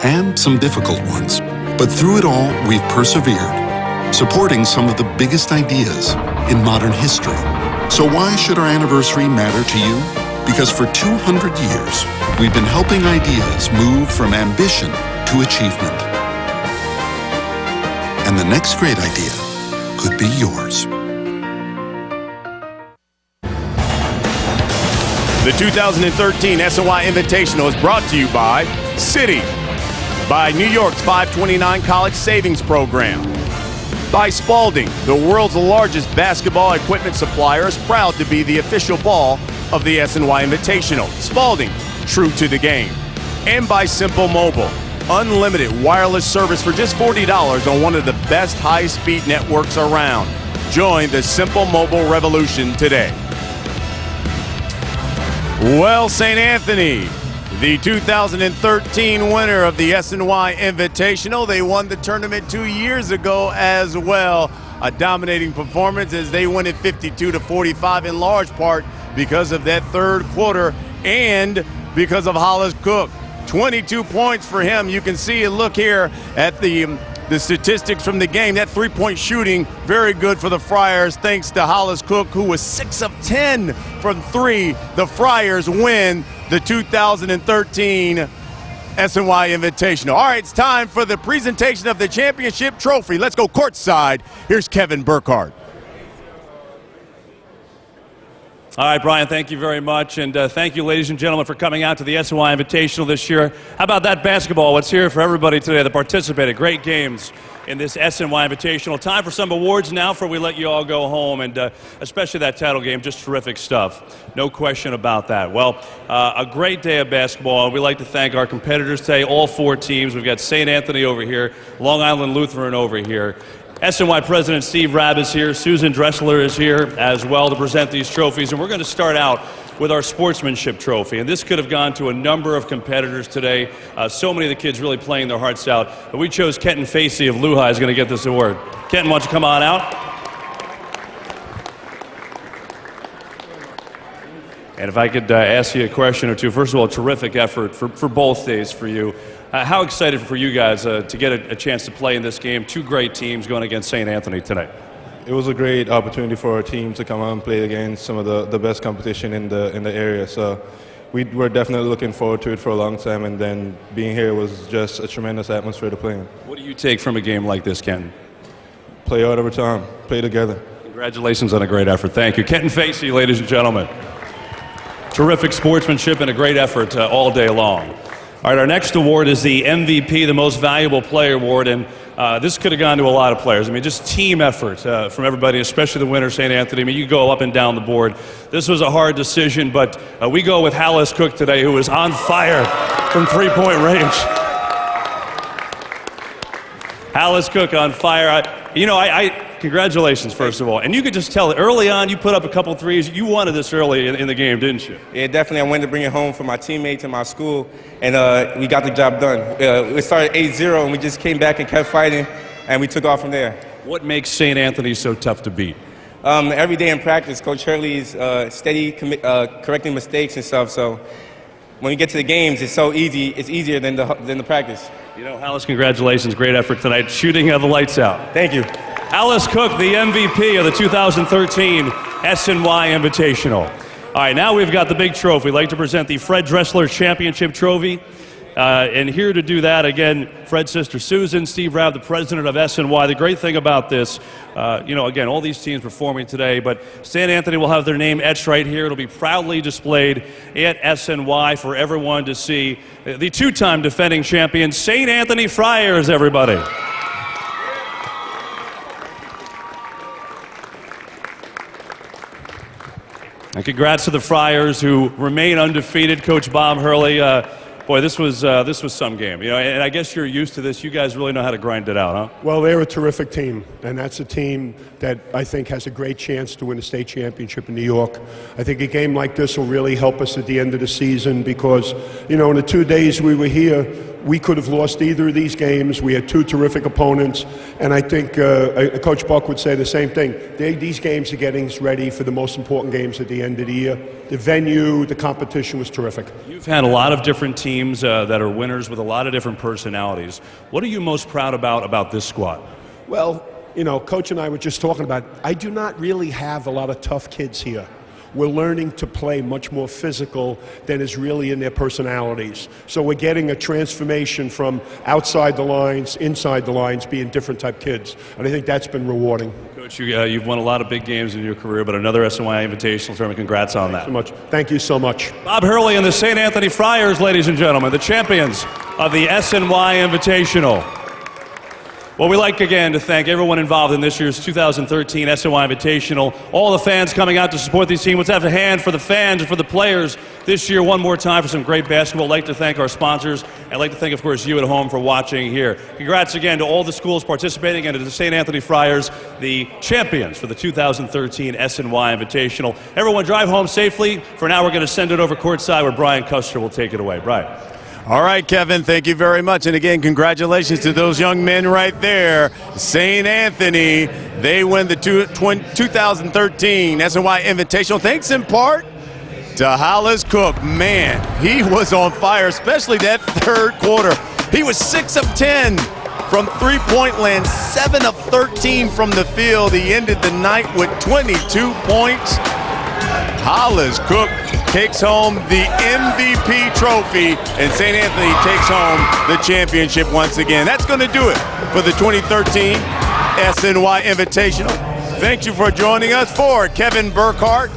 Speaker 6: and some difficult ones. But through it all, we've persevered, supporting some of the biggest ideas in modern history. So why should our anniversary matter to you? Because for 200 years, we've been helping ideas move from ambition to achievement. And the next great idea could be yours.
Speaker 27: The 2013 SNY Invitational is brought to you by Citi.
Speaker 4: By New York's 529 College Savings Program. By Spalding, the world's largest basketball equipment supplier, is proud to be the official ball of the SNY Invitational. Spalding, true to the game. And by Simple Mobile, unlimited wireless service for just $40 on one of the best high-speed networks around. Join the Simple Mobile revolution today. Well, St. Anthony, the 2013 winner of the SNY Invitational. They won the tournament 2 years ago as well. A dominating performance as they win it 52-45, in large part because of that third quarter and because of Hollis Cook. 22 points for him. You can see and look here at the statistics from the game. That three-point shooting, very good for the Friars, thanks to Hollis Cook, who was 6 of 10 from three. The Friars win the 2013 SNY Invitational. All right, it's time for the presentation of the championship trophy. Let's go courtside. Here's Kevin Burkhardt.
Speaker 22: All right, Brian, thank you very much. And thank you, ladies and gentlemen, for coming out to the SNY Invitational this year. How about that basketball? What's here for everybody today that participated? Great games in this SNY Invitational. Time for some awards now before we let you all go home, and especially that title game, just terrific stuff. No question about that. Well, a great day of basketball. We'd like to thank our competitors today, all four teams. We've got St. Anthony over here, Long Island Lutheran over here. SNY President Steve Rabb is here. Susan Dressler is here as well to present these trophies. And we're going to start out with our sportsmanship trophy. And this could have gone to a number of competitors today. So many of the kids really playing their hearts out. But we chose Kenton Facey of Luhi is going to get this award. Kenton, why don't you come on out? And if I could ask you a question or two. First of all, terrific effort for both days for you. How excited for you guys to get a chance to play in this game? Two great teams going against St. Anthony tonight.
Speaker 15: It was a great opportunity for our team to come out and play against some of the best competition in the area. So we were definitely looking forward to it for a long time, and then being here was just a tremendous atmosphere to play in.
Speaker 22: What do you take from a game like this, Kenton?
Speaker 15: Play hard over time, play together.
Speaker 22: Congratulations on a great effort. Thank you. Kenton Facey, ladies and gentlemen. Terrific sportsmanship and a great effort all day long. All right, our next award is the MVP, the Most Valuable Player Award, and this could have gone to a lot of players. I mean, just team effort from everybody, especially the winner, St. Anthony. I mean, you go up and down the board. This was a hard decision, but we go with Hollis Cook today, who is on fire from three-point range. Hollis Cook on fire. Congratulations, first of all. And you could just tell early on you put up a couple threes. You wanted this early in the game, didn't you?
Speaker 17: Yeah, definitely. I wanted to bring it home for my teammates and my school, and we got the job done. We started 8-0, and we just came back and kept fighting, and we took off from there.
Speaker 22: What makes St. Anthony so tough to beat?
Speaker 17: Every day in practice, Coach Hurley's steady correcting mistakes and stuff. So when we get to the games, it's so easy. It's easier than the practice.
Speaker 22: You know, Hollis, congratulations. Great effort tonight. Shooting the lights out.
Speaker 17: Thank you.
Speaker 22: Hollis Cook, the MVP of the 2013 SNY Invitational. All right, now we've got the big trophy. We'd like to present the Fred Dressler Championship Trophy. And here to do that, again, Fred's sister Susan, Steve Rabb, the president of SNY. The great thing about this, again, all these teams performing today, but St. Anthony will have their name etched right here. It'll be proudly displayed at SNY for everyone to see. The two-time defending champion, St. Anthony Friars, everybody. And congrats to the Friars, who remain undefeated. Coach Bob Hurley, boy, this was some game. And I guess you're used to this. You guys really know how to grind it out, huh?
Speaker 19: Well, they're a terrific team, and that's a team that I think has a great chance to win a state championship in New York. I think a game like this will really help us at the end of the season because, in the 2 days we were here, we could have lost either of these games. We had two terrific opponents, and I think Coach Buck would say the same thing. These games are getting us ready for the most important games at the end of the year. The venue, the competition was terrific.
Speaker 22: You've had a lot of different teams that are winners with a lot of different personalities. What are you most proud about this squad?
Speaker 19: Well, Coach and I were just talking about, I do not really have a lot of tough kids here. We're learning to play much more physical than is really in their personalities. So we're getting a transformation from outside the lines, inside the lines, being different type kids. And I think that's been rewarding.
Speaker 22: Coach, you've won a lot of big games in your career, but another SNY Invitational Tournament. Congrats on that.
Speaker 19: So much. Thank you so much.
Speaker 22: Bob Hurley and the St. Anthony Friars, ladies and gentlemen, the champions of the SNY Invitational. Well, we'd like again to thank everyone involved in this year's 2013 SNY Invitational, all the fans coming out to support these teams. Let's have a hand for the fans and for the players this year one more time for some great basketball. I'd like to thank our sponsors. I'd like to thank, of course, you at home for watching here. Congrats again to all the schools participating and to the St. Anthony Friars, the champions for the 2013 SNY Invitational. Everyone drive home safely. For now, we're going to send it over courtside where Brian Custer will take it away. Brian.
Speaker 4: All right, Kevin, thank you very much. And again, congratulations to those young men right there. St. Anthony, they win the 2013 SNY Invitational. Thanks in part to Hollis Cook. Man, he was on fire, especially that third quarter. He was 6 of 10 from three-point land, 7 of 13 from the field. He ended the night with 22 points. Hollis Cook takes home the MVP trophy, and St. Anthony takes home the championship once again. That's going to do it for the 2013 SNY Invitational. Thank you for joining us. For Kevin Burkhart,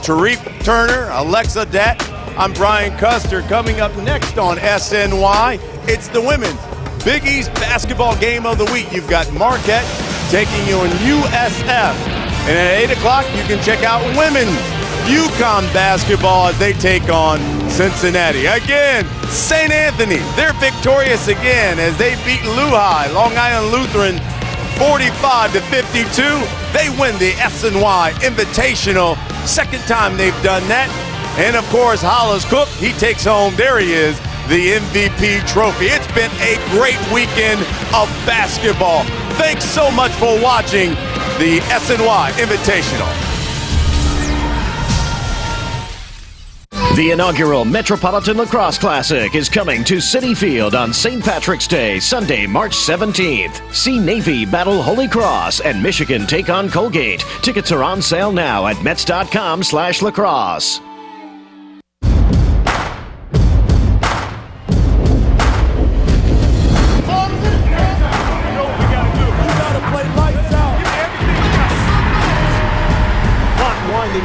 Speaker 4: Tariq Turner, Alexa Dat, I'm Brian Custer. Coming up next on SNY, it's the women's Big East basketball game of the week. You've got Marquette taking on USF. And at 8 o'clock, you can check out women's UConn basketball as they take on Cincinnati. Again, St. Anthony, they're victorious again as they beat Luhi, Long Island Lutheran, 45-52. They win the SNY Invitational. Second time they've done that. And of course, Hollis Cook, he takes home, there he is, the MVP trophy. It's been a great weekend of basketball. Thanks so much for watching the SNY Invitational.
Speaker 2: The inaugural Metropolitan Lacrosse Classic is coming to Citi Field on St. Patrick's Day, Sunday, March 17th. See Navy battle Holy Cross and Michigan take on Colgate. Tickets are on sale now at Mets.com/lacrosse.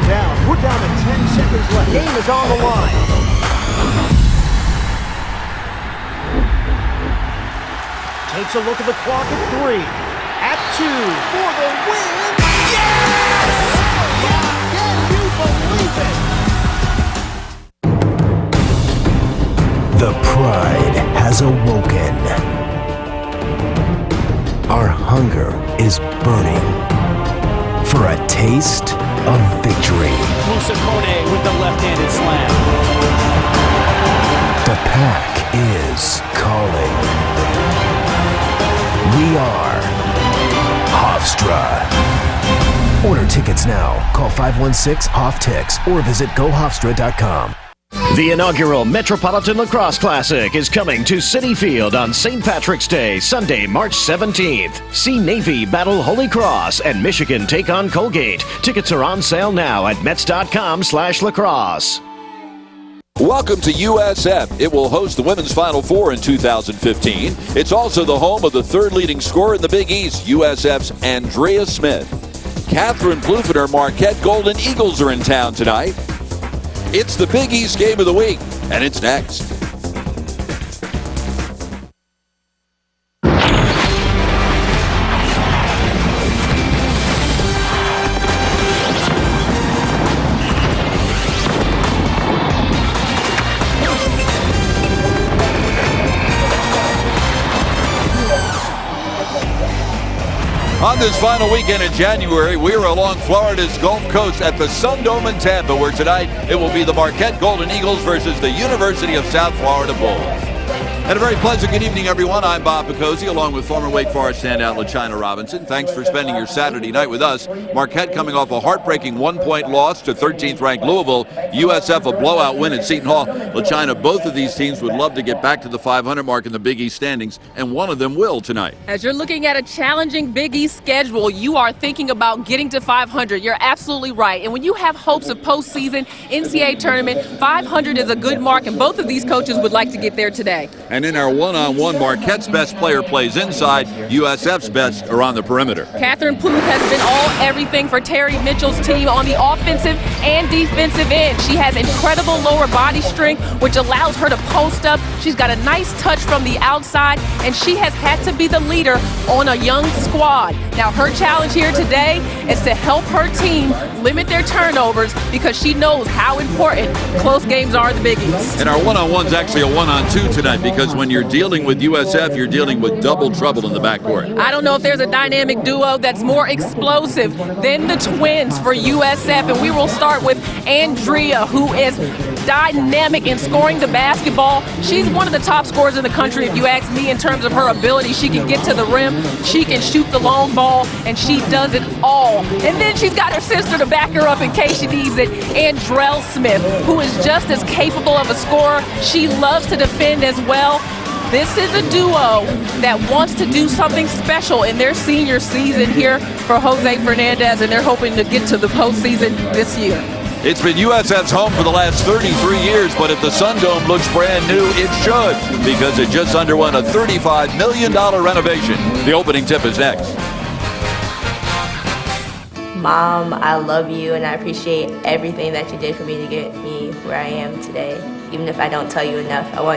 Speaker 1: Down. We're down to 10 seconds left. Game is on the line. Takes a look at the clock at 3. At 2 for the win. Yes! Can you believe it?
Speaker 7: The pride has awoken. Our hunger is burning for a taste of victory.
Speaker 9: Musacone with the left-handed slam.
Speaker 7: The pack is calling. We are Hofstra. Order tickets now. Call 516-HOF-TICKS or visit GoHofstra.com.
Speaker 2: The inaugural Metropolitan Lacrosse Classic is coming to Citi Field on St. Patrick's Day, Sunday, March 17th. See Navy battle Holy Cross and Michigan take on Colgate. Tickets are on sale now at Mets.com/lacrosse.
Speaker 10: Welcome to USF. It will host the Women's Final Four in 2015. It's also the home of the third leading scorer in the Big East, USF's Andrea Smith. Catherine Plouffe and her Marquette Golden Eagles are in town tonight. It's the Big East game of the week, and it's next. On this final weekend in January, we're along Florida's Gulf Coast at the Sun Dome in Tampa, where tonight it will be the Marquette Golden Eagles versus the University of South Florida Bulls. And a very pleasant good evening, everyone. I'm Bob Picozzi, along with former Wake Forest standout LaChina Robinson. Thanks for spending your Saturday night with us. Marquette coming off a heartbreaking one-point loss to 13th-ranked Louisville. USF a blowout win at Seton Hall. LaChina, both of these teams would love to get back to the 500 mark in the Big East standings, and one of them will tonight.
Speaker 21: As you're looking at a challenging Big East schedule, you are thinking about getting to 500. You're absolutely right. And when you have hopes of postseason, NCAA tournament, 500 is a good mark, and both of these coaches would like to get there today.
Speaker 10: And And in our one-on-one, Marquette's best player plays inside. USF's best are on the perimeter.
Speaker 21: Catherine Pluth has been all everything for Terry Mitchell's team on the offensive and defensive end. She has incredible lower body strength, which allows her to post up. She's got a nice touch from the outside, and she has had to be the leader on a young squad. Now, her challenge here today is to help her team limit their turnovers because she knows how important close games are in the Big East.
Speaker 10: And our one-on-one's actually a one-on-two tonight because when you're dealing with USF, you're dealing with double trouble in the backcourt.
Speaker 21: I don't know if there's a dynamic duo that's more explosive than the twins for USF, and we will start with Andrea, who is dynamic in scoring the basketball. She's one of the top scorers in the country, if you ask me, in terms of her ability. She can get to the rim, she can shoot the long ball, and she does it all. And then she's got her sister to back her up in case she needs it, Andrell Smith, who is just as capable of a scorer. She loves to defend as well. This is a duo that wants to do something special in their senior season here for Jose Fernandez, and they're hoping to get to the postseason this year.
Speaker 10: It's been USF's home for the last 33 years, but if the Sun Dome looks brand new, it should, because it just underwent a $35 million renovation. The opening tip is next.
Speaker 3: Mom, I love you, and I appreciate everything that you did for me to get me where I am today. Even if I don't tell you enough, I want